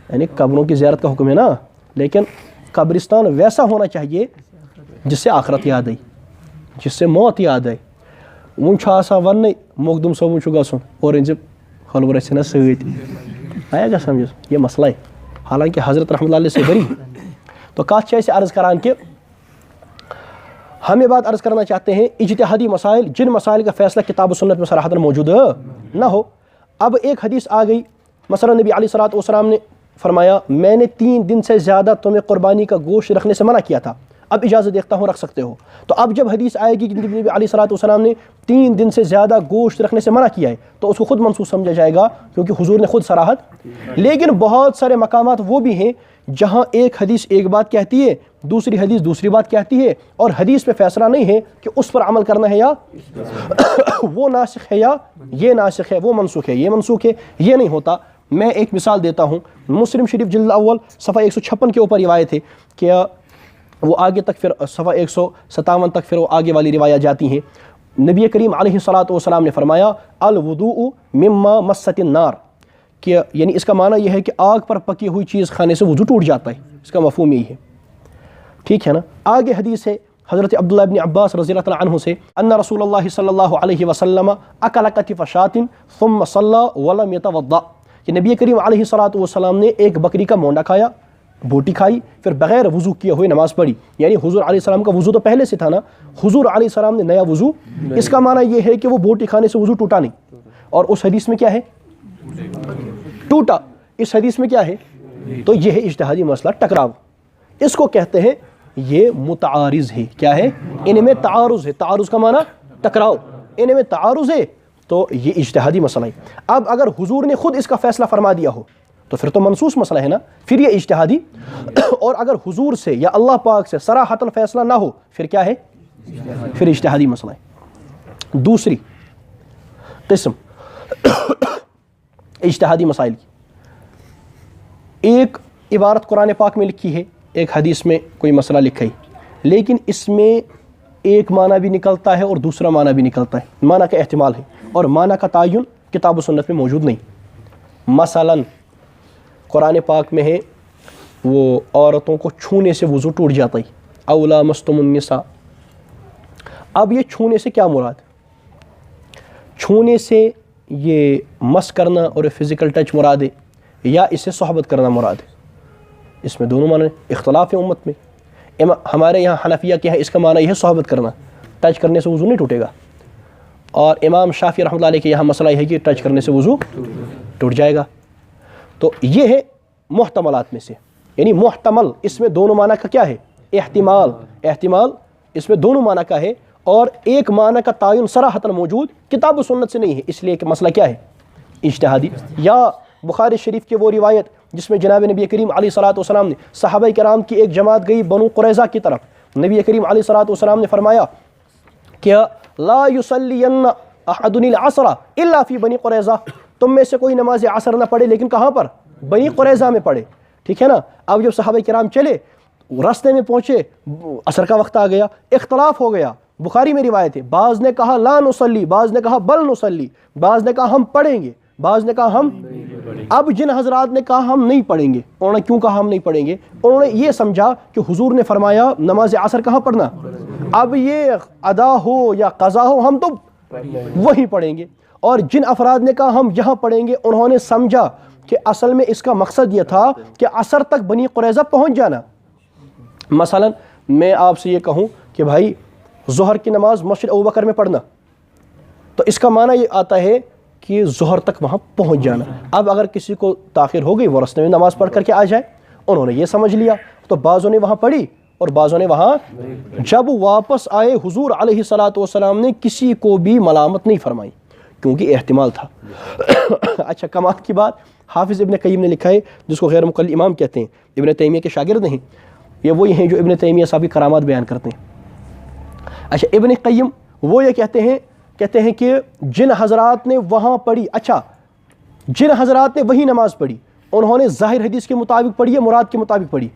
یعنی قبروں کی زیارت کا حکم ہے نا، لیکن قبرستان ویسا ہونا چاہیے جس سے آخرت یاد آئی، جس سے موت یاد آئی. ون چھُ آسان وننے مخدوم صٲبُن چھُ گژھُن اور أنۍ زِ حلوٕ رژھِ نا سۭتۍ. آیا گا سمجھ یہ مسئلہ ہے، حالانکہ حضرت رحمۃ اللہ علیہ سے بری. تو کات چھِ أسۍ عرض کران کہ ہم یہ بات عرض کرنا چاہتے ہیں اجتہادی مسائل جن مسائل کا فیصلہ کتاب و سنت میں صراحتاً موجود نہ ہو. اب ایک حدیث آ گئی، مثلا نبی علیہ الصلاۃ والسلام نے فرمایا میں نے 3 دن سے زیادہ تمہیں قربانی کا گوشت رکھنے سے منع کیا تھا، اب اجازت دیکھتا ہوں رکھ سکتے ہو. تو اب جب حدیث آئے گی کہ نبی علیہ الصلاۃ والسلام نے 3 دن سے زیادہ گوشت رکھنے سے منع کیا ہے تو اس کو خود منسوخ سمجھا جائے گا کیونکہ حضور نے خود صراحت. لیکن بہت سارے مقامات وہ بھی ہیں جہاں ایک حدیث ایک بات کہتی ہے، دوسری حدیث دوسری بات کہتی ہے، اور حدیث پہ فیصلہ نہیں ہے کہ اس پر عمل کرنا ہے یا وہ ناسخ ہے یا یہ ناسخ ہے، وہ منسوخ ہے یہ منسوخ ہے، یہ نہیں ہوتا. میں ایک مثال دیتا ہوں. مسلم شریف جلد اول صفحہ 156 کے اوپر روایت ہے کہ وہ آگے تک پھر صفحہ 157 تک پھر وہ آگے والی روایات جاتی ہیں. نبی کریم علیہ الصلاۃ والسلام نے فرمایا الوضوء مما مست النار، کہ یعنی اس کا معنی یہ ہے کہ آگ پر پکی ہوئی چیز کھانے سے وضو ٹوٹ جاتا ہے. اس کا مفہوم یہی ہے، ٹھیک ہے نا. آگے حدیث ہے حضرت عبداللہ ابن عباس رضی اللہ عنہ سے ان رسول اللہ صلی اللہ علیہ وسلم اکل کتف شاۃ ثم صلی ولم یتوضأ، کہ نبی کریم علیہ الصلاۃ والسلام نے ایک بکری کا مونڈا کھایا، بوٹی کھائی، پھر بغیر وضو کیے ہوئے نماز پڑھی. یعنی حضور علیہ السلام کا وضو تو پہلے سے تھا نا، حضور علیہ السلام نے نیا وضو. اس کا معنی یہ ہے کہ وہ بوٹی کھانے سے وضو ٹوٹا نہیں، اور اس حدیث میں کیا ہے ٹوٹا، اس حدیث میں کیا ہے. تو یہ ہے اجتہادی مسئلہ ٹکراؤ، اس کو کہتے ہیں یہ متعارض ہے. کیا ہے؟ ان میں تعارض ہے. تعارض کا معنی ٹکراؤ، ان میں تعارض ہے تو یہ اجتہادی مسئلہ ہے. اب اگر حضور نے خود اس کا فیصلہ فرما دیا ہو تو پھر تو منصوص مسئلہ ہے نا، پھر یہ اجتہادی. اور اگر حضور سے یا اللہ پاک سے صراحتاً فیصلہ نہ ہو پھر کیا ہے؟ پھر اجتہادی مسئلہ ہے. دوسری قسم اجتہادی مسائل کی، ایک عبارت قرآن پاک میں لکھی ہے، ایک حدیث میں کوئی مسئلہ لکھا ہے، لیکن اس میں ایک معنی بھی نکلتا ہے اور دوسرا معنی بھی نکلتا ہے، معنی کا احتمال ہے، اور معنی کا تعین کتاب و سنت میں موجود نہیں۔ مثلاً قرآن پاک میں ہے وہ عورتوں کو چھونے سے وضو ٹوٹ جاتا ہے، او لامستم النساء۔ اب یہ چھونے سے کیا مراد؟ چھونے سے یہ مس کرنا اور فزیکل ٹچ مراد ہے یا اسے صحبت کرنا مراد ہے؟ اس میں دونوں معنی اختلاف ہے امت میں۔ ہمارے یہاں حنفیہ کے ہیں اس کا معنی یہ ہے صحبت کرنا، ٹچ کرنے سے وضو نہیں ٹوٹے گا، اور امام شافعی رحمۃ اللہ علیہ کے یہاں مسئلہ یہ ہے کہ ٹچ کرنے سے وضو ٹوٹ جائے گا۔ تو یہ ہے محتملات میں سے، یعنی محتمل اس میں دونوں معنی کا کیا ہے؟ احتمال اس میں دونوں معنی کا ہے، اور ایک معنی کا تعین صراحتاً موجود کتاب و سنت سے نہیں ہے، اس لیے کہ مسئلہ کیا ہے؟ اجتہادی۔ یا بخاری شریف کی وہ روایت جس میں جناب نبی کریم علیہ الصلوۃ والسلام نے صحابہ کرام کی ایک جماعت گئی بنو قریظہ کی طرف، نبی کریم علیہ الصلوۃ والسلام نے فرمایا کہ لا یصلین احد العصر الا فی بنی قریظہ، تم میں سے کوئی نماز عصر نہ پڑھے لیکن کہاں پر؟ بنی قریظہ میں پڑھے، ٹھیک ہے نا۔ اب جب صحابہ کرام چلے، راستے میں پہنچے، عصر کا وقت آ گیا، اختلاف ہو گیا، بخاری میں روایت ہے، بعض نے کہا لا نصلی، بعض نے کہا بل نصلی، بعض نے کہا ہم پڑھیں گے، بعض نے کہا ہم۔ اب جن حضرات نے کہا ہم نہیں پڑھیں گے، انہوں نے کیوں کہا ہم نہیں پڑھیں گے؟ انہوں نے یہ سمجھا کہ حضور نے فرمایا نماز عصر کہاں پڑھنا، اب یہ ادا ہو یا قضا ہو ہم تو وہی پڑھیں گے۔ اور جن افراد نے کہا ہم یہاں پڑھیں گے، انہوں نے سمجھا کہ اصل میں اس کا مقصد یہ تھا کہ عصر تک بنی قریظہ پہنچ جانا۔ مثلا میں آپ سے یہ کہوں کہ بھائی ظہر کی نماز مسجد ابوبکر میں پڑھنا، تو اس کا معنی یہ آتا ہے کہ ظہر تک وہاں پہنچ جانا۔ اب اگر کسی کو تاخیر ہو گئی، وہ راستے میں نماز پڑھ کر کے آ جائے، انہوں نے یہ سمجھ لیا، تو بعضوں نے وہاں پڑھی اور بعضوں نے وہاں۔ جب واپس آئے حضور علیہ الصلوۃ والسلام نے کسی کو بھی ملامت نہیں فرمائی، کیونکہ احتمال تھا۔ اچھا، کمال کی بات حافظ ابن قیم نے لکھا ہے، جس کو غیر مقلد امام کہتے ہیں، ابن تیمیہ کے شاگرد ہیں، یہ وہی ہیں جو ابن تیمیہ صاحب کی کرامات بیان کرتے ہیں۔ اچھا، ابن قیم وہ یہ کہتے ہیں کہ جن حضرات نے وہاں پڑھی، اچھا جن حضرات نے وہی نماز پڑھی، انہوں نے ظاہر حدیث کے مطابق پڑھی یا مراد کے مطابق پڑھی؟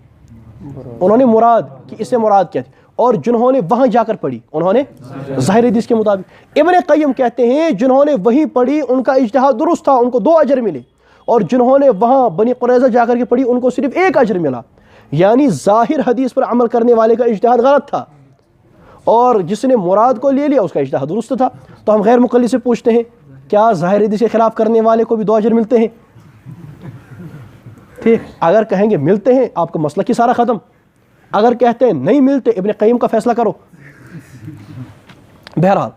انہوں نے مراد کہ اسے مراد کیا تھی، اور جنہوں نے وہاں جا کر پڑھی انہوں نے ظاہر حدیث کے مطابق۔ ابن قیم کہتے ہیں جنہوں نے وہی پڑھی ان کا اجتہاد درست تھا، ان کو 2 اجر ملے، اور جنہوں نے وہاں بنی قریظہ جا کر کے پڑھی ان کو صرف 1 اجر ملا۔ یعنی ظاہر حدیث پر عمل کرنے والے کا اجتہاد غلط تھا، اور جس نے مراد کو لے لیا اس کا اجتہاد درست تھا۔ تو ہم غیر مقلد سے پوچھتے ہیں کیا ظاہر حدیث کے خلاف کرنے والے کو بھی 2 اجر ملتے ہیں؟ ٹھیک، اگر کہیں گے ملتے ہیں آپ کا مسئلہ کی سارا ختم، اگر کہتے ہیں نہیں ملتے ابن قیم کا فیصلہ کرو۔ بہرحال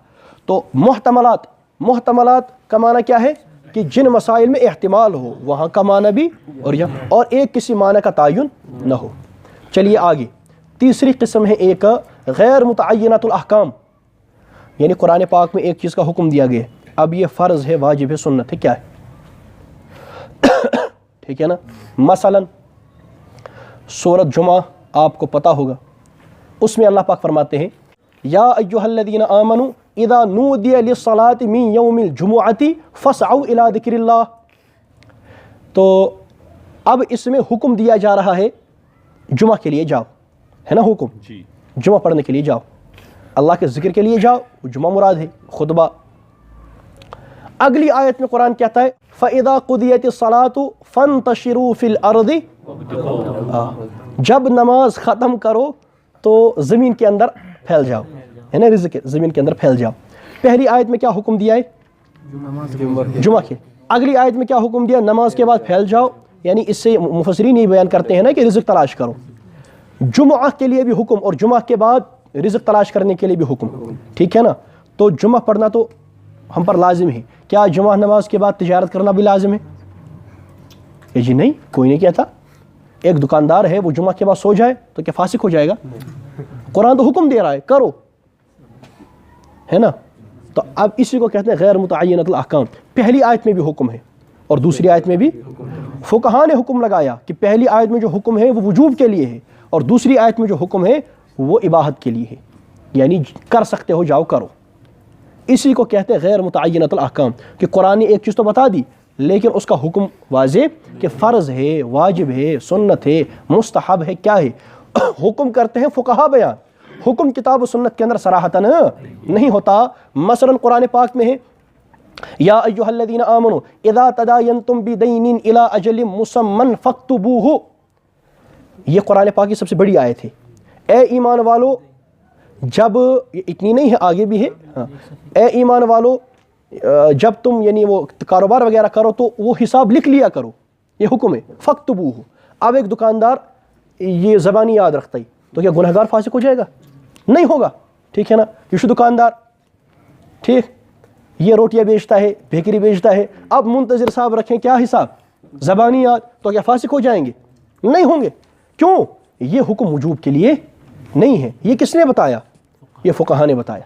تو محتملات کا معنی کیا ہے کہ جن مسائل میں احتمال ہو وہاں کا معنی بھی اور ایک کسی معنی کا تعین نہ ہو۔ چلیے آگے، تیسری قسم ہے ایک غیر متعینۃ الاحکام، یعنی قرآن پاک میں ایک چیز کا حکم دیا گیا ہے، اب یہ فرض ہے، واجب ہے، سنت ہے، کیا ہے؟ ٹھیک ہے نا۔ مثلا سورۃ جمعہ آپ کو پتہ ہوگا، اس میں اللہ پاک فرماتے ہیں یا ایھا الذین آمنوا اذا نودی للصلاۃ من یوم الجمعۃ فاسعوا الی ذکر اللہ۔ تو اب اس میں حکم دیا جا رہا ہے جمعہ کے لیے جاؤ، ہے نا حکم، جمعہ پڑھنے کے لیے جاؤ، اللہ کے ذکر کے لیے جاؤ، جمعہ مراد ہے، خطبہ۔ اگلی آیت میں قرآن کہتا ہے فَإِذَا قُضِيَتِ الصَّلَاةُ فَانْتَشِرُوا فِي الْأَرْضِ، جب نماز ختم کرو تو زمین کے اندر پھیل جاؤ، ہے نا، رزق زمین کے اندر پھیل جاؤ۔ پہلی آیت میں کیا حکم دیا ہے؟ جمعہ کے۔ اگلی آیت میں کیا حکم دیا؟ نماز کے بعد پھیل جاؤ، یعنی اس سے مفسرین یہ بیان کرتے ہیں نا کہ رزق تلاش کرو۔ جمعہ کے لیے بھی حکم اور جمعہ کے بعد رزق تلاش کرنے کے لیے بھی حکم، ٹھیک ہے نا۔ تو جمعہ پڑھنا تو ہم پر لازم ہے، کیا جمعہ نماز کے بعد تجارت کرنا بھی لازم ہے؟ جی نہیں، کوئی نہیں کہتا۔ ایک دکاندار ہے وہ جمعہ کے بعد سو جائے تو کیا فاسق ہو جائے گا؟ قرآن تو حکم دے رہا ہے کرو، ہے نا۔ تو اب اسی کو کہتے ہیں غیر متعینۃ الاحکام۔ پہلی آیت میں بھی حکم ہے اور دوسری آیت میں بھی فقہاء نے حکم لگایا کہ پہلی آیت میں جو حکم ہے وہ وجوب کے لیے ہے، اور دوسری آیت میں جو حکم ہے وہ اباحت کے لیے ہے، یعنی کر سکتے ہو جاؤ کرو۔ اسی کو کہتے ہیں غیر متعینۃ الاحکام، کہ قرآن نے ایک چیز تو بتا دی لیکن اس کا حکم واضح کہ فرض ہے، واجب ہے، سنت ہے، مستحب ہے، کیا ہے، حکم کرتے ہیں فقہاء بیان، حکم کتاب و سنت کے اندر صراحتاً نہیں ہوتا. مثلا قرآن پاک میں ہے یا ایھا الذین آمنوا اذا تداینتم بدین الی اجل مسمى فاکتبوہ. یہ قرآن پاک کی سب سے بڑی آیت ہے. اے ایمان والو جب، اتنی نہیں ہے آگے بھی ہے، اے ایمان والو جب تم یعنی وہ کاروبار وغیرہ کرو تو وہ حساب لکھ لیا کرو، یہ حکم ہے. فاکتبوہ. اب ایک دکاندار یہ زبانی یاد رکھتا ہے تو کیا گنہگار فاسق ہو جائے گا؟ نہیں ہوگا. ٹھیک ہے نا. یہ دکاندار ٹھیک یہ روٹیاں بیچتا ہے، بیکری بیچتا ہے، اب منتظر صاحب رکھیں کیا حساب؟ زبانی یاد، تو کیا فاسق ہو جائیں گے؟ نہیں ہوں گے. کیوں؟ یہ حکم وجوب کے لیے نہیں ہے. یہ کس نے بتایا؟ یہ فقہا نے بتایا.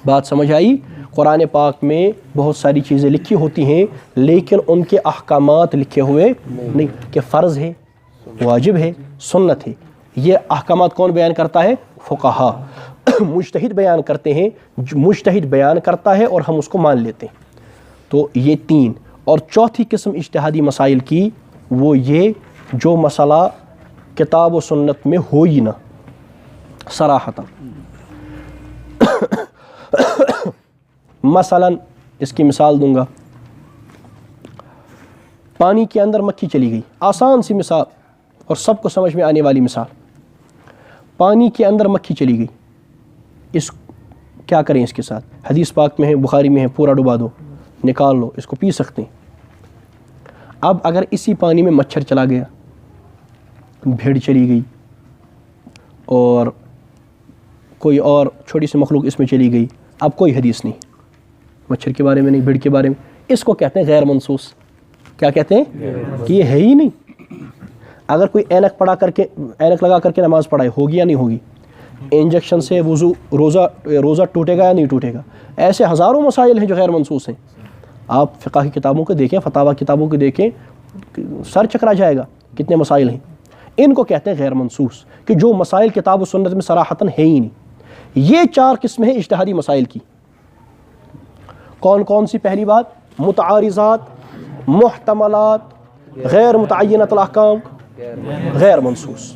بات سمجھ آئی؟ قرآن پاک میں بہت ساری چیزیں لکھی ہوتی ہیں لیکن ان کے احکامات لکھے ہوئے نہیں کہ فرض ہے، واجب ہے، سنت ہے. یہ احکامات کون بیان کرتا ہے؟ فقہا. مجتہد بیان کرتے ہیں، مجتہد بیان کرتا ہے اور ہم اس کو مان لیتے ہیں. تو یہ تین. اور چوتھی قسم اجتہادی مسائل کی وہ یہ جو مسئلہ کتاب و سنت میں ہو ہی نہ صراحتاً. مثلا اس کی مثال دوں گا. پانی کے اندر مکھی چلی گئی. آسان سی مثال اور سب کو سمجھ میں آنے والی مثال. پانی کے اندر مکھی چلی گئی، اس کیا کریں اس کے ساتھ؟ حدیث پاک میں ہے، بخاری میں ہے، پورا ڈبا دو، نکال لو، اس کو پی سکتے ہیں. اب اگر اسی پانی میں مچھر چلا گیا، بھیڑ چلی گئی اور کوئی اور چھوٹی سی مخلوق اس میں چلی گئی، اب کوئی حدیث نہیں مچھر کے بارے میں، نہیں بھیڑ کے بارے میں. اس کو کہتے ہیں غیر منصوص. کیا کہتے ہیں؟ کہ یہ ہے ہی نہیں. اگر کوئی اینک لگا کر کے نماز پڑھائے، ہوگی یا نہیں ہوگی؟ انجیکشن سے وضو روزہ ٹوٹے گا یا نہیں ٹوٹے گا؟ ایسے ہزاروں مسائل ہیں جو غیر منصوص ہیں. آپ فقہ کی کتابوں کو دیکھیں، فتاوی کتابوں کو دیکھیں، سر چکرا جائے گا کتنے مسائل ہیں. ان کو کہتے ہیں غیر منصوص، کہ جو مسائل کتاب و سنت میں صراحتاً ہے ہی نہیں. یہ چار قسمیں ہیں اجتہادی مسائل کی. کون کون سی؟ پہلی بات متعارضات، محتملات، غیر متعینۃ الاحکام، غیر منصوص.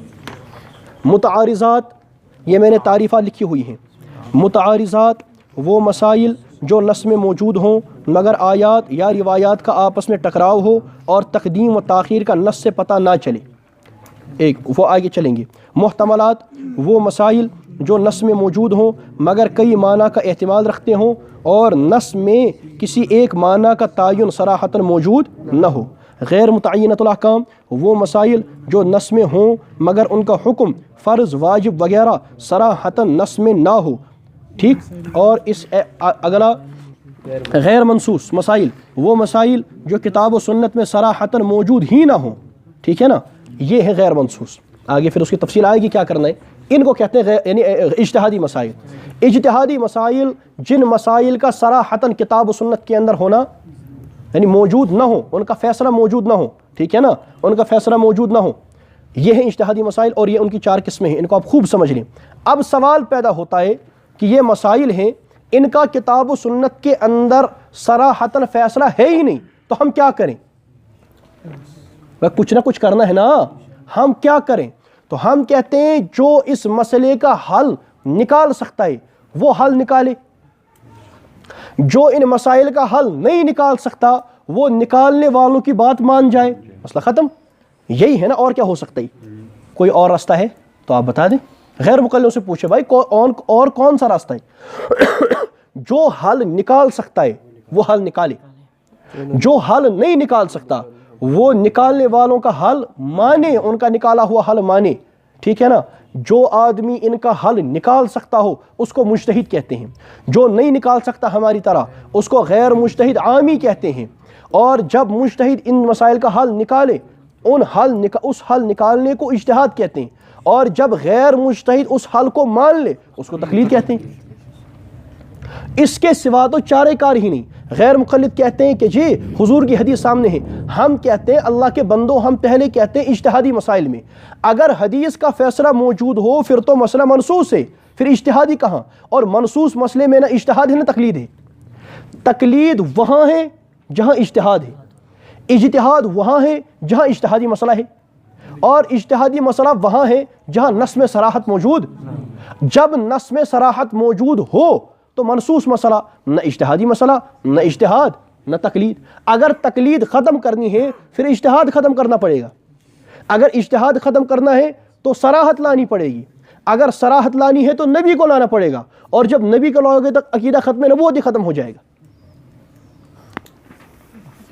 متعارضات یہ میں نے تعریفات لکھی ہوئی ہیں. متعارضات وہ مسائل جو نص میں موجود ہوں مگر آیات یا روایات کا آپس میں ٹکراؤ ہو اور تقدیم و تاخیر کا نص سے پتہ نہ چلے. ایک وہ آگے چلیں گے. محتملات وہ مسائل جو نص میں موجود ہوں مگر کئی معنی کا احتمال رکھتے ہوں اور نص میں کسی ایک معنی کا تعین صراحتاً موجود نہ ہو. غیر متعینۃ الاحکام وہ مسائل جو نص میں ہوں مگر ان کا حکم فرض، واجب وغیرہ صراحتاً نص میں نہ ہو. ٹھیک. اور اس اگلا غیر منصوص مسائل وہ مسائل جو کتاب و سنت میں صراحتاً موجود ہی نہ ہوں. ٹھیک ہے نا. یہ ہے غیر منصوص. آگے پھر اس کی تفصیل آئے گی کیا کرنا ہے. ان کو کہتے ہیں یعنی اجتہادی مسائل. اجتہادی مسائل جن مسائل کا صراحتاً کتاب و سنت کے اندر ہونا یعنی موجود نہ ہو، ان کا فیصلہ موجود نہ ہو. ٹھیک ہے نا. ان کا فیصلہ موجود نہ ہو. یہ ہیں اجتہادی مسائل اور یہ ان کی چار قسمیں ہیں. ان کو آپ خوب سمجھ لیں. اب سوال پیدا ہوتا ہے کہ یہ مسائل ہیں، ان کا کتاب و سنت کے اندر صراحتاً فیصلہ ہے ہی نہیں، تو ہم کیا کریں؟ کچھ نہ کچھ کرنا ہے نا. ہم کیا کریں؟ تو ہم کہتے ہیں جو اس مسئلے کا حل نکال سکتا ہے وہ حل نکالے. جو ان مسائل کا حل نہیں نکال سکتا وہ نکالنے والوں کی بات مان جائے، مسئلہ ختم. یہی ہے نا. اور کیا ہو سکتا ہے؟ کوئی اور راستہ ہے تو آپ بتا دیں. غیر مقلدوں سے پوچھے بھائی اور کون سا راستہ ہے جو حل نکال سکتا ہے وہ حل نکالے. جو حل نہیں نکال سکتا وہ نکالنے والوں کا حل مانے، ان کا نکالا ہوا حل مانے. ٹھیک ہے نا. جو آدمی ان کا حل نکال سکتا ہو اس کو مجتہد کہتے ہیں. جو نہیں نکال سکتا ہماری طرح اس کو غیر مجتہد عامی کہتے ہیں. اور جب مجتہد ان مسائل کا حل نکالے اس حل نکالنے کو اجتہاد کہتے ہیں. اور جب غیر مجتہد اس حل کو مان لے اس کو تقلید کہتے ہیں. اس کے سوا تو چارے کار ہی نہیں. غیر مقلد کہتے ہیں کہ جی حضور کی حدیث سامنے ہے. ہم کہتے ہیں اللہ کے بندوں، ہم پہلے کہتے ہیں اجتہادی مسائل میں اگر حدیث کا فیصلہ موجود ہو پھر تو مسئلہ منصوص ہے، پھر اجتہادی کہاں؟ اور منصوص مسئلے میں نہ اجتہاد ہے نہ تقلید ہے. تقلید وہاں ہے جہاں اجتہاد ہے، اجتہاد وہاں ہے جہاں اجتہادی مسئلہ ہے، اور اجتہادی مسئلہ وہاں ہے جہاں نص میں صراحت موجود. جب نص میں صراحت موجود ہو تو منصوص مسئلہ نہ اجتہادی مسئلہ، نہ اجتہاد نہ تقلید۔ اگر تقلید ختم کرنی ہے پھر اجتہاد ختم کرنا پڑے گا، اگر اجتہاد ختم کرنا ہے تو صراحت لانی پڑے گی، اگر صراحت لانی ہے تو نبی کو لانا پڑے گا، اور جب نبی کو لاؤ گے تو عقیدہ ختم نبوت ہی ختم ہو جائے گا۔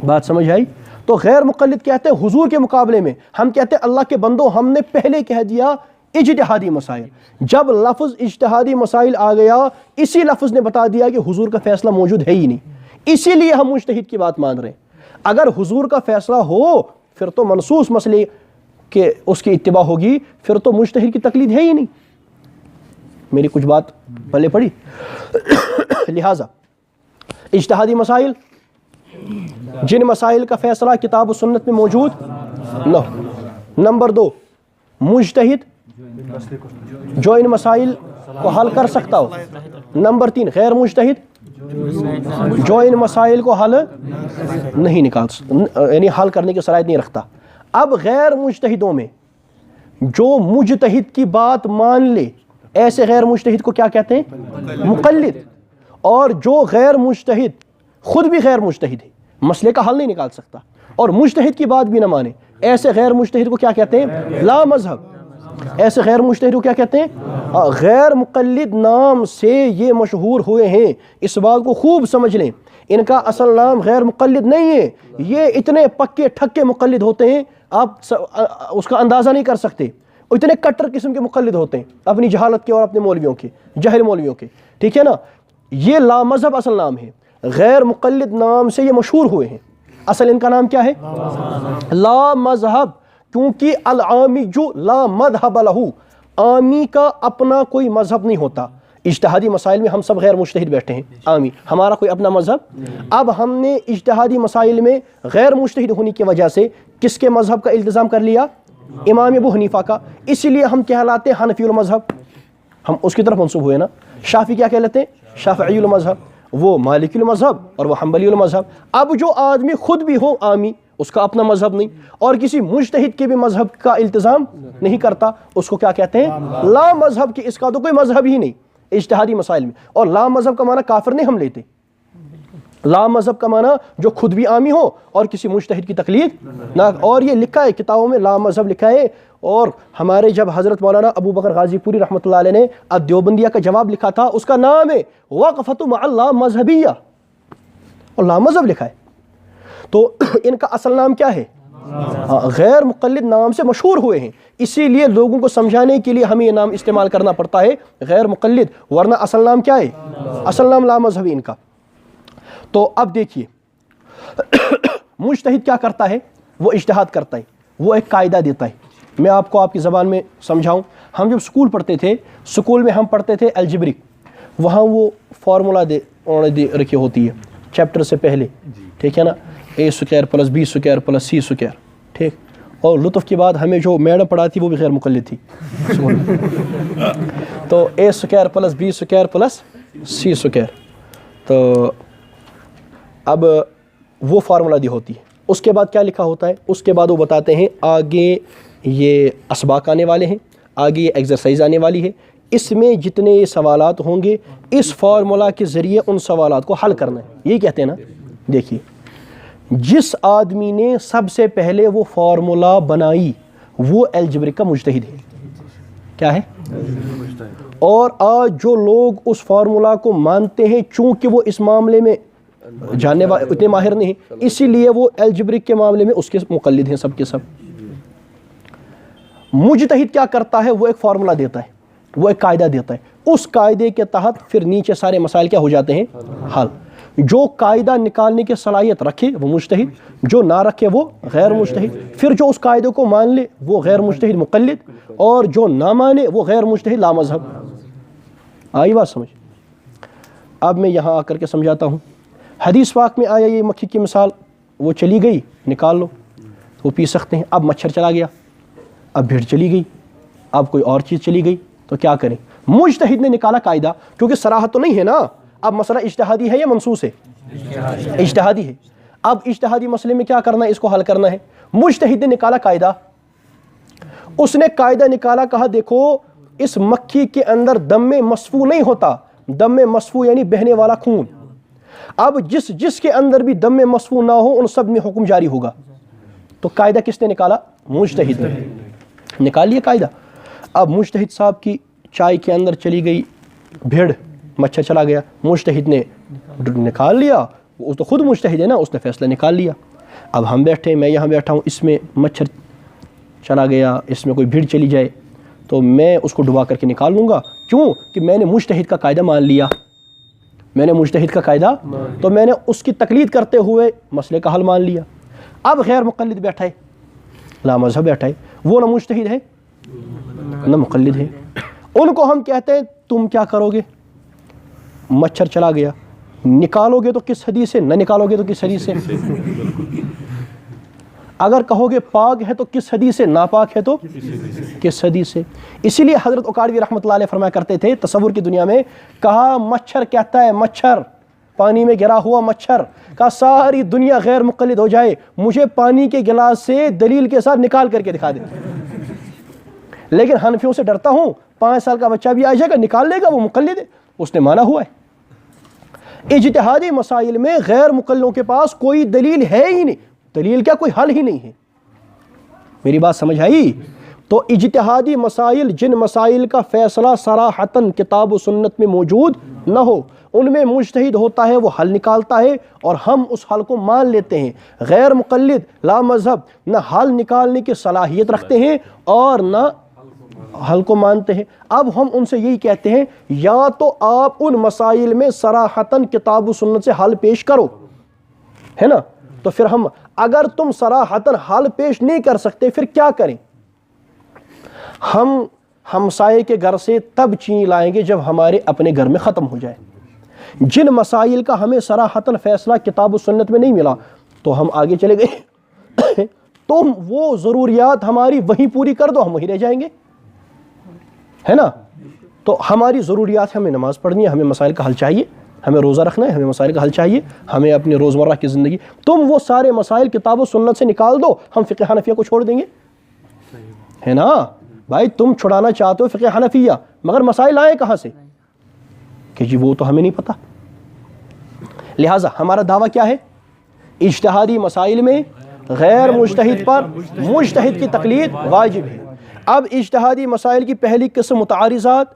بات سمجھ آئی؟ تو غیر مقلد کہتے ہیں حضور کے مقابلے میں ہم کہتے ہیں اللہ کے بندوں ہم نے پہلے کہہ دیا اجتہادی مسائل، جب لفظ اجتہادی مسائل آ گیا اسی لفظ نے بتا دیا کہ حضور کا فیصلہ موجود ہے ہی نہیں، اسی لیے ہم مجتہد کی بات مان رہے ہیں۔ اگر حضور کا فیصلہ ہو پھر تو منصوص مسئلے کہ اس کی اتباع ہوگی، پھر تو مجتہد کی تقلید ہے ہی نہیں۔ میری کچھ بات پلے پڑی؟ لہٰذا اجتہادی مسائل جن مسائل کا فیصلہ کتاب و سنت میں موجود نہ ہو۔ نمبر 2، مجتہد جو ان مسائل کو حل کر سکتا ہو۔ نمبر 3، غیر مجتہد جو ان مسائل کو حل نہیں نکال سکتا، یعنی حل کرنے کی صلاحیت نہیں رکھتا۔ اب غیر مجتہدوں میں جو مجتہد کی بات مان لے ایسے غیر مجتہد کو کیا کہتے ہیں؟ مقلد۔ اور جو غیر مجتہد خود بھی غیر مجتہد ہے، مسئلے کا حل نہیں نکال سکتا اور مجتہد کی بات بھی نہ مانے، ایسے غیر مجتہد کو کیا کہتے ہیں؟ لا مذہب۔ ایسے غیر مجتہد کو کیا کہتے ہیں؟ غیر مقلد نام سے یہ مشہور ہوئے ہیں، اس بات کو خوب سمجھ لیں، ان کا اصل نام غیر مقلد نہیں ہے، یہ اتنے پکے ٹھکے مقلد ہوتے ہیں آپ اس کا اندازہ نہیں کر سکتے، اتنے کٹر قسم کے مقلد ہوتے ہیں اپنی جہالت کے اور اپنے مولویوں کے، جاہل مولویوں کے، ٹھیک ہے نا۔ یہ لا مذہب اصل نام ہے، غیر مقلد نام سے یہ مشہور ہوئے ہیں، اصل ان کا نام کیا ہے؟ لا مذہب، کیونکہ العامی جو لا مذہب لہو، عامی کا اپنا کوئی مذہب نہیں ہوتا۔ اجتہادی مسائل میں ہم سب غیر مجتہد بیٹھے ہیں، عامی ہمارا کوئی اپنا مذہب۔ اب ہم نے اجتہادی مسائل میں غیر مجتہد ہونے کی وجہ سے کس کے مذہب کا التزام کر لیا؟ امام ابو حنیفہ کا، اسی لیے ہم کہلاتے ہیں حنفی المذہب، ہم اس کی طرف منسوب ہوئے نا۔ شافعی کیا کہلاتے ہیں؟ شافعی المذہب، وہ مالکی المذہب اور وہ حنبلی المذہب۔ اب جو آدمی خود بھی ہو عامی، اس کا اپنا مذہب نہیں اور کسی مجتہد کے بھی مذہب کا التزام نہیں کرتا، اس کو کیا کہتے ہیں؟ لا مذہب، کی اس کا تو کوئی مذہب ہی نہیں اجتہادی مسائل میں۔ اور لا مذہب کا معنی کافر نہیں ہم لیتے، لا مذہب کا معنی جو خود بھی عامی ہو اور کسی مجتہد کی تقلید نہ۔ اور یہ لکھا ہے کتابوں میں لا مذہب لکھا ہے، اور ہمارے جب حضرت مولانا ابو بکر غازی پوری رحمۃ اللہ علیہ نے الدیوبندیہ کا جواب لکھا تھا، اس کا نام ہے وقفۃ مع لا مذہبیہ، اور لا مذہب لکھا ہے۔ تو ان کا اصل نام کیا ہے؟ غیر مقلد نام سے مشہور ہوئے ہیں، اسی لیے لوگوں کو سمجھانے کے لیے ہمیں یہ نام استعمال کرنا پڑتا ہے غیر مقلد، ورنہ اصل نام کیا ہے؟ اصل نام لا مذہبی ان کا۔ تو اب دیکھیے مجتہد کیا کرتا ہے؟ وہ اجتہاد کرتا ہے، وہ ایک قاعدہ دیتا ہے۔ میں آپ کو آپ کی زبان میں سمجھاؤں، ہم جب اسکول پڑھتے تھے، اسکول میں ہم پڑھتے تھے الجبرک، وہاں وہ فارمولا انہوں نے رکھی ہوتی ہے چیپٹر سے پہلے، ٹھیک ہے نا، a² + b² + c²، ٹھیک۔ اور لطف کی بات ہمیں جو میڈم پڑھاتی وہ بھی غیر مقلد تھی تو a² + b² + c²، تو اب وہ فارمولا دی ہوتی ہے۔ اس کے بعد کیا لکھا ہوتا ہے؟ اس کے بعد وہ بتاتے ہیں آگے یہ اسباق آنے والے ہیں، آگے یہ ایکسرسائز آنے والی ہے، اس میں جتنے سوالات ہوں گے اس فارمولا کے ذریعے ان سوالات کو حل کرنا ہے، یہی کہتے ہیں نا۔ دیکھیے جس آدمی نے سب سے پہلے وہ فارمولا بنائی وہ الجبرک کا مجتہد ہے، کیا ہے؟ اور آج جو لوگ اس فارمولا کو مانتے ہیں، چونکہ وہ اس معاملے میں جاننے والے اتنے ماہر نہیں، اسی لیے وہ الجبرک کے معاملے میں اس کے مقلد ہیں سب کے سب۔ مجتہد کیا کرتا ہے؟ وہ ایک فارمولا دیتا ہے، وہ ایک قاعدہ دیتا ہے، اس قاعدے کے تحت پھر نیچے سارے مسائل کیا ہو جاتے ہیں؟ حل۔ جو قاعدہ نکالنے کی صلاحیت رکھے وہ مجتہد، جو نہ رکھے وہ غیر مجتہد، پھر جو اس قاعدے کو مان لے وہ غیر مجتہد مقلد، اور جو نہ مانے وہ غیر مجتہد لا مذہب۔ آئی بات سمجھ؟ اب میں یہاں آ کر کے سمجھاتا ہوں۔ حدیث پاک میں آیا یہ مکھی کی مثال، وہ چلی گئی نکال لو، وہ پی سکتے ہیں۔ اب مچھر چلا گیا، اب بھیڑ چلی گئی، اب کوئی اور چیز چلی گئی، تو کیا کریں؟ مجتہد نے نکالا قاعدہ، کیونکہ صراحت تو نہیں ہے نا، اب مسئلہ اجتہادی ہے یا منصوص ہے؟ اجتہادی ہے۔ اب اجتہادی مسئلے میں کیا کرنا ہے؟ اس کو حل کرنا ہے۔ مجتہد نے نکالا قاعدہ، اس نے قاعدہ نکالا، کہا دیکھو اس مکھی کے اندر دم مصفوع نہیں ہوتا. دم مصفوع یعنی بہنے والا خون. اب جس کے اندر بھی دم مصفوع نہ ہو ان سب میں حکم جاری ہوگا. تو قاعدہ کس نے نکالا؟ مجتہد نے نکال لیا قاعدہ. اب مجتہد صاحب کی چائے کے اندر چلی گئی بھیڑ، مچھر چلا گیا، مجتہد نے نکال لیا. وہ تو خود مجتہد ہے نا، اس نے فیصلہ نکال لیا. اب ہم بیٹھے، میں یہاں بیٹھا ہوں، اس میں مچھر چلا گیا، اس میں کوئی بھیڑ چلی جائے تو میں اس کو ڈبا کر کے نکال لوں گا. کیوں کہ میں نے مجتہد کا قاعدہ مان لیا. میں نے مجتہد کا قاعدہ تو میں نے اس کی تقلید کرتے ہوئے مسئلے کا حل مان لیا. اب غیر مقلد بیٹھا ہے، لا مذہب بیٹھا ہے، وہ نہ مجتہد ہے نہ مقلد ہے. ان کو ہم کہتے ہیں تم کیا کرو گے؟ مچھر چلا گیا، نکالو گے تو کس حدیث سے، نہ نکالو گے تو کس حدیث سے. اگر کہو گے پاک ہے تو کس حدیث سے، ناپاک ہے تو کس حدیث سے. اسی لیے حضرت اکاڑوی رحمۃ اللہ علیہ فرمایا کرتے تھے تصور کی دنیا میں، کہا مچھر کہتا ہے، مچھر پانی میں گرا ہوا مچھر، کہا ساری دنیا غیر مقلد ہو جائے، مجھے پانی کے گلاس سے دلیل کے ساتھ نکال کر کے دکھا دے. لیکن حنفیوں سے ڈرتا ہوں، 5 سال کا بچہ بھی آ جائے گا نکال لے گا، وہ مقلد ہے، اس نے مانا ہوا ہے. اجتہادی مسائل میں غیر مقلدوں کے پاس کوئی دلیل ہے ہی نہیں، دلیل کیا کوئی حل ہی نہیں ہے. میری بات سمجھ آئی؟ تو اجتہادی مسائل، جن مسائل کا فیصلہ صراحتاً کتاب و سنت میں موجود نہ ہو، ان میں مجتہد ہوتا ہے، وہ حل نکالتا ہے اور ہم اس حل کو مان لیتے ہیں. غیر مقلد لا مذہب نہ حل نکالنے کی صلاحیت رکھتے ہیں اور نہ حل کو مانتے ہیں. اب ہم ان سے یہی کہتے ہیں، یا تو آپ ان مسائل میں صراحتاً کتاب و سنت سے حل پیش کرو، ہے نا. تو پھر ہم، اگر تم صراحتاً حل پیش نہیں کر سکتے پھر کیا کریں؟ ہم ہمسائے کے گھر سے تب چینی لائیں گے جب ہمارے اپنے گھر میں ختم ہو جائے. جن مسائل کا ہمیں صراحتاً فیصلہ کتاب و سنت میں نہیں ملا تو ہم آگے چلے گئے. تم وہ ضروریات ہماری وہیں پوری کر دو، ہم وہیں رہ جائیں گے، ہے نا. تو ہماری ضروریات، ہمیں نماز پڑھنی ہے، ہمیں مسائل کا حل چاہیے، ہمیں روزہ رکھنا ہے، ہمیں مسائل کا حل چاہیے، ہمیں اپنی روزمرہ کی زندگی. تم وہ سارے مسائل کتاب و سنت سے نکال دو، ہم فقہ حنفیہ کو چھوڑ دیں گے، ہے نا. بھائی تم چھڑانا چاہتے ہو فقہ حنفیہ، مگر مسائل آئے کہاں سے؟ کہ جی وہ تو ہمیں نہیں پتہ. لہٰذا ہمارا دعویٰ کیا ہے؟ اجتہادی مسائل میں غیر مجتہد پر مجتہد کی تقلید واجب ہے. اب اجتہادی مسائل کی پہلی قسم متعارضات.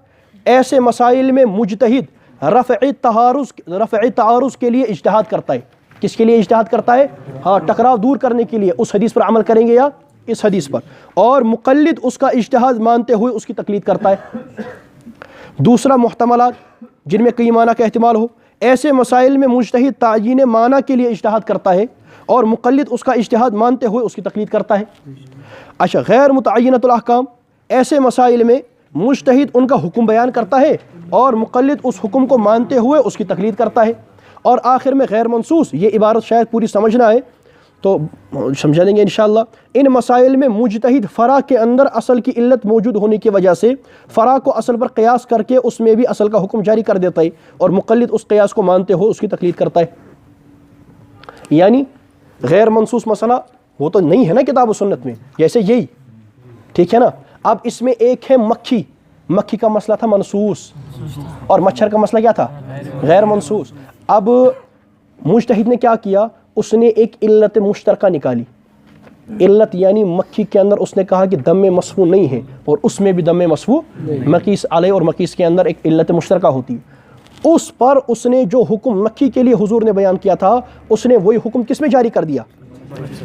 ایسے مسائل میں مجتہد رفع تعارض کے لیے اجتہاد کرتا ہے. کس کے لیے اجتہاد کرتا ہے؟ ہاں، ٹکراؤ دور کرنے کے لیے. اس حدیث پر عمل کریں گے یا اس حدیث پر. اور مقلد اس کا اجتہاد مانتے ہوئے اس کی تقلید کرتا ہے. دوسرا، محتملات جن میں کئی معنی کا احتمال ہو. ایسے مسائل میں مجتہد تعیین معنی کے لیے اجتہاد کرتا ہے اور مقلد اس کا اجتہاد مانتے ہوئے اس کی تقلید کرتا ہے. اچھا، غیر متعینۃ الاحکام. ایسے مسائل میں مجتہد ان کا حکم بیان کرتا ہے اور مقلد اس حکم کو مانتے ہوئے اس کی تقلید کرتا ہے. اور آخر میں غیر منصوص. یہ عبارت شاید پوری سمجھنا ہے تو سمجھا دیں گے انشاءاللہ. ان مسائل میں مجتہد فرع کے اندر اصل کی علت موجود ہونے کی وجہ سے فرع کو اصل پر قیاس کر کے اس میں بھی اصل کا حکم جاری کر دیتا ہے اور مقلد اس قیاس کو مانتے ہوئے اس کی تقلید کرتا ہے. یعنی غیر منصوص مسئلہ وہ تو نہیں ہے نا کتاب و سنت میں، جیسے یہی، ٹھیک ہے نا. اب اس میں ایک ہے مکھی. مکھی کا مسئلہ تھا منصوص اور مچھر کا مسئلہ کیا تھا؟ غیر منصوص. اب مجتہد نے کیا کیا؟ اس نے ایک علت مشترکہ نکالی. علت یعنی مکھی کے اندر اس نے کہا کہ دم مصفوع نہیں ہے اور اس میں بھی دم مصفوع مقیس علیہ اور مقیس کے اندر ایک علت مشترکہ ہوتی ہے. اس پر اس نے جو حکم مکھی کے لیے حضور نے بیان کیا تھا اس نے وہی حکم کس میں جاری کر دیا؟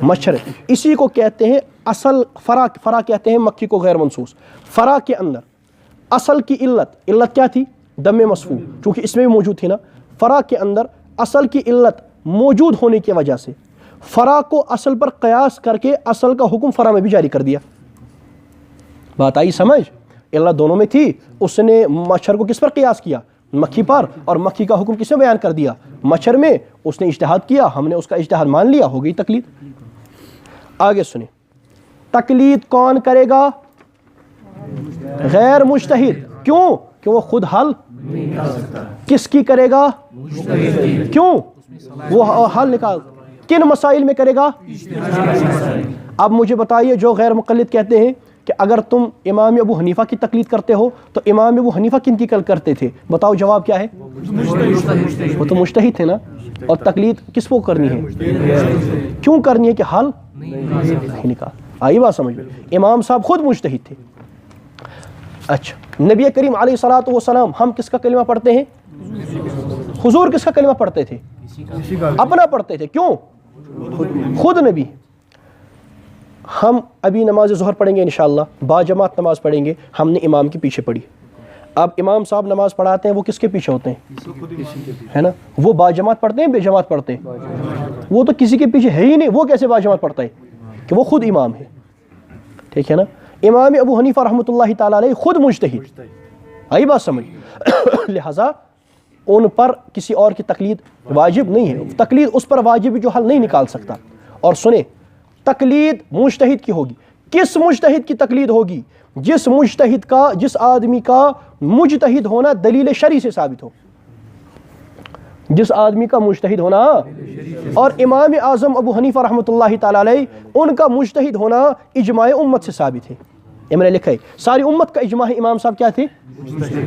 مچھر. اسی کو کہتے ہیں اصل فرع. فرع کہتے ہیں مکھی کو غیر منصوص. فرع کے اندر اصل کی علت کیا تھی؟ دم مصفوع، چونکہ اس میں بھی موجود تھی نا. فرع کے اندر اصل کی علت موجود ہونے کی وجہ سے فرع کو اصل پر قیاس کر کے اصل کا حکم فرع میں بھی جاری کر دیا. بات آئی سمجھ؟ علت دونوں میں تھی. اس نے مچھر کو کس پر قیاس کیا؟ مکھی پر. اور مکھی کا حکم کس میں بیان کر دیا؟ مچھر میں. اس نے اجتہاد کیا، ہم نے اس کا اجتہاد مان لیا، ہو گئی تقلید. آگے سنیں، تقلید کون کرے گا؟ غیر مجتہد. کیوں؟ کہ وہ خود حل کس کی کرے گا؟ کیوں؟ وہ حل نکال کن مسائل میں کرے گا؟ اب مجھے بتائیے، جو غیر مقلد کہتے ہیں کہ اگر تم امام ابو حنیفہ کی تقلید کرتے ہو تو امام ابو حنیفہ کن کی کرتے تھے؟ بتاؤ جواب کیا ہے؟ وہ تو مجتہد تھے نا. اور تقلید کس کو کرنی ہے؟ کیوں کرنی ہے؟ کہ حل نہیں نکال. آئی بات سمجھ میں؟ امام صاحب خود مجتہد تھے. اچھا نبی کریم علیہ الصلوۃ والسلام ہم کس کا کلمہ پڑھتے ہیں؟ حضور کس کا کلمہ پڑھتے تھے؟ اپنا پڑھتے تھے. کیوں؟ خود نبی. ہم ابھی نماز ظہر پڑھیں گے انشاءاللہ, با جماعت نماز پڑھیں گے. ہم نے امام کے پیچھے پڑھی. اب امام صاحب نماز پڑھاتے ہیں, وہ کس کے پیچھے ہوتے ہیں؟ ہے نا, وہ با جماعت پڑھتے ہیں بے جماعت پڑھتے ہیں؟ وہ تو کسی کے پیچھے ہے ہی نہیں, وہ کیسے با جماعت پڑھتا ہے؟ کہ وہ خود امام ہے. ٹھیک ہے نا. امام ابو حنیفہ رحمۃ اللہ تعالیٰ علیہ خود مجتہد. آئی بات سمجھ؟ لہٰذا ان پر کسی اور کی تقلید واجب نہیں ہے. تقلید اس پر واجب جو حل نہیں نکال سکتا. اور سنیں, تقلید مجتہد کی ہوگی. کس مجتہد کی تقلید ہوگی؟ جس مجتہد کا, جس آدمی کا مجتہد ہونا دلیل شرعی سے ثابت ہو. جس آدمی کا مجتہد ہونا, اور امام اعظم ابو حنیفہ رحمۃ اللہ تعالیٰ علیہ ان کا مجتہد ہونا اجماع امت سے ثابت ہے. یہ میں نے لکھا ہے, ساری امت کا اجماع ہے. امام صاحب کیا تھے؟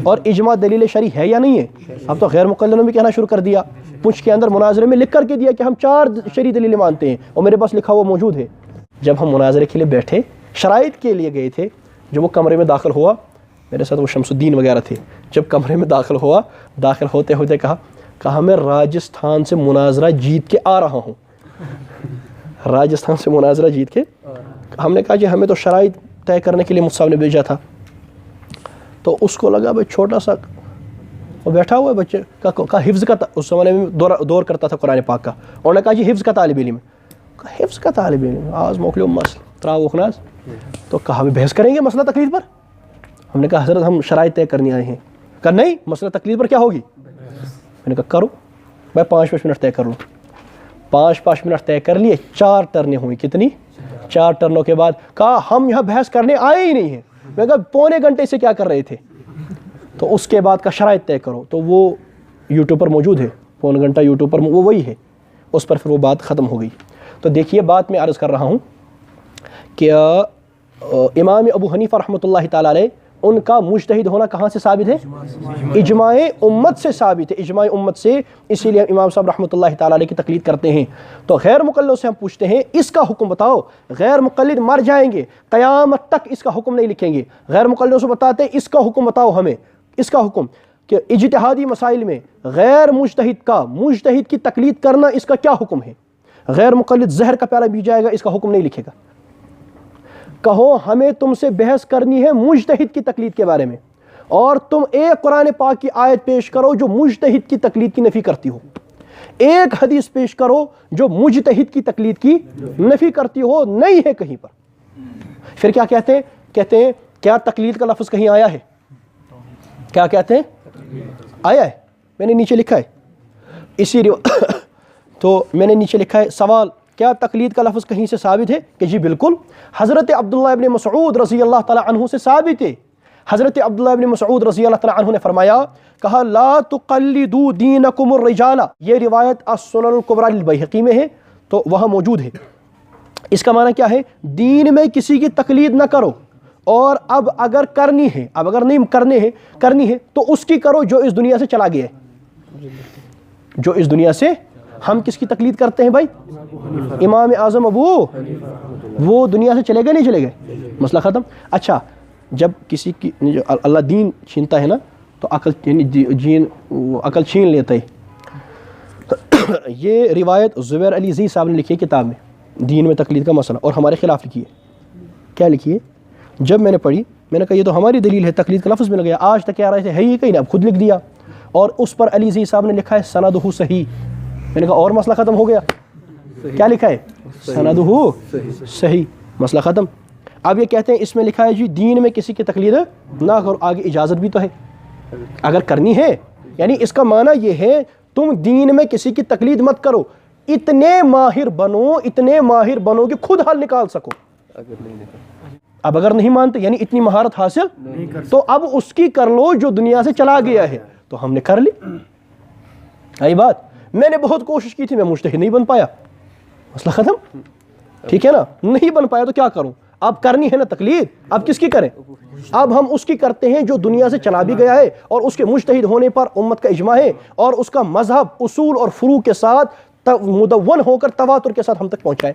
اور اجماع دلیل شرعی ہے یا نہیں ہے؟ اب تو غیر مقلدوں میں کہنا شروع کر دیا. پوچھ کے اندر مناظرے میں لکھ کر کے دیا کہ ہم 4 شرعی دلیلیں مانتے ہیں, اور میرے پاس لکھا ہوا موجود ہے. جب ہم مناظرے کے لیے بیٹھے, شرائط کے لیے گئے تھے, جب وہ کمرے میں داخل ہوا, میرے ساتھ وہ شمس الدین وغیرہ تھے, جب کمرے میں داخل ہوا, داخل ہوتے ہوتے کہا میں راجستھان سے مناظرہ جیت کے آ رہا ہوں. راجستھان سے مناظرہ جیت کے. ہم نے کہا کہ ہمیں تو شرائط طے کرنے کے لیے مفتی صاحب نے بھیجا تھا. تو اس کو لگا بھائی چھوٹا سا وہ بیٹھا ہوا ہے بچے کا حفظ کا, اس زمانے میں دور کرتا تھا قرآن پاک کا. انہوں نے کہا جی حفظ کا طالب علم. حفظ کا طالب علم آج موکلو مسل تراو اخناس. تو کہا ہمیں بحث کریں گے مسئلہ تقلید پر. ہم نے کہا حضرت ہم شرائط طے کرنے آئے ہیں. کہا نہیں, مسئلہ تقلید پر کیا ہوگی؟ میں نے کہا کرو بھائی, 5 منٹ طے کر لوں. 5 منٹ طے کر لیے. 4 ٹرنیں ہوئی. کتنی؟ 4 ٹرنوں کے بعد کہا ہم یہاں بحث کرنے آئے ہی نہیں ہیں. میں کہا پونے گھنٹے سے کیا کر رہے تھے؟ تو اس کے بعد کا شرائط طے کرو. تو وہ یوٹیوب پر موجود ہے, پونا گھنٹہ یوٹیوب پر وہ وہی ہے. اس پر پھر وہ بات ختم ہو گئی. تو دیکھیے بات میں عرض کر رہا ہوں کہ امام ابو حنیفہ رحمۃ اللہ تعالیٰ علیہ ان کا مجتہد ہونا کہاں سے ثابت ہے؟ اجماع امت سے ثابت ہے. اجماع امت سے. اسی لیے امام صاحب رحمۃ اللہ تعالیٰ علیہ کی تقلید کرتے ہیں. تو غیر مقلدوں سے ہم پوچھتے ہیں اس کا حکم بتاؤ. غیر مقلد مر جائیں گے, قیامت تک اس کا حکم نہیں لکھیں گے. غیر مقلدوں سے بتاتے ہیں اس کا حکم بتاؤ ہمیں. اس کا حکم کہ اجتہادی مسائل میں غیر مجتہد کی تقلید کرنا, اس کا کیا حکم ہے؟ غیر مقلد زہر کا پیالہ پی جائے گا, اس کا حکم نہیں لکھے گا. کہو ہمیں تم سے بحث کرنی ہے مجتہد کی تقلید کے بارے میں, اور تم ایک قرآن پاک کی آیت پیش کرو جو مجتہد کی تقلید کی نفی کرتی ہو. ایک حدیث پیش کرو جو مجتہد کی تقلید کی نفی کرتی ہو. نہیں ہے کہیں پر. پھر کیا کہتے ہیں؟ کہتے ہیں کیا تقلید کا لفظ کہیں آیا ہے؟ کیا کہتے ہیں؟ آیا ہے. میں نے نیچے لکھا ہے اسی تو میں نے نیچے لکھا ہے سوال, کیا تقلید کا لفظ کہیں سے ثابت ہے؟ کہ جی بالکل. حضرت عبداللہ ابن مسعود رضی اللہ تعالیٰ عنہ سے ثابت ہے. حضرت عبداللہ ابن مسعود رضی اللہ تعالیٰ عنہ نے فرمایا, کہا لا تقلدوا دینکم الرجال. یہ روایت السنن الکبریٰ للبیہقی میں ہے, تو وہاں موجود ہے. اس کا معنی کیا ہے؟ دین میں کسی کی تقلید نہ کرو, اور اب اگر کرنی ہے, اب اگر نہیں کرنی ہے تو اس کی کرو جو اس دنیا سے چلا گیا ہے. جو اس دنیا سے. ہم کس کی تقلید کرتے ہیں بھائی؟ امام اعظم ابو. وہ دنیا سے چلے گئے نہیں چلے گئے؟ مسئلہ ختم. اچھا جب کسی کی اللہ دین چھینتا ہے نا, تو عقل چھین لیتا ہے. یہ روایت زبیر علی زی صاحب نے لکھی ہے کتاب میں, دین میں تقلید کا مسئلہ, اور ہمارے خلاف لکھی ہے. کیا لکھی ہے؟ جب میں نے پڑھی, میں نے کہا یہ تو ہماری دلیل ہے, تقلید کا لفظ مل گیا. آج تک کیا رہے تھے ہے ہی کہیں نہیں, اب خود لکھ دیا. اور اس پر علی زی صاحب نے لکھا ہے سندہ صحیح. میں نے کہا اور مسئلہ ختم ہو گیا. کیا لکھا ہے؟ سندہ صحیح. مسئلہ ختم. اب یہ کہتے ہیں اس میں لکھا ہے جی دین میں کسی کی تقلید نہ کرو. آگے اجازت بھی تو ہے اگر کرنی ہے. یعنی اس کا معنی یہ ہے تم دین میں کسی کی تقلید مت کرو, اتنے ماہر بنو کہ خود حل نکال سکو. اب اگر نہیں مانتے, یعنی اتنی مہارت حاصل, تو اب اس کی کر لو جو دنیا سے چلا گیا ہے. تو ہم نے کر لی. آئی بات. میں نے بہت کوشش کی تھی, میں مجتہد نہیں بن پایا. مسئلہ ختم. ٹھیک ہے نا, نہیں بن پایا تو کیا کروں؟ اب کرنی ہے نا تقلید، اب کس کی کریں؟ اب ہم اس کی کرتے ہیں جو دنیا سے چلا بھی گیا ہے اور اس کے مجتہد ہونے پر امت کا اجماع ہے اور اس کا مذہب اصول اور فروع کے ساتھ مدون ہو کر تواتر کے ساتھ ہم تک پہنچا ہے۔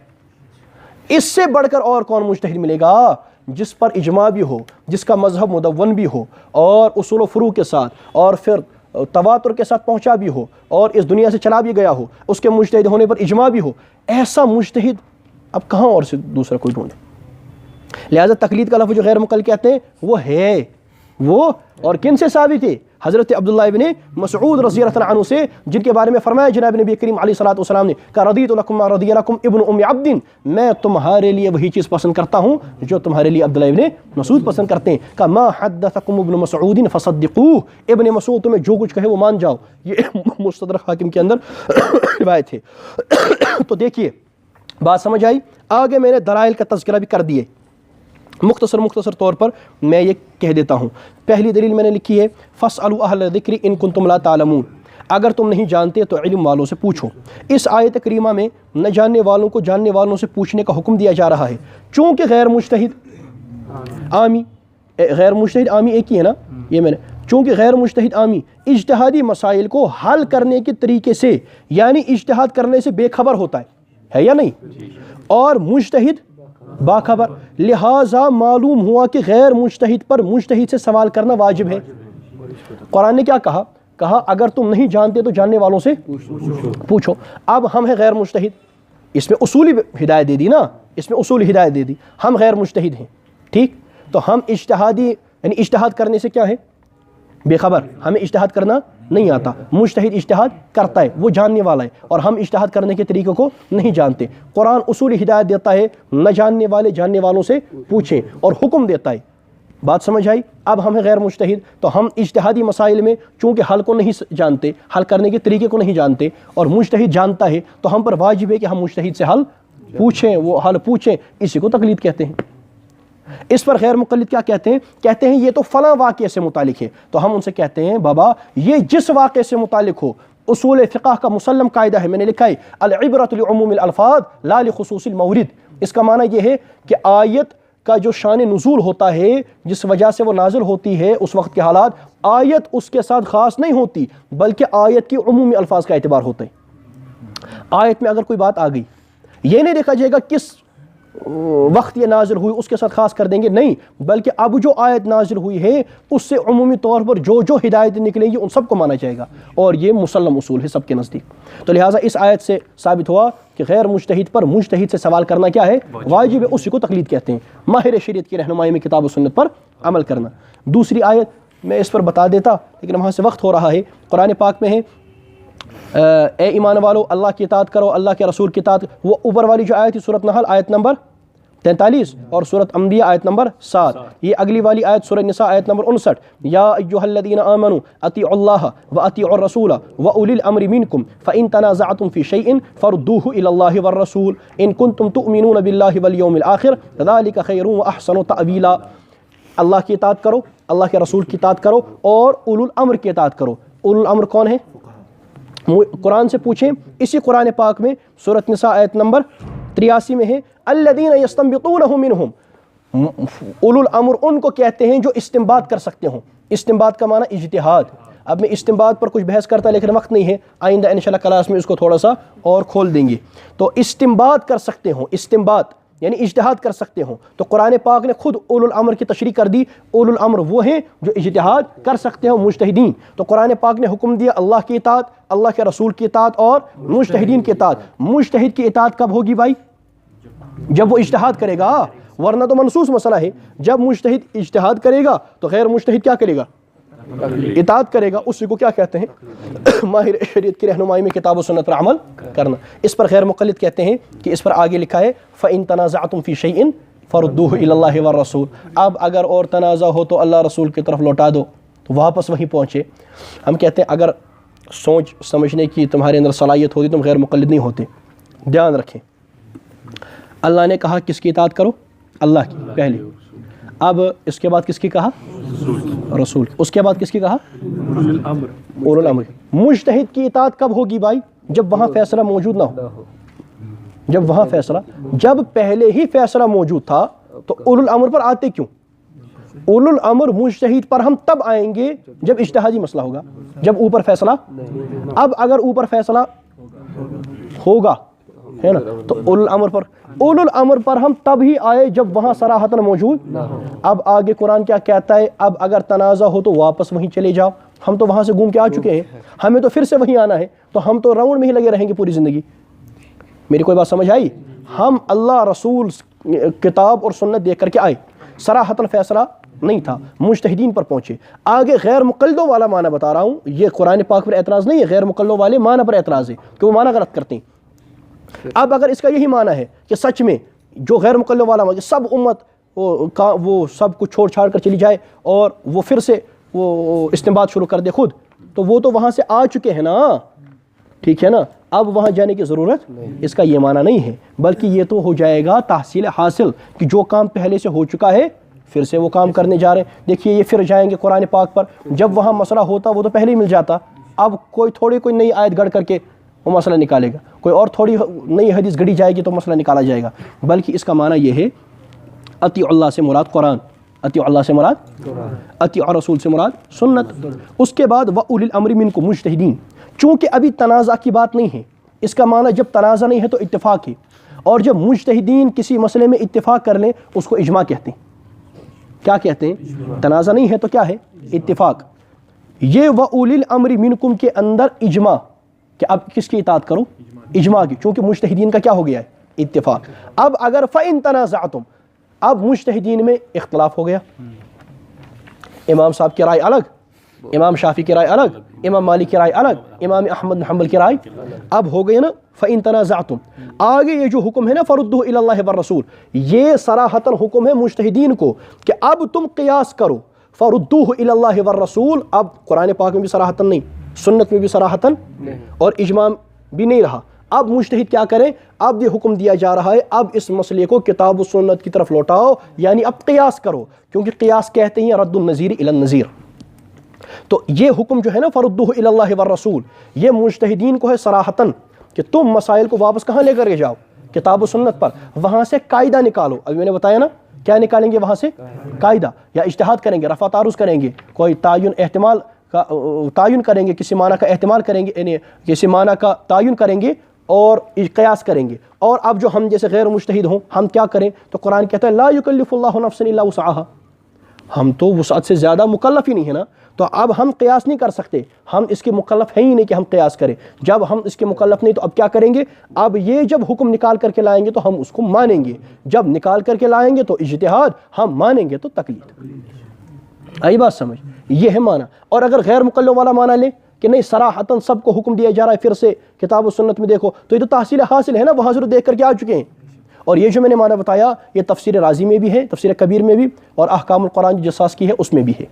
اس سے بڑھ کر اور کون مجتہد ملے گا جس پر اجماع بھی ہو، جس کا مذہب مدون بھی ہو اور اصول و فروع کے ساتھ اور پھر تواتر کے ساتھ پہنچا بھی ہو اور اس دنیا سے چلا بھی گیا ہو، اس کے مجتہد ہونے پر اجماع بھی ہو؟ ایسا مجتہد اب کہاں اور سے دوسرا کوئی ڈھونڈے؟ لہذا تقلید کا لفظ جو غیر مقلد کہتے ہیں وہ ہے، وہ اور کن سے ثابت ہے؟ حضرت عبداللہ ابن مسعود رضی اللہ عنہ سے، جن کے بارے میں فرمایا جناب نبی کریم علیہ الصلوۃ والسلام نے کہ رضیت لکم ما رضی لکم ابن ام عبد، میں تمہارے لیے وہی چیز پسند کرتا ہوں جو تمہارے لیے عبداللہ ابن مسعود پسند کرتے ہیں۔ کہ ما حدثکم ابن مسعود فصدقوہ، ابن مسعود تمہیں جو کچھ کہے وہ مان جاؤ، یہ مستدرک حاکم کے اندر روایت ہے۔ تو دیکھیے بات سمجھ آئی؟ آگے میں نے دلائل کا تذکرہ بھی کر دیے، مختصر طور پر میں یہ کہہ دیتا ہوں۔ پہلی دلیل میں نے لکھی ہے فَاسْأَلُوا أَهْلَ الذِّكْرِ إِن كُنتُمْ لَا تَعْلَمُونَ، اگر تم نہیں جانتے تو علم والوں سے پوچھو۔ اس آیت کریمہ میں نہ جاننے والوں کو جاننے والوں سے پوچھنے کا حکم دیا جا رہا ہے، چونکہ غیر مجتہد عامی، غیر مجتہد عامی ایک ہی ہے نا، یہ میں نے، چونکہ غیر مجتہد عامی اجتہادی مسائل کو حل کرنے کے طریقے سے یعنی اجتہاد کرنے سے بے خبر ہوتا ہے یا نہیں، اور مجتہد باخبر، لہٰذا معلوم ہوا کہ غیر مجتہد پر مجتہد سے سوال کرنا واجب ہے۔ قرآن نے کیا کہا؟ کہا اگر تم نہیں جانتے تو جاننے والوں سے پوچھو۔ اب ہم ہیں غیر مجتہد، اس میں اصولی ہدایت دے دی نا، اس میں اصولی ہدایت دے دی، ہم غیر مجتہد ہیں، ٹھیک؟ تو ہم اجتہادی یعنی اجتہاد کرنے سے کیا ہے؟ بے خبر، ہمیں اجتہاد کرنا نہیں آتا، مجتہد اجتہاد کرتا ہے، وہ جاننے والا ہے، اور ہم اجتہاد کرنے کے طریقوں کو نہیں جانتے۔ قرآن اصول ہدایت دیتا ہے نہ جاننے والے جاننے والوں سے پوچھیں، اور حکم دیتا ہے۔ بات سمجھ آئی؟ اب ہم ہیں غیر مجتہد، تو ہم اجتہادی مسائل میں چونکہ حل کو نہیں جانتے، حل کرنے کے طریقے کو نہیں جانتے، اور مجتہد جانتا ہے، تو ہم پر واجب ہے کہ ہم مجتہد سے حل پوچھیں، وہ حل پوچھیں، اسی کو تقلید کہتے ہیں۔ اس پر غیر مقلد کیا کہتے ہیں؟ کہتے ہیں یہ تو فلاں واقعے سے متعلق ہے، تو ہم ان سے کہتے ہیں بابا یہ جس واقعے سے متعلق ہو، اصول فقہ کا مسلم قاعدہ ہے، میں نے لکھا ہے العبرۃ لعموم الالفاظ لا لخصوص المورد۔ اس کا معنی یہ ہے کہ آیت کا جو شان نزول ہوتا ہے، جس وجہ سے وہ نازل ہوتی ہے اس وقت کے حالات، آیت اس کے ساتھ خاص نہیں ہوتی بلکہ آیت کی عمومی الفاظ کا اعتبار ہوتا ہے۔ آیت میں اگر کوئی بات آ گئی، یہ نہیں دیکھا جائے گا کس وقت یہ نازل ہوئی اس کے ساتھ خاص کر دیں گے، نہیں، بلکہ اب جو آیت نازل ہوئی ہے اس سے عمومی طور پر جو ہدایت نکلیں گی ان سب کو مانا جائے گا، اور یہ مسلم اصول ہے سب کے نزدیک۔ تو لہٰذا اس آیت سے ثابت ہوا کہ غیر مجتہد پر مجتہد سے سوال کرنا کیا ہے؟ واجب ہے، اسی کو تقلید کہتے ہیں، ماہر شریعت کی رہنمائی میں کتاب و سنت پر عمل کرنا۔ دوسری آیت میں اس پر بتا دیتا لیکن وہاں سے وقت ہو رہا ہے، قرآن پاک میں ہے اے ایمان والو اللہ کی اطاعت کرو، اللہ کے رسول کی اطاعت۔ وہ اوپر والی جو آیت ہے سورۃ نحل آیت نمبر 43 اور سورۃ انبیاء آیت نمبر 7، یہ اگلی والی آیت سورۃ نساء آیت نمبر 59، یا ایھا الذین آمنوا اطیعوا اللہ واطیعوا الرسول واولی الامر منکم فان تنازعتم فی شیء فردوه الی اللہ والرسول ان کنتم تؤمنون باللہ والیوم الآخر ذلک خیر واحسن تأویلا۔ اللہ کی اطاعت کرو، اللہ کے رسول کی اطاعت کرو، اور اولو الامر کی اطاعت کرو۔ اولو الامر کون ہے؟ قرآن سے پوچھیں، اسی قرآن پاک میں سورۃ نساء آیت نمبر 83 میں ہے الذین یستنبطونہ منہم، اولو الامر ان کو کہتے ہیں جو استنباط کر سکتے ہوں۔ استنباط کا معنی اجتہاد۔ اب میں استنباط پر کچھ بحث کرتا لیکن وقت نہیں ہے، آئندہ انشاءاللہ کلاس میں اس کو تھوڑا سا اور کھول دیں گے۔ تو استنباط کر سکتے ہوں، استنباط یعنی اجتہاد کر سکتے ہوں، تو قرآن پاک نے خود اولو الامر کی تشریح کر دی۔ اولو الامر وہ ہیں جو اجتہاد کر سکتے ہوں، مجتہدین۔ تو قرآن پاک نے حکم دیا اللہ کی اطاعت، اللہ کے رسول کی اطاعت اور مجتہدین کی اطاعت۔ مجتہد کی اطاعت کب ہوگی بھائی؟ جب وہ اجتہاد کرے گا، ورنہ تو منصوص مسئلہ ہے، جب مجتہد اجتہاد کرے گا تو غیر مجتہد کیا کرے گا؟ اطاعت کرے گا، اسی کو کیا کہتے ہیں؟ ماہر شریعت کی رہنمائی میں کتاب و سنت پر عمل کرنا۔ اس پر غیر مقلد کہتے ہیں کہ اس پر آگے لکھا ہے فَإِن تَنَازَعْتُمْ فِي شَيْءٍ فَرُدُّوهُ إِلَى اللَّهِ وَالرَّسُولِ، اب اگر اور تنازع ہو تو اللہ رسول کی طرف لوٹا دو، تو واپس وہیں پہنچے۔ ہم کہتے ہیں اگر سوچ سمجھنے کی تمہارے اندر صلاحیت ہوتی تم غیر مقلد نہیں ہوتے۔ دھیان رکھیں، اللہ نے کہا کس کی اطاعت کرو؟ اللہ کی پہلی، اب اس کے بعد کس کی کہا؟ رسول۔ اس کے بعد کس کی کہا؟ اولو الامر۔ مجتہد کی اطاعت کب ہوگی بھائی؟ جب وہاں فیصلہ موجود نہ ہو، جب وہاں فیصلہ، جب پہلے ہی فیصلہ موجود تھا تو اولو الامر پر آتے کیوں؟ اولو الامر مجتہد پر ہم تب آئیں گے جب اجتہادی مسئلہ ہوگا، جب اوپر فیصلہ. اب اگر اوپر فیصلہ ہوگا ہے نا تو اولو الامر پر ہم تب ہی آئے جب وہاں صراحتاً موجود. اب آگے قرآن کیا کہتا ہے؟ اب اگر تنازع ہو تو واپس وہیں چلے جاؤ. ہم تو وہاں سے گھوم کے آ چکے ہیں، ہمیں تو پھر سے وہیں آنا ہے، تو ہم تو راؤنڈ میں ہی لگے رہیں گے پوری زندگی. میری کوئی بات سمجھ آئی؟ ہم اللہ رسول کتاب اور سنت دیکھ کر کے آئے، صراحتاً فیصلہ نہیں تھا، مجتہدین پر پہنچے. آگے غیر مقلدوں والا معنی بتا رہا ہوں، یہ قرآن پاک پر اعتراض نہیں ہے، غیر مقلدوں والے معنی پر اعتراض ہے کہ وہ معنی غلط کرتے ہیں. اب اگر اس کا یہی معنی ہے کہ سچ میں جو غیر مقلد والا معنی سب امت وہ سب کچھ چھوڑ چھاڑ کر چلی جائے اور وہ پھر سے وہ استنباط شروع کر دے خود، تو وہ تو وہاں سے آ چکے ہیں نا، ٹھیک ہے نا، اب وہاں جانے کی ضرورت اس کا یہ معنی نہیں ہے، بلکہ یہ تو ہو جائے گا تحصیل حاصل کہ جو کام پہلے سے ہو چکا ہے پھر سے وہ کام کرنے جا رہے ہیں. دیکھیے یہ پھر جائیں گے قرآن پاک پر، جب وہاں مسئلہ ہوتا وہ تو پہلے ہی مل جاتا. اب کوئی نئی آیت گڑھ کر کے وہ مسئلہ نکالے گا، کوئی اور تھوڑی نئی حدیث گھڑی جائے گی تو مسئلہ نکالا جائے گا. بلکہ اس کا معنی یہ ہے اطیع اللہ سے مراد قرآن، اطیع اللہ سے مراد اطیع رسول سے مراد سنت. اس کے بعد وَأُولِي الْأَمْرِ مِنْكُمْ مجتہدین، چونکہ ابھی تنازع کی بات نہیں ہے. اس کا معنی جب تنازع نہیں ہے تو اتفاق ہے، اور جب مجتہدین کسی مسئلے میں اتفاق کر لیں اس کو اجماع کہتے ہیں. کیا کہتے ہیں؟ تنازع نہیں ہے تو کیا ہے؟ اتفاق. یہ وَأُولِي الْأَمْرِ مِنْكُمْ کے اندر اجماع کہ اب کس کی اطاعت کرو؟ اجماع کی، چونکہ مجتہدین کا کیا ہو گیا ہے؟ اتفاق. اب اگر فَإِن تَنَازَعْتُمْ، اب مجتہدین میں اختلاف ہو گیا، امام صاحب کی رائے الگ، امام شافعی کی رائے الگ، امام مالک کی رائے الگ، امام احمد بن حنبل کی رائے اب ہو گئے نا. فَإِن تَنَازَعْتُمْ، آگے یہ جو حکم ہے نا فَرُدُّوهُ إِلَى اللَّهِ وَالرَّسُولِ، یہ صراحتاً حکم ہے مجتہدین کو کہ اب تم قیاس کرو. فَرُدُّوهُ إِلَى اللَّهِ وَالرَّسُولِ، اب قرآن پاک میں بھی صراحتاً نہیں، سنت میں بھی صراحتاً اور اجماع بھی نہیں رہا. اب مجتہد کیا کریں؟ اب یہ حکم دیا جا رہا ہے اب اس مسئلے کو کتاب و سنت کی طرف لوٹاؤ، یعنی اب قیاس کرو، کیونکہ قیاس کہتے ہیں رد النظیر الی النظیر. تو یہ حکم جو ہے نا فردوہ الی اللہ والرسول، یہ مجتہدین کو ہے صراحتاً کہ تم مسائل کو واپس کہاں لے کر کے جاؤ؟ کتاب و سنت پر. وہاں سے قاعدہ نکالو. ابھی میں نے بتایا نا کیا نکالیں گے وہاں سے؟ قاعدہ، یا اجتہاد کریں گے، رفع تعارض کریں گے، کوئی تعین احتمال کا تعین کریں گے، کسی معنی کا احتمال کریں گے، یعنی کسی معنی کا تعین کریں گے اور قیاس کریں گے. اور اب جو ہم جیسے غیر مجتہد ہوں ہم کیا کریں؟ تو قرآن کہتا ہے لا یکلف اللہ نفسا الا وسعها، ہم تو وسعت سے زیادہ مکلف ہی نہیں ہے نا، تو اب ہم قیاس نہیں کر سکتے، ہم اس کے مکلف ہیں ہی نہیں کہ ہم قیاس کریں. جب ہم اس کے مکلف نہیں تو اب کیا کریں گے؟ اب یہ جب حکم نکال کر کے لائیں گے تو ہم اس کو مانیں گے، جب نکال کر کے لائیں گے تو اجتہاد، ہم مانیں گے تو تقلید. آئی بات سمجھ؟ یہ ہے معنی. اور اگر غیر مقلد والا معنی لیں کہ نہیں صراحتاً سب کو حکم دیا جا رہا ہے پھر سے کتاب و سنت میں دیکھو، تو یہ تو تحصیل حاصل ہے نا، وہاں سے دیکھ کر کے آ چکے ہیں. اور یہ جو میں نے معنی بتایا یہ تفسیر رازی میں بھی ہے، تفسیر کبیر میں بھی، اور احکام القرآن جو جساس کی ہے اس میں بھی ہے.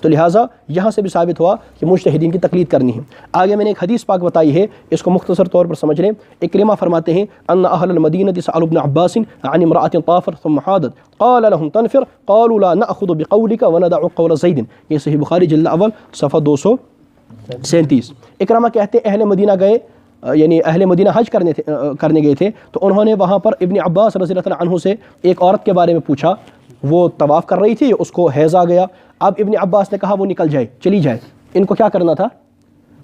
تو لہٰذا یہاں سے بھی ثابت ہوا کہ مجتہدین کی تقلید کرنی ہے. آگے میں نے ایک حدیث پاک بتائی ہے، اس کو مختصر طور پر سمجھ لیں. اکرمہ فرماتے ہیں ان اہل المدینہ سألوا ابن عباس عن امرأة طافت ثم حاضت قال لهم تنفر قالوا لا نأخذ بقولك وندع قول زید. یہ صحیح بخاری جلد اول صفحہ 237. اکرمہ کہتے ہیں اہل مدینہ گئے، یعنی اہل مدینہ حج کرنے گئے تھے، تو انہوں نے وہاں پر ابن عباس رضی اللہ عنہ سے ایک عورت کے بارے میں پوچھا. وہ طواف کر رہی تھی، اس کو حیض آ گیا. اب ابن عباس نے کہا وہ نکل جائے، چلی جائے. ان کو کیا کرنا تھا؟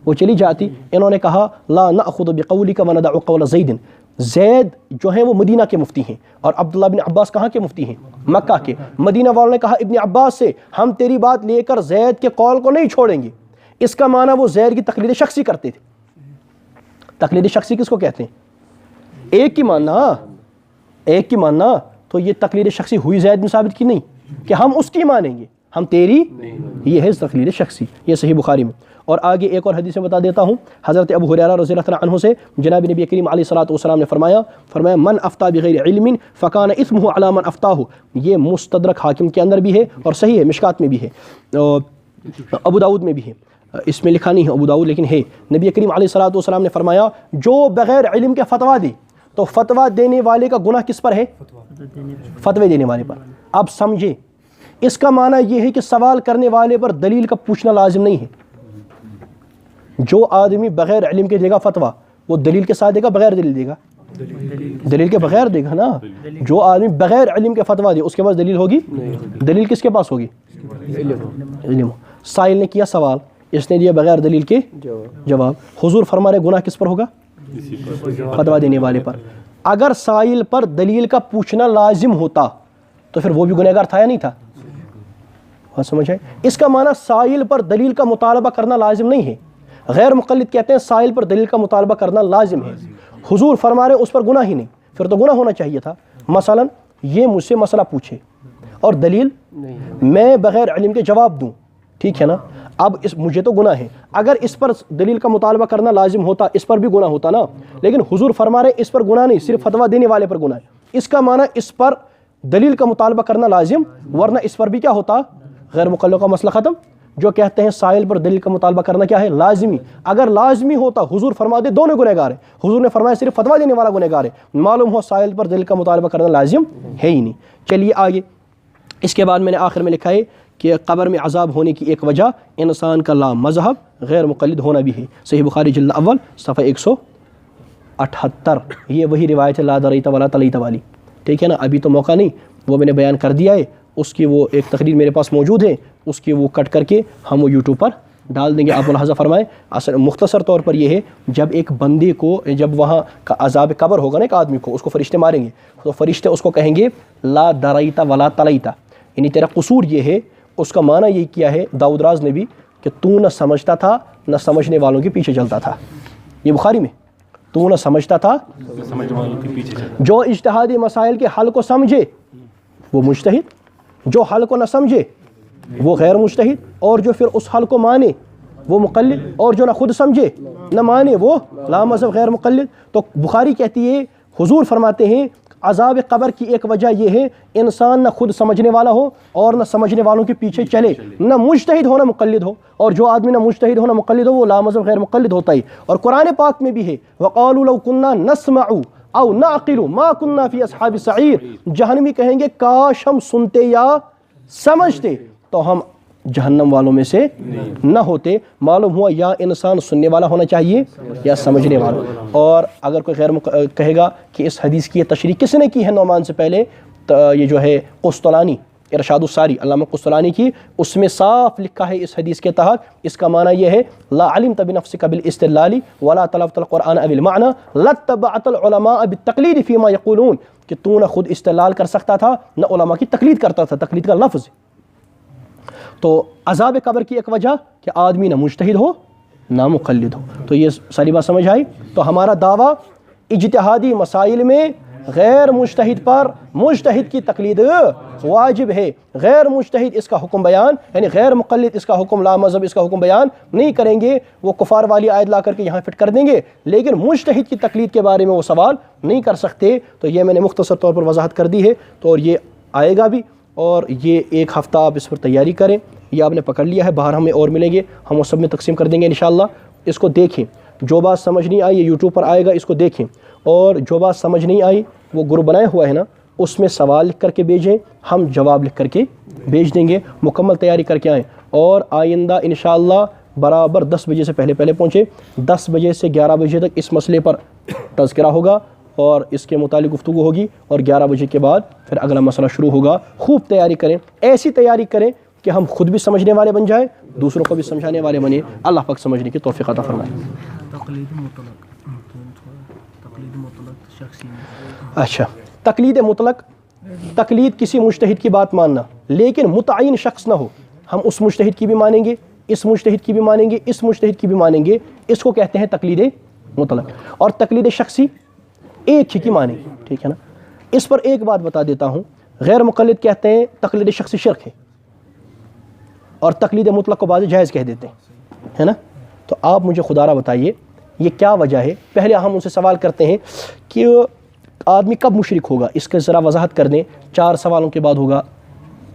وہ چلی جاتی. انہوں نے کہا لا نأخذ بقولک وندع قول زید. زید جو ہیں وہ مدینہ کے مفتی ہیں، اور عبداللہ بن عباس کہاں کے مفتی ہیں؟ مکہ کے. مدینہ والوں نے کہا ابن عباس سے ہم تیری بات لے کر زید کے قول کو نہیں چھوڑیں گے. اس کا معنی وہ زید کی تقلید شخصی کرتے تھے. تقلید شخصی کس کو کہتے ہیں؟ ایک کی ماننا، ایک کی ماننا. تو یہ تقلید شخصی ہوئی زید بن ثابت کی نہیں کہ ہم اس کی مانیں گے، ہم تیری، یہ ہے تقلید شخصی. یہ صحیح بخاری میں. اور آگے ایک اور حدیث میں بتا دیتا ہوں، حضرت ابو ہریرہ رضی اللہ عنہ سے جناب نبی کریم علیہ الصلوۃ والسلام نے فرمایا من افتى بغیر علم فکان اثمه علی من افتاه. یہ مستدرک حاکم کے اندر بھی ہے اور صحیح ہے، مشکات میں بھی ہے، ابو داؤد میں بھی ہے. اس میں لکھا نہیں ہے ابو داؤد لیکن ہے. نبی کریم علیہ الصلوۃ والسلام نے فرمایا جو بغیر علم کے فتویٰ دے تو فتویٰ دینے والے کا گناہ کس پر ہے؟ فتوے دینے والے پر. اب سمجھے اس کا معنی یہ ہے کہ سوال کرنے والے پر دلیل کا پوچھنا لازم نہیں ہے. جو آدمی بغیر علم کے دے گا فتویٰ وہ دلیل کے ساتھ دے گا بغیر دلیل دے گا؟ دلیل کے بغیر دے گا نا. جو آدمی بغیر علم کے فتویٰ دے اس کے پاس دلیل ہوگی؟ دلیل کس کے پاس ہوگی؟ علم. سائل نے کیا سوال, اس نے دیا بغیر دلیل کے جواب. حضور فرما رہے گناہ کس پر ہوگا؟ فتویٰ دینے والے پر. اگر سائل پر دلیل کا پوچھنا لازم ہوتا تو پھر وہ بھی گنہگار تھا یا نہیں تھا؟ بات سمجھ آئے؟ اس کا معنی سائل پر دلیل کا مطالبہ کرنا لازم نہیں ہے. غیر مقلد کہتے ہیں سائل پر دلیل کا مطالبہ کرنا لازم ہے. حضور فرما رہے اس پر گناہ ہی نہیں, پھر تو گناہ ہونا چاہیے تھا. مثلا یہ مجھ سے مسئلہ پوچھے اور دلیل میں بغیر علم کے جواب دوں, ٹھیک ہے نا. اب مجھے تو گناہ ہے, اگر اس پر دلیل کا مطالبہ کرنا لازم ہوتا اس پر بھی گناہ ہوتا نا. لیکن حضور فرما رہے اس پر گناہ نہیں, صرف فتویٰ دینے والے پر گناہ ہے. اس کا معنی اس پر دلیل کا مطالبہ کرنا لازم, ورنہ اس پر بھی کیا ہوتا؟ غیر مقلد کا مسئلہ ختم. جو کہتے ہیں سائل پر دلیل کا مطالبہ کرنا کیا ہے؟ لازمی. اگر لازمی ہوتا حضور فرما دے دونوں گنہگار ہیں. حضور نے فرمایا صرف فتویٰ دینے والا گنہگار ہے, معلوم ہو سائل پر دلیل کا مطالبہ کرنا لازم ہے ہی نہیں. چلیے آگے. اس کے بعد میں نے آخر میں لکھا ہے کہ قبر میں عذاب ہونے کی ایک وجہ انسان کا لا مذہب غیر مقلد ہونا بھی ہے. صحیح بخاری جلد اول صفحہ 178. یہ وہی روایت ہے لا دریت ولا تلیت والی, ٹھیک ہے نا. ابھی تو موقع نہیں, وہ میں نے بیان کر دیا ہے. اس کی وہ ایک تقریر میرے پاس موجود ہے, اس کی وہ کٹ کر کے ہم وہ یوٹیوب پر ڈال دیں گے. آپ ملاحظہ فرمائیں. اصل مختصر طور پر یہ ہے, جب ایک بندے کو, جب وہاں کا عذاب قبر ہوگا نا ایک آدمی کو, اس کو فرشتے ماریں گے تو فرشتے اس کو کہیں گے لا دریت ولا تلیت, یعنی تیرا قصور یہ ہے. اس کا معنی یہ کیا ہے داؤد راز نے بھی کہ تو نہ سمجھتا تھا نہ سمجھنے والوں کے پیچھے چلتا تھا. یہ بخاری میں, تو نہ سمجھتا تھا سمجھنے والوں کے پیچھے چلتا. جو اجتہادی مسائل کے حل کو سمجھے وہ مجتہد, جو حل کو نہ سمجھے وہ غیر مجتہد, اور جو پھر اس حل کو مانے وہ مقلد, اور جو نہ خود سمجھے نہ مانے وہ لا مذہب غیر مقلد. تو بخاری کہتی ہے, حضور فرماتے ہیں عذاب قبر کی ایک وجہ یہ ہے انسان نہ خود سمجھنے والا ہو اور نہ سمجھنے والوں کے پیچھے چلے, نہ مجتہد ہو نہ مقلد ہو. اور جو آدمی نہ مجتہد ہو نہ مقلد ہو وہ لا مذہب غیر مقلد ہوتا ہے. اور قرآن پاک میں بھی ہے وقالوا لو كنا نسمع او نعقل ما كنا في اصحاب السعیر. جہنمی کہیں گے کاش ہم سنتے یا سمجھتے تو ہم جہنم والوں میں سے نہ ہوتے. معلوم ہوا یا انسان سننے والا ہونا چاہیے یا سمجھنے والا. اور اگر کوئی غیر کہے گا کہ اس حدیث کی یہ تشریح کس نے کی ہے نعمان سے پہلے, تو یہ جو ہے قسطلانی ارشاد الساری علامہ قسطلانی کی, اس میں صاف لکھا ہے اس حدیث کے تحت اس کا معنی یہ ہے لا علمت بنفسک بالاستدلال ولا تلوت القرآن اب المعنى لاتبعت العلماء بالتقلید فيما يقولون, کہ تو نہ خود استدلال کر سکتا تھا نہ علماء کی تقلید کرتا تھا. تقلید کا لفظ. تو عذاب قبر کی ایک وجہ کہ آدمی نہ مجتہد ہو نہ مقلد ہو. تو یہ ساری بات سمجھ آئی. تو ہمارا دعویٰ اجتہادی مسائل میں غیر مجتہد پر مجتہد کی تقلید واجب ہے. غیر مجتہد اس کا حکم بیان, یعنی غیر مقلد اس کا حکم لا مذہب اس کا حکم بیان نہیں کریں گے. وہ کفار والی آیت لا کر کے یہاں فٹ کر دیں گے, لیکن مجتہد کی تقلید کے بارے میں وہ سوال نہیں کر سکتے. تو یہ میں نے مختصر طور پر وضاحت کر دی ہے. تو اور یہ آئے گا بھی, اور یہ ایک ہفتہ آپ اس پر تیاری کریں. یہ آپ نے پکڑ لیا ہے, باہر ہمیں اور ملیں گے, ہم وہ سب میں تقسیم کر دیں گے انشاءاللہ. اس کو دیکھیں, جو بات سمجھ نہیں آئی یہ یوٹیوب پر آئے گا, اس کو دیکھیں. اور جو بات سمجھ نہیں آئی وہ گروپ بنایا ہوا ہے نا, اس میں سوال لکھ کر کے بھیجیں, ہم جواب لکھ کر کے بھیج دیں گے. مکمل تیاری کر کے آئیں. اور آئندہ انشاءاللہ برابر 10 بجے سے پہلے پہنچے. 10 بجے سے 11 بجے تک اس مسئلے پر تذکرہ ہوگا اور اس کے متعلق گفتگو ہوگی, اور 11 بجے کے بعد پھر اگلا مسئلہ شروع ہوگا. خوب تیاری کریں, ایسی تیاری کریں کہ ہم خود بھی سمجھنے والے بن جائیں, دوسروں کو بھی سمجھانے والے بنیں. اللہ پاک سمجھنے کی توفیق عطا فرمائے. اچھا, تقلید مطلق, تقلید کسی مجتہد کی بات ماننا لیکن متعین شخص نہ ہو. ہم اس مجتہد کی بھی مانیں گے, اس مجتہد کی بھی مانیں گے, اس مجتہد کی بھی مانیں گے. اس کو کہتے ہیں تقلید مطلق. اور تقلید شخصی ایک ہی کی مانیں گے, ٹھیک ہے نا. اس پر ایک بات بتا دیتا ہوں, غیر مقلد کہتے ہیں تقلید شخصی شرک ہے, اور تقلید مطلق کو بعض جائز کہہ دیتے ہیں, ہے نا. تو آپ مجھے خدا را بتائیے یہ کیا وجہ ہے. پہلے ہم ان سے سوال کرتے ہیں کہ آدمی کب مشرک ہوگا, اس کے ذرا وضاحت کر دیں. 4 سوالوں کے بعد ہوگا,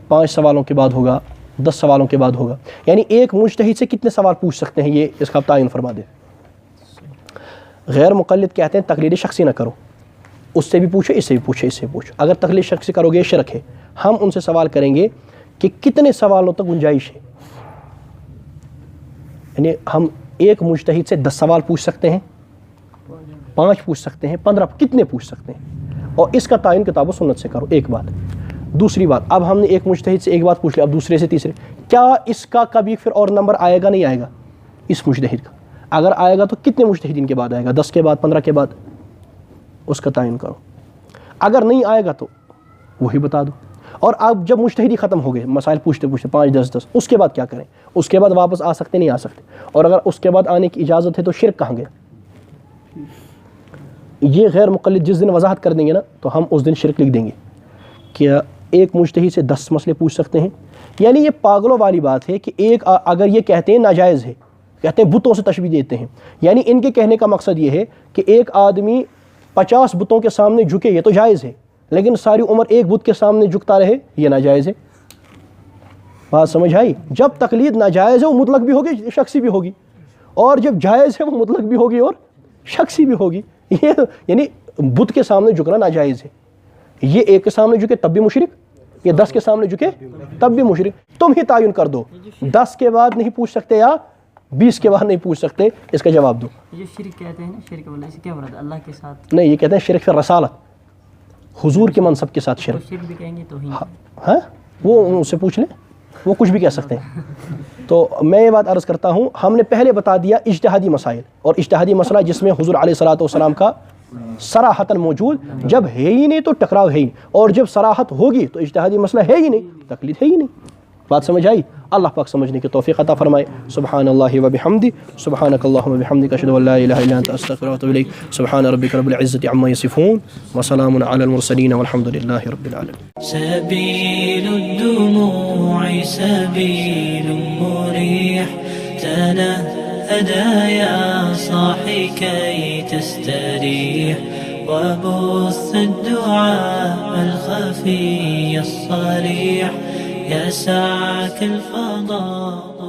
5 سوالوں کے بعد ہوگا, 10 سوالوں کے بعد ہوگا. یعنی ایک مجتہد سے کتنے سوال پوچھ سکتے ہیں, یہ اس کا تعین فرما دیں. غیر مقلد کہتے ہیں تقلید شخصی نہ کرو, اس سے بھی پوچھو, اس سے بھی پوچھو, اس سے بھی پوچھو. اگر تقلید شخصی کرو گے شرک ہے. ہم ان سے سوال کریں گے کہ کتنے سوالوں تک گنجائش ہے. یعنی ہم ایک مجتہد سے 10 سوال پوچھ سکتے ہیں, 5 پوچھ سکتے ہیں، 15 کتنے پوچھ سکتے ہیں، اور اس کا تعین کتاب و سنت سے کرو. ایک بات. دوسری بات، اب ہم نے ایک مجتہد سے ایک بات پوچھ لی، اب دوسرے سے تیسرے، کیا اس کا کبھی پھر اور نمبر آئے گا نہیں آئے گا اس مجتہد کا؟ اگر آئے گا تو کتنے مجتہدین کے بعد آئے گا؟ 10 کے بعد، 15 کے بعد؟ اس کا تعین کرو. اگر نہیں آئے گا تو وہی بتا دو. اور اب جب مجتہدی ختم ہو گئے، مسائل پوچھتے پوچھتے 5 10 اس کے بعد کیا کریں؟ اس کے بعد واپس آ سکتے نہیں آ سکتے؟ اور اگر اس کے بعد آنے کی اجازت ہے تو شرک کہاں گیا؟ یہ غیر مقلد جس دن وضاحت کر دیں گے نا تو ہم اس دن شرک لکھ دیں گے. کیا ایک مجتہد سے 10 مسئلے پوچھ سکتے ہیں؟ یعنی یہ پاگلوں والی بات ہے کہ ایک اگر یہ کہتے ہیں ناجائز ہے، کہتے ہیں بتوں سے تشبیہ دیتے ہیں، یعنی ان کے کہنے کا مقصد یہ ہے کہ ایک آدمی 50 بتوں کے سامنے جھکے یہ تو جائز ہے، لیکن ساری عمر ایک بت کے سامنے جھکتا رہے یہ ناجائز ہے. بات سمجھ آئی؟ جب تقلید ناجائز ہے وہ مطلق بھی ہوگی شخصی بھی ہوگی، اور جب جائز ہے وہ مطلق بھی ہوگی اور شخصی بھی ہوگی. یہ یعنی بت کے سامنے جھکنا ناجائز ہے، یہ ایک کے سامنے جھکے تب بھی مشرک، یہ 10 کے سامنے جھکے تب بھی مشرک. تم ہی تعین کر دو، 10 کے بعد نہیں پوچھ سکتے یا 20 کے بعد نہیں پوچھ سکتے، اس کا جواب دو. یہ شرک کہتے ہیں نا، شرک والے سے کیا مراد؟ اللہ کے ساتھ نہیں، یہ کہتے ہیں شرک فی الرسالت، حضور کے منصب کے ساتھ شرک. شرک بھی کہیں گے تو ہی ہاں وہ اس سے پوچھ لیں، وہ کچھ بھی کہہ سکتے ہیں. تو میں یہ بات عرض کرتا ہوں، ہم نے پہلے بتا دیا اجتہادی مسائل، اور اجتہادی مسئلہ جس میں حضور علیہ الصلوۃ والسلام کا صراحتاً موجود، جب ہے ہی نہیں تو ٹکراؤ ہے ہی نہیں، اور جب صراحت ہوگی تو اجتہادی مسئلہ ہے ہی نہیں، تقلید ہے ہی نہیں. بات سمجھ آئی؟ اللہ پاک سمجھنے کی توفیق عطا فرمائے. سبحان اللہ و بحمدہ، سبحانک اللہم و بحمدک، اشہد ان لا الہ الا انت، استغفرک و اتوب الیک. سبحان ربک رب العزۃ عما یصفون، وسلام علی المرسلین، والحمد للہ رب العالمین. سبيل الدموع سبيل مريح، تنهدى يا صاحي كي تستريح، وبث الدعاء الخفي الصريح، يسعك الفضاء.